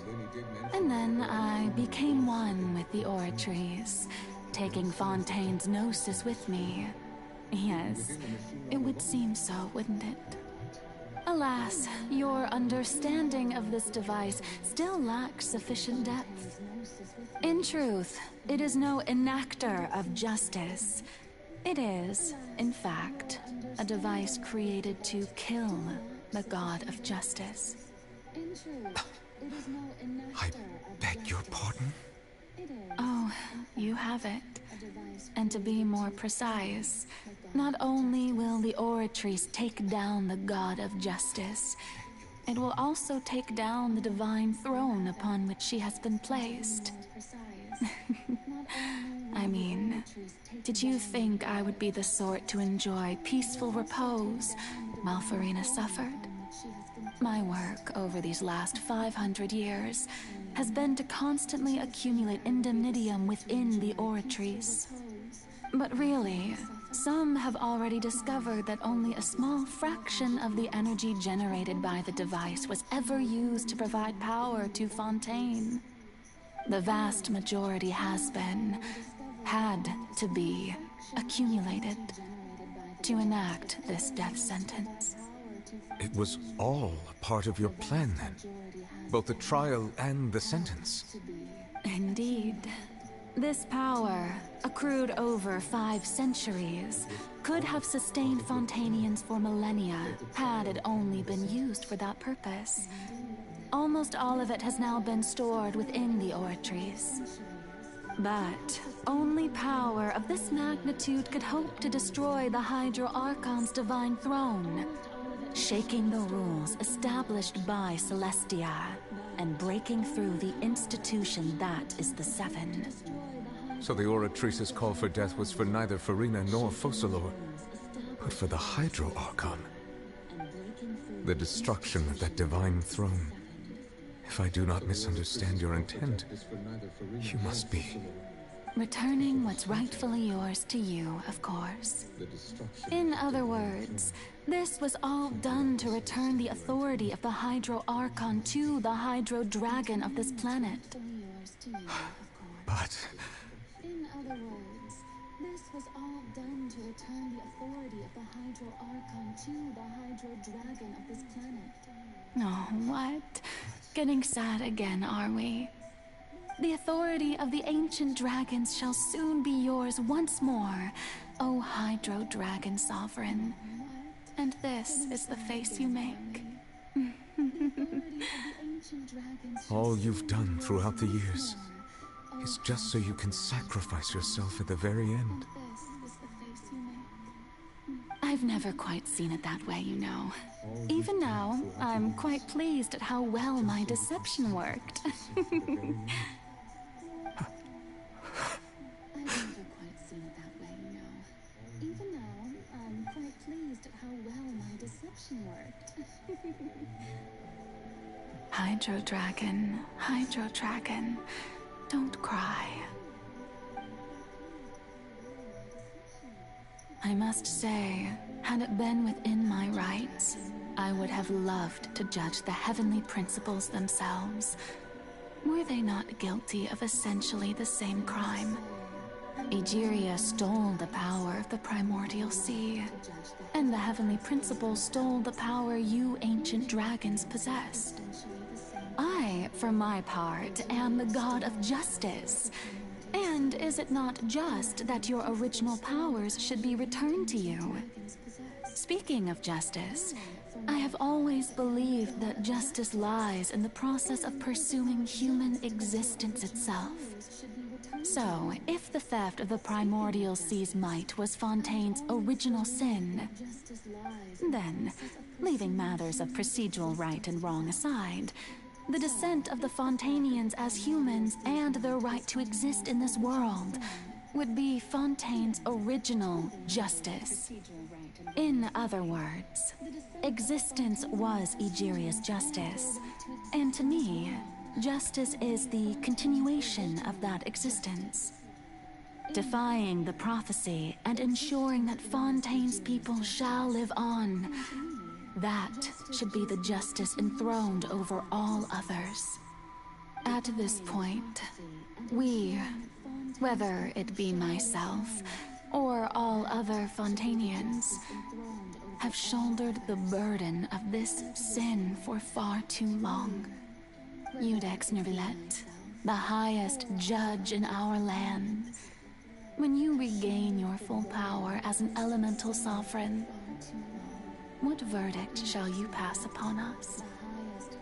And then I became one with the Oratrice, taking Fontaine's gnosis with me. Yes, it would seem so, wouldn't it? Alas, your understanding of this device still lacks sufficient depth. In truth, it is no enactor of justice. It is, in fact, a device created to kill the god of justice.
I beg your pardon?
Oh, you have it. And to be more precise, not only will the Oratrice take down the god of justice, it will also take down the divine throne upon which she has been placed. I mean, did you think I would be the sort to enjoy peaceful repose while Farina suffered? my work over these last 500 years has been to constantly accumulate indemnitium within the oratories. But really, some have already discovered that only a small fraction of the energy generated by the device was ever used to provide power to Fontaine. The vast majority had to be, accumulated to enact this death sentence.
It was all a part of your plan, then? Both the trial and the sentence?
Indeed. This power, accrued over 5 centuries, could have sustained Fontainians for millennia had it only been used for that purpose. Almost all of it has now been stored within the oratories. But only power of this magnitude could hope to destroy the Hydro Archon's divine throne, shaking the rules established by Celestia and breaking through the institution that is the Seven.
So the Oratrice's call for death was for neither Farina nor Focalor, but for the Hydro Archon. The destruction of that divine throne. If I do not misunderstand your intent, you must be...
Returning what's rightfully yours to you, of course. In other words, this was all done to return the authority of the Hydro Archon to the Hydro Dragon of this planet.
But...
In other words, this was all done to return the authority of the Hydro Archon to the Hydro Dragon of this planet. Oh, what? Getting sad again, are we? The authority of the ancient dragons shall soon be yours once more, O Hydro Dragon Sovereign. And this is the face you make.
All you've done throughout the years is just so you can sacrifice yourself at the very end.
I've never quite seen it that way, you know. Even now, I'm quite pleased at how well my deception worked. I've never quite seen it that way, you know. Even now, I'm quite pleased at how well my deception worked. Hydro Dragon, don't cry. I must say, had it been within my rights, I would have loved to judge the heavenly principles themselves. Were they not guilty of essentially the same crime? Egeria stole the power of the primordial sea, and the heavenly principles stole the power you ancient dragons possessed. I, for my part, am the god of justice. And is it not just that your original powers should be returned to you? Speaking of justice, I have always believed that justice lies in the process of pursuing human existence itself. So, if the theft of the primordial sea's might was Fontaine's original sin, then, leaving matters of procedural right and wrong aside, the descent of the Fontainians as humans and their right to exist in this world would be Fontaine's original justice. In other words, existence was Egeria's justice, and to me, justice is the continuation of that existence. Defying the prophecy and ensuring that Fontaine's people shall live on. That should be the justice enthroned over all others. At this point, we, whether it be myself or all other Fontainians, have shouldered the burden of this sin for far too long. Iudex Nervillet, the highest judge in our land, when you regain your full power as an elemental sovereign, what verdict shall you pass upon us?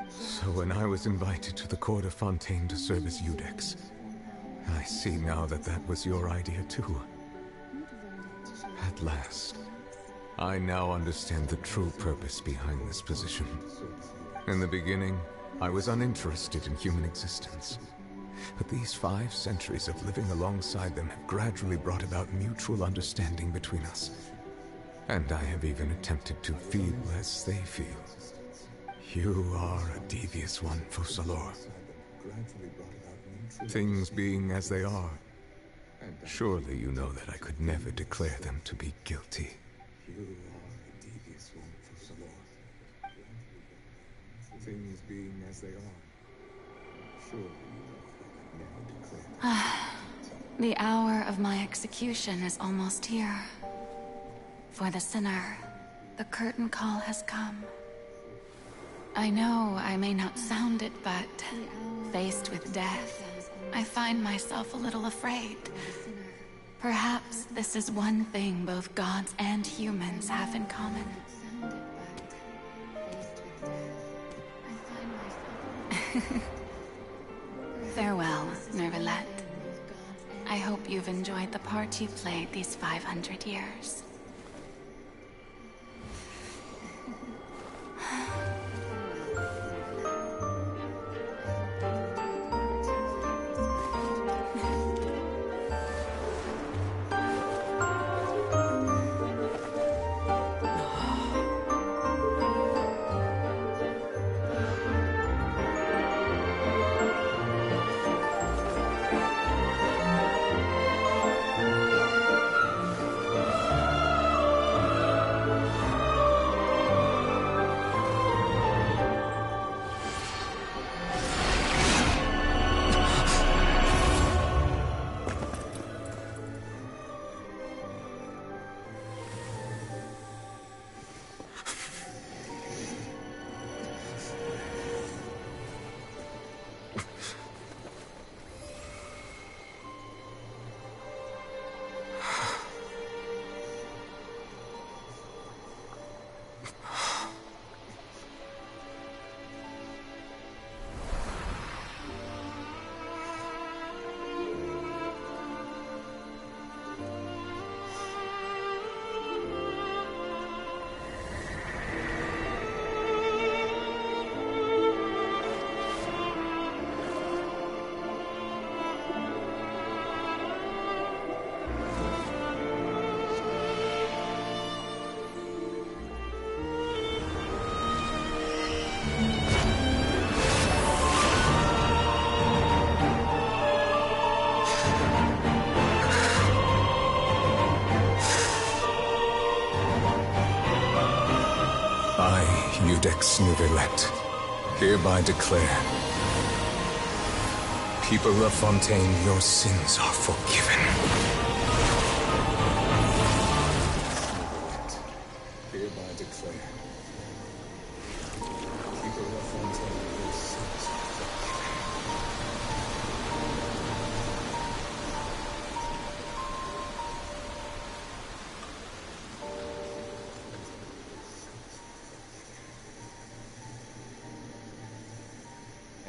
So when I was invited to the court of Fontaine to serve as Iudex, I see now that that was your idea too. At last, I now understand the true purpose behind this position. In the beginning, I was uninterested in human existence. But these 5 centuries of living alongside them have gradually brought about mutual understanding between us. And I have even attempted to feel as they feel. You are a devious one, Fussalor. Things being as they are, surely you know that I could never declare them to be guilty. Things being as they are, surely you know that I could never declare.
The hour of my execution is almost here. For the sinner, the curtain call has come. I know I may not sound it, but faced with death, I find myself a little afraid. Perhaps this is one thing both gods and humans have in common. Farewell, Nervalette. I hope you've enjoyed the part you played these 500 years.
Judex Nervalette, hereby declare, people of Fontaine, your sins are forgiven. Hereby declare, people of Fontaine, your sins are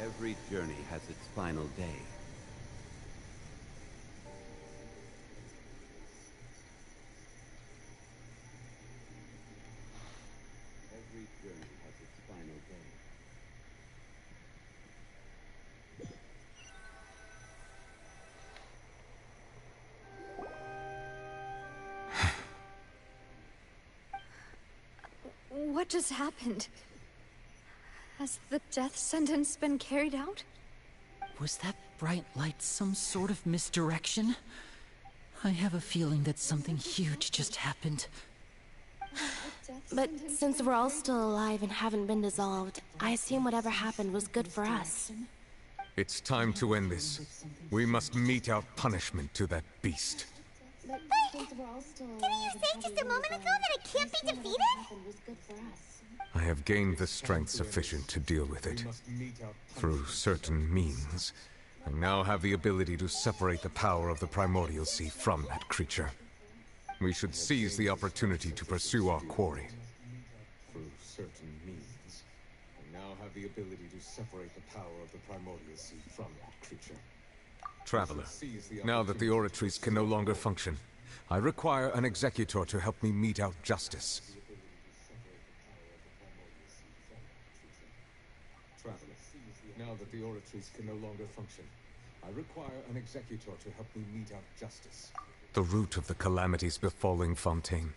Every journey has its final day. Every journey has its final day.
What just happened? Has the death sentence been carried out?
Was that bright light some sort of misdirection? I have a feeling that something huge just happened.
But since we're all still alive and haven't been dissolved, I assume whatever happened was good for us.
It's time to end this. We must mete out punishment to that beast.
But didn't you say just a moment ago that it can't be defeated?
I have gained the strength sufficient to deal with it. Through certain means, I now have the ability to separate the power of the Primordial Sea from that creature. We should seize the opportunity to pursue our quarry. Through certain means, I now have the ability to separate the power of the Primordial Sea from that creature. Traveler, now that the oratories can no longer function, I require an executor to help me mete out justice. Traveler, now that the oratories can no longer function, I require an executor to help me mete out justice. The root of the calamities befalling Fontaine,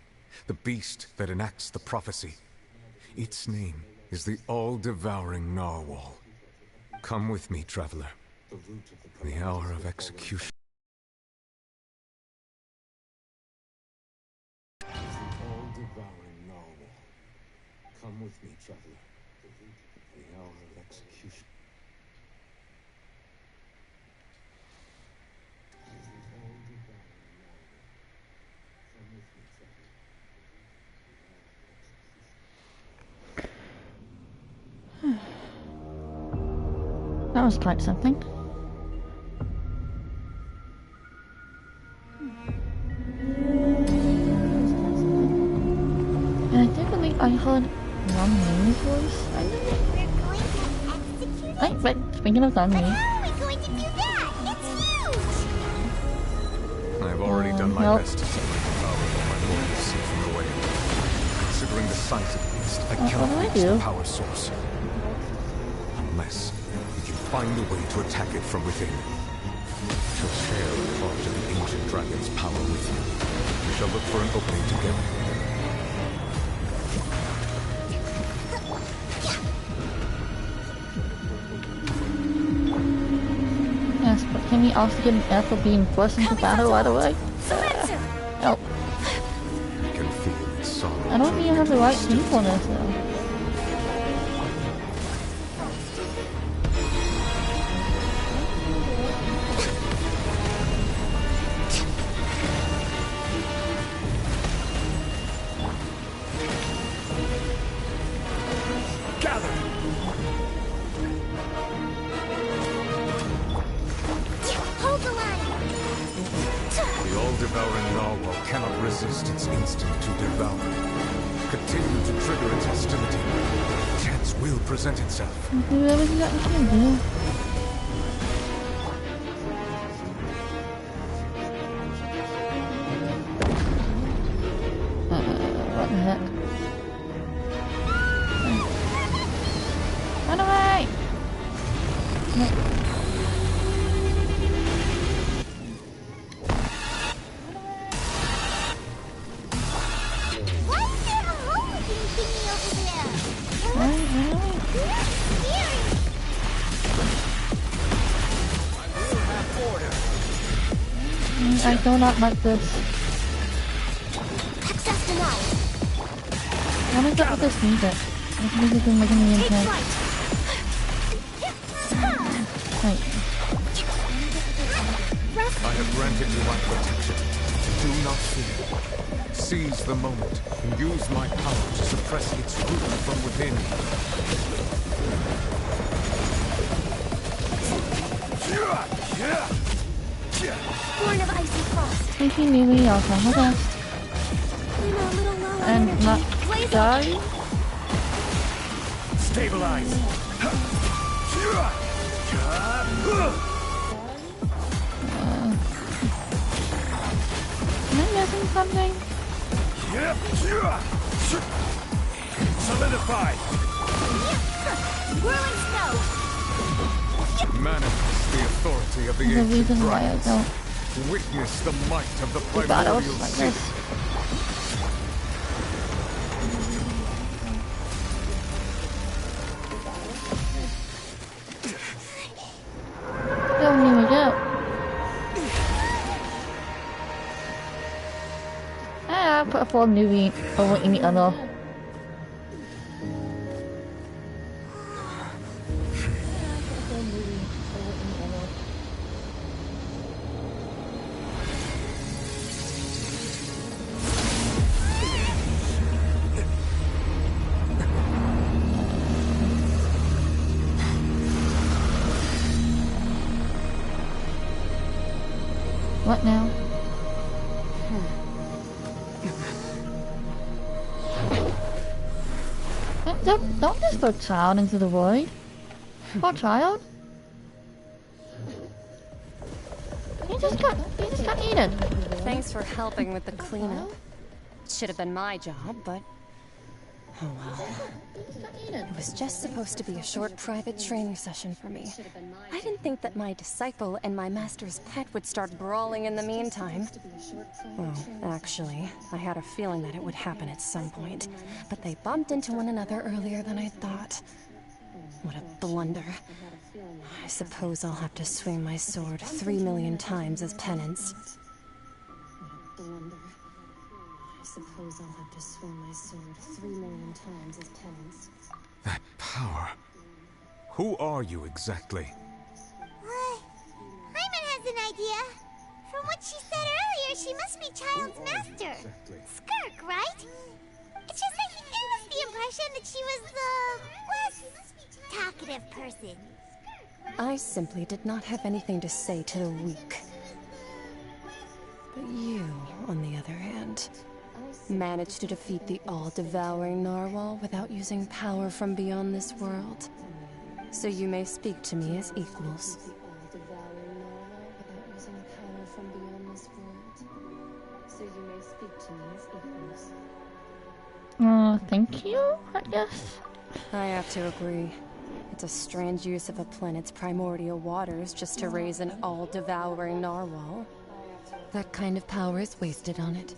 the beast that enacts the prophecy. Its name is the all-devouring narwhal. Come with me, traveler. The hour of execution. All-devouring narwhal. Come with me, traveler. The hour of execution.
That was quite something. And I do believe I heard Ron Lee's voice. Right, but speaking of Ron Lee.
I've already done my best to separate the power of my mortal seed from the way. Considering the size of the beast, I cannot reach the power source. Unless we can find a way to attack it from within. We shall share a part of the ancient dragon's power with you. We shall look for an opening together.
Yes, but can we also get an F for being forced into battle right away? Nope.
I can feel its sorrow.
I don't think I have the right team for this though.
Present itself.
Do everything that we can do. What the heck? Run away! No. I do not like this.
Access denied.
What is up with this music? This music is making me intense. Wait.
I have granted you my protection. Do not fear. Seize the moment and use my power to suppress its root from within.
Born of icy frost.
Thank you, Mimi. I'll try my best. And not die.
Stabilize.
Am I missing something?
Solidify.
Whirling snow.
Manifest the authority of the
There's a
ancient
reason why I
dragons.
don't
Witness the might of the
do
primordial
battles like
seed.
this. Here we go. I'll put a full newbie over any other. What now? Don't just throw child into the void. Poor child. He just got eaten.
Thanks for helping with the cleanup. Should have been my job, but Oh well. It was just supposed to be a short private training session for me. I didn't think that my disciple and my master's pet would start brawling in the meantime. Well, actually, I had a feeling that it would happen at some point, but they bumped into one another earlier than I thought. What a blunder. I suppose I'll have to swing my sword 3 million times as penance. What a blunder. I suppose I'll have to swing my sword 3 million times as penance.
That power. Who are you exactly?
Hyman has an idea. From what she said earlier, she must be Child's master. Skirk, right? It's just like it was the impression that she was the less talkative person.
I simply did not have anything to say to the weak. But you, on the other hand, managed to defeat the all-devouring narwhal without using power from beyond this world. So you may speak to me as equals.
Thank you, I guess.
I have to agree. It's a strange use of a planet's primordial waters just to raise an all-devouring narwhal. That kind of power is wasted on it.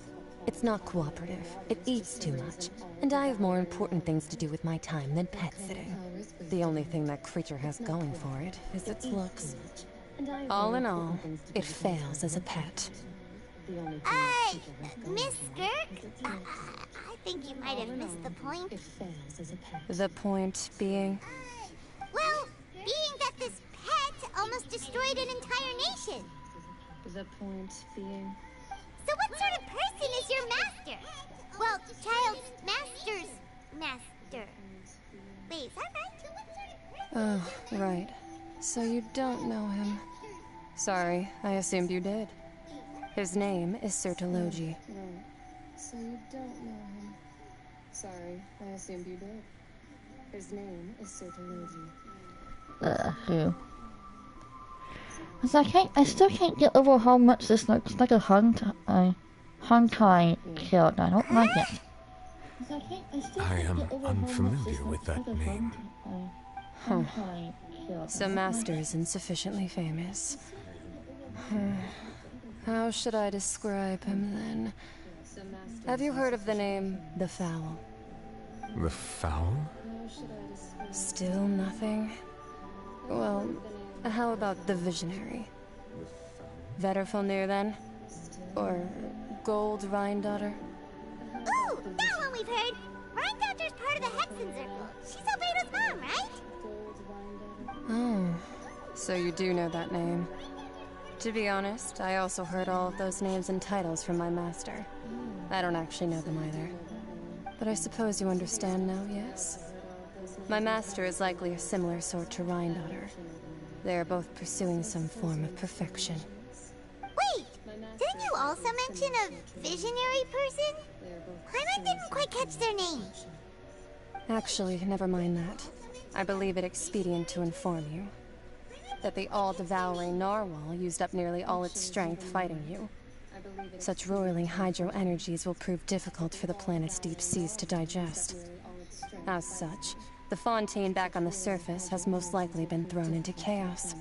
It's not cooperative. It eats too much. And I have more important things to do with my time than pet sitting. The only thing that creature has going for it is its looks. All in all, it fails as a pet.
Miss Skirk? I think you might have missed the point.
The point being?
Well, being that this pet almost destroyed an entire nation.
The point being?
So what sort of person is your master? Well, Child's master's master. Wait, is that right?
Oh, right. So you don't know him. Sorry, I assumed you did. His name is Sertologi. Right. So you don't know him. Sorry, I assumed you did. His name is Sertologi.
Who? I still can't get over how much this looks like a Honkai character. I don't like it.
I am unfamiliar with that name.
Huh. So Master isn't sufficiently famous. How should I describe him then? Have you heard of the name The Fowl?
The Fowl?
Still nothing? Well, how about the Visionary? Vetterfulnir then? Or Gold Rhine-daughter?
Ooh, that one we've heard! Rhine-daughter's part of the Hexen Circle. She's Albedo's mom, right?
Oh, so you do know that name. To be honest, I also heard all of those names and titles from my master. I don't actually know them either. But I suppose you understand now, yes? My master is likely a similar sort to Rhine-daughter. They are both pursuing some form of perfection.
Wait! Didn't you also mention a visionary person? Hyman didn't quite catch their name.
Actually, never mind that. I believe it expedient to inform you that the all-devouring narwhal used up nearly all its strength fighting you. Such roiling hydro energies will prove difficult for the planet's deep seas to digest. As such, the Fontaine back on the surface has most likely been thrown into chaos.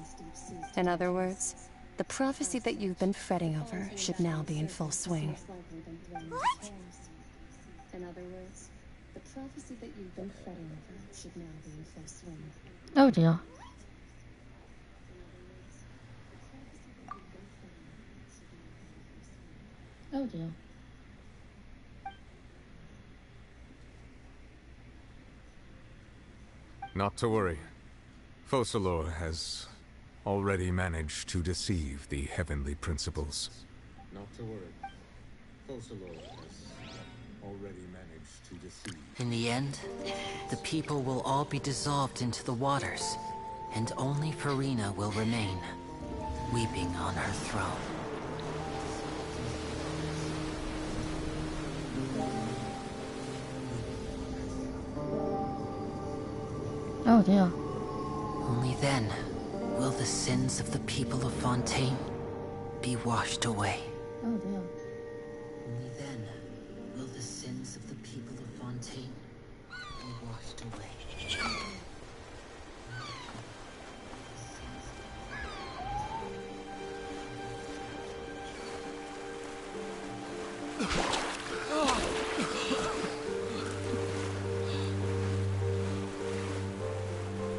In other words, the prophecy that you've been fretting over should now be in full swing.
What?
In other words, the prophecy that you've been fretting over should now be in full swing.
Oh dear. Oh dear.
Not to worry. Focalor has already managed to deceive the heavenly principles. Not to worry. Focalor has already managed to deceive.
In the end, the people will all be dissolved into the waters, and only Farina will remain, weeping on her throne.
Oh dear.
Only then will the sins of the people of Fontaine be washed away.
Oh dear.
Only then will the sins of the people of Fontaine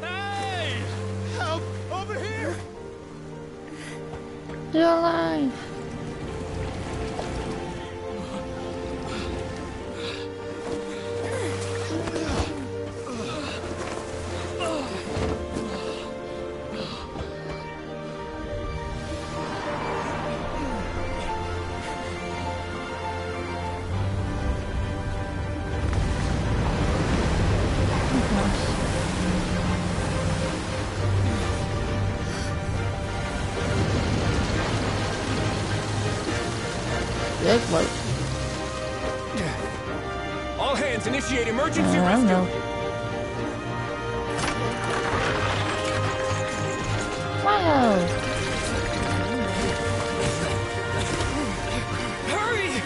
Hey! Help! Over here!
You're alive! Big boat.
All hands, initiate emergency rescue.
Wow.
Hurry!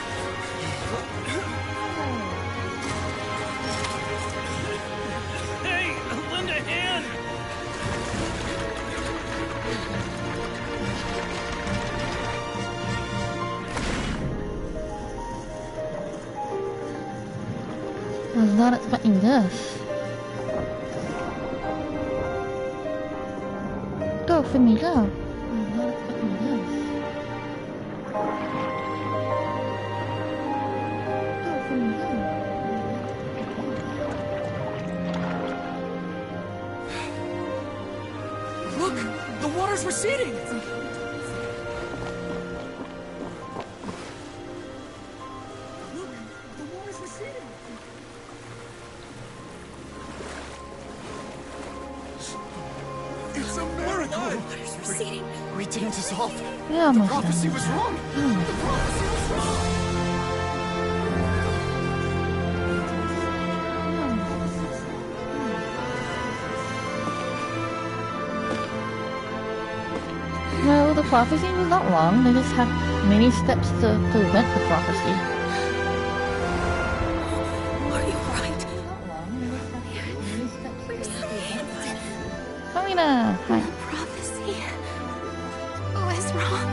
Hey, lend a hand!
I was not expecting this. Go for me, go. I was not expecting this. Go for me, go.
Look! The water's receding!
It's a miracle!
We didn't dissolve.
Yeah,
The
almost
prophecy
done.
was wrong. The prophecy was wrong.
No, the prophecy was not wrong. They just had many steps to prevent the prophecy.
Are you right?
Farina! Hi.
Prophecy was wrong.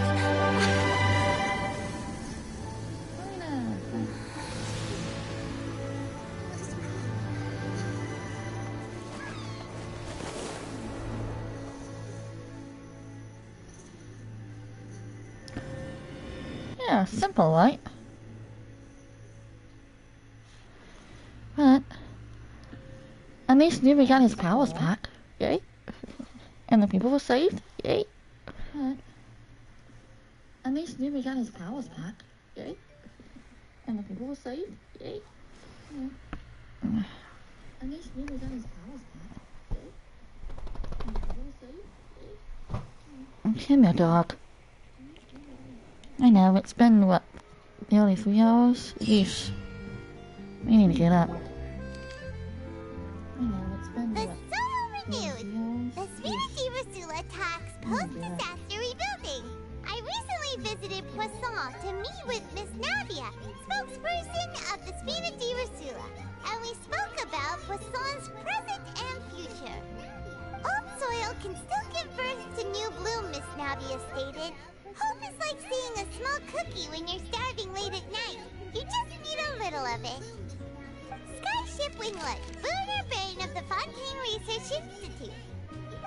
Yeah, simple, right? But at least Newbie got his powers back. Yay. And the people were saved. Yay. But at least Newbie got his powers back. Yay. And the people were saved. Yay. At least Newbie got his powers back. Yay. And the people were saved. Yay. Come here, dog. I know, it's been, what, nearly 3 hours? Yeesh. We need to get up. I know, it's been,
The
what,
Solo renewed. The Spirity Rasula talks post-disaster rebuilding. I recently visited Poisson to meet with Miss Navia, spokesperson of the Spirity Rasula, and we spoke about Poisson's present and future. Old soil can still give birth to new bloom, Miss Navia stated. Hope is like seeing a small cookie when you're starving late at night. You just need a little of it. Skyship Winglet, lunar brain of the Fontaine Research Institute.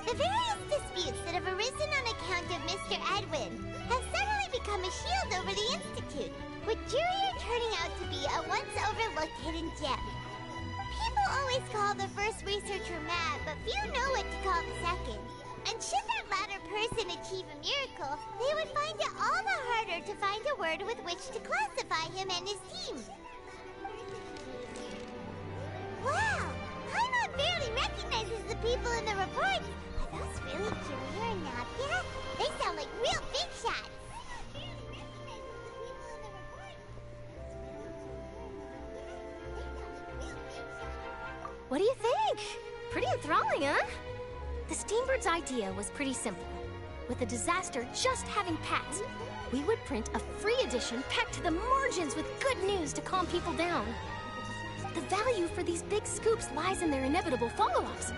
The various disputes that have arisen on account of Mr. Edwin have suddenly become a shield over the Institute, with Jurier turning out to be a once-overlooked hidden gem. People always call the first researcher mad, but few know what to call the second. And should that latter person achieve a miracle, they would find it all the harder to find a word with which to classify him and his team. Wow! Paimon barely recognizes the people in the reports. Are those really Jurier and Navia? They sound like real big shots.
What do you think? Pretty enthralling, huh? The Steambird's idea was pretty simple. With the disaster just having passed, we would print a free edition packed to the margins with good news to calm people down. The value for these big scoops lies in their inevitable follow-ups.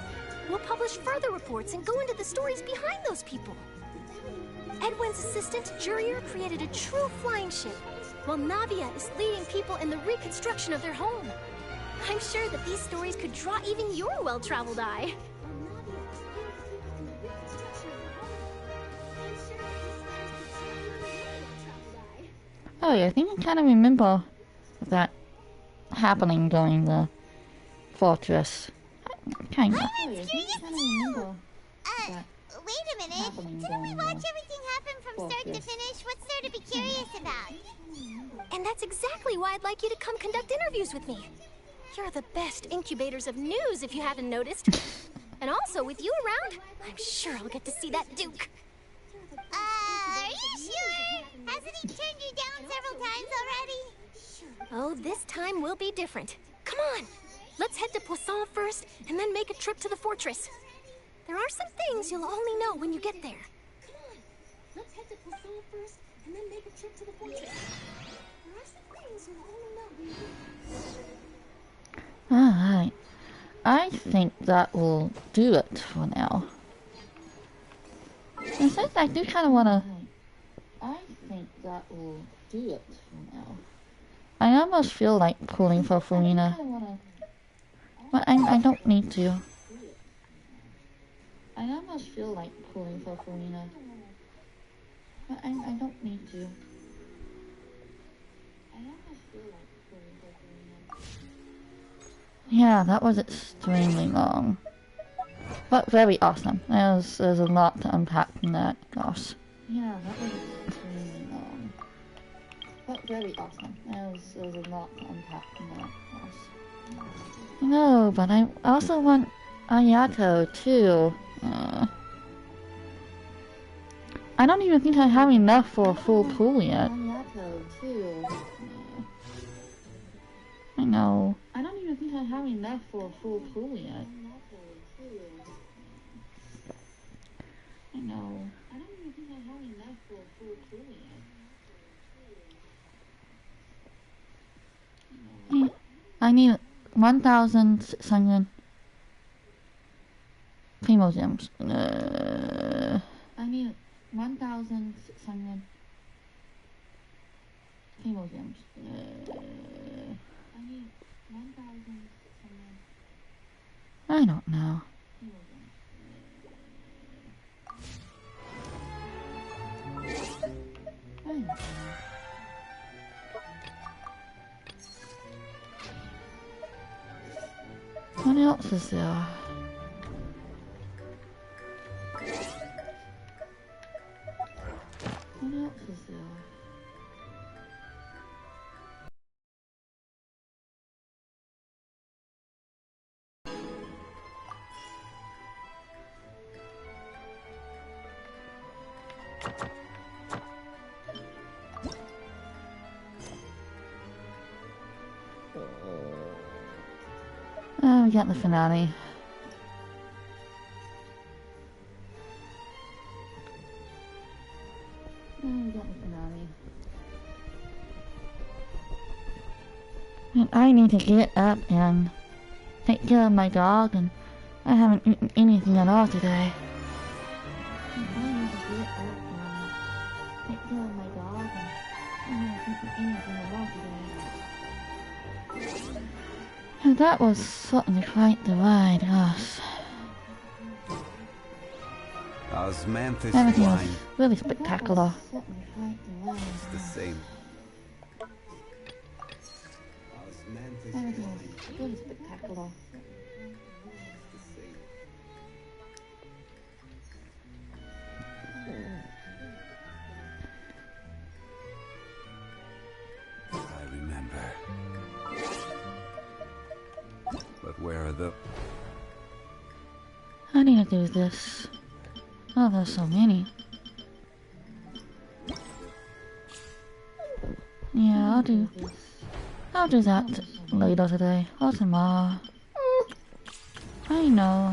We'll publish further reports and go into the stories behind those people. Edwin's assistant, Jurier, created a true flying ship, while Navia is leading people in the reconstruction of their home. I'm sure that these stories could draw even your well-traveled eye.
Oh yeah, I think I kind of remember that happening during the fortress. Kinda.
I'm curious too! Wait a minute. Didn't we watch everything happen from start to finish? What's there to be curious about?
And that's exactly why I'd like you to come conduct interviews with me. You're the best incubators of news, if you haven't noticed. And also, with you around, I'm sure I'll get to see that Duke.
Are you sure? Hasn't he turned you down several times already?
Oh, this time will be different. Come on! Let's head to Poisson first, and then make a trip to the fortress. There are some things you'll only know when you get there. Come on! Let's head to Poisson first, and then make a trip to the fortress. There are some things you'll only know when you get there.
Alright. I think that will do it for now. And since I do kind of want to... I think that will do it for now. I almost feel like pulling for Farina. But I don't need to. I almost feel like pulling for Farina. But I don't need to. I almost feel like pulling for Farina. Yeah, that was extremely long. But very awesome. There's a lot to unpack in that, gosh. Yeah, that was extremely long. But very awesome. There's a lot to unpack in that, gosh. No, but I also want Ayato too. I don't even think I have enough for a full pool yet. Ayato too. I know. I don't even think I have enough for a full pool yet. I know. I don't even think I have enough for a full pool yet. I need 1,600 Primo gems. I need 1,600 Primo gems. I need 1,600. I don't know. I don't know. What else is there? What else is there? Oh, we got the finale. Oh, we got the finale. And I need to get up and take care of my dog, and I haven't eaten anything at all today. I need to get up and take care of my dog, and I haven't eaten anything at all today. And that was certainly quite the ride, gosh.
Osmanthus
Everything was
wine.
really spectacular.
It's the same.
Everything was really spectacular.
I remember. But where are the...
I need to do this. Oh, there's so many. Yeah, I'll do that later today or tomorrow. I know,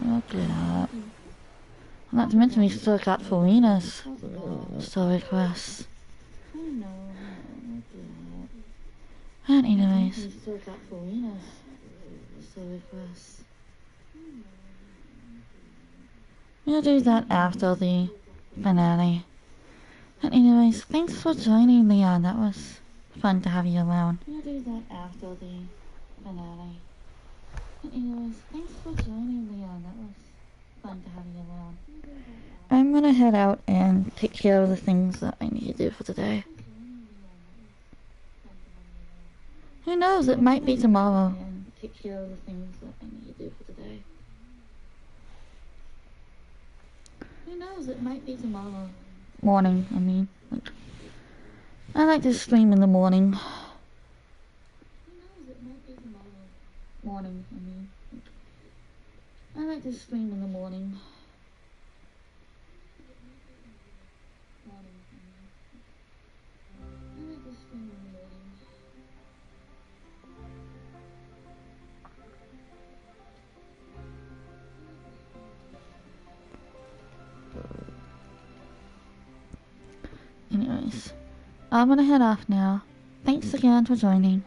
I'll get up. Not to mention we still got Farina's story requests. And anyways, We'll do that after the finale. And anyways, thanks for joining, Leon. That was fun to have you around. We'll do that after the finale. And anyways, thanks for joining, Leon. That was fun to have you around. I'm gonna head out and take care of the things that I need to do for today. Who knows, it might be tomorrow. Take care of the things that I need to do for today. Who knows, it might be tomorrow. Morning, I mean. I like to stream in the morning. Who knows, it might be tomorrow. Morning, I mean. I like to stream in the morning. Anyways, I'm gonna head off now. Thanks again for joining.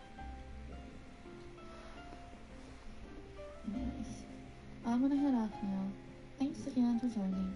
Anyways, I'm gonna head off now. Thanks again for joining.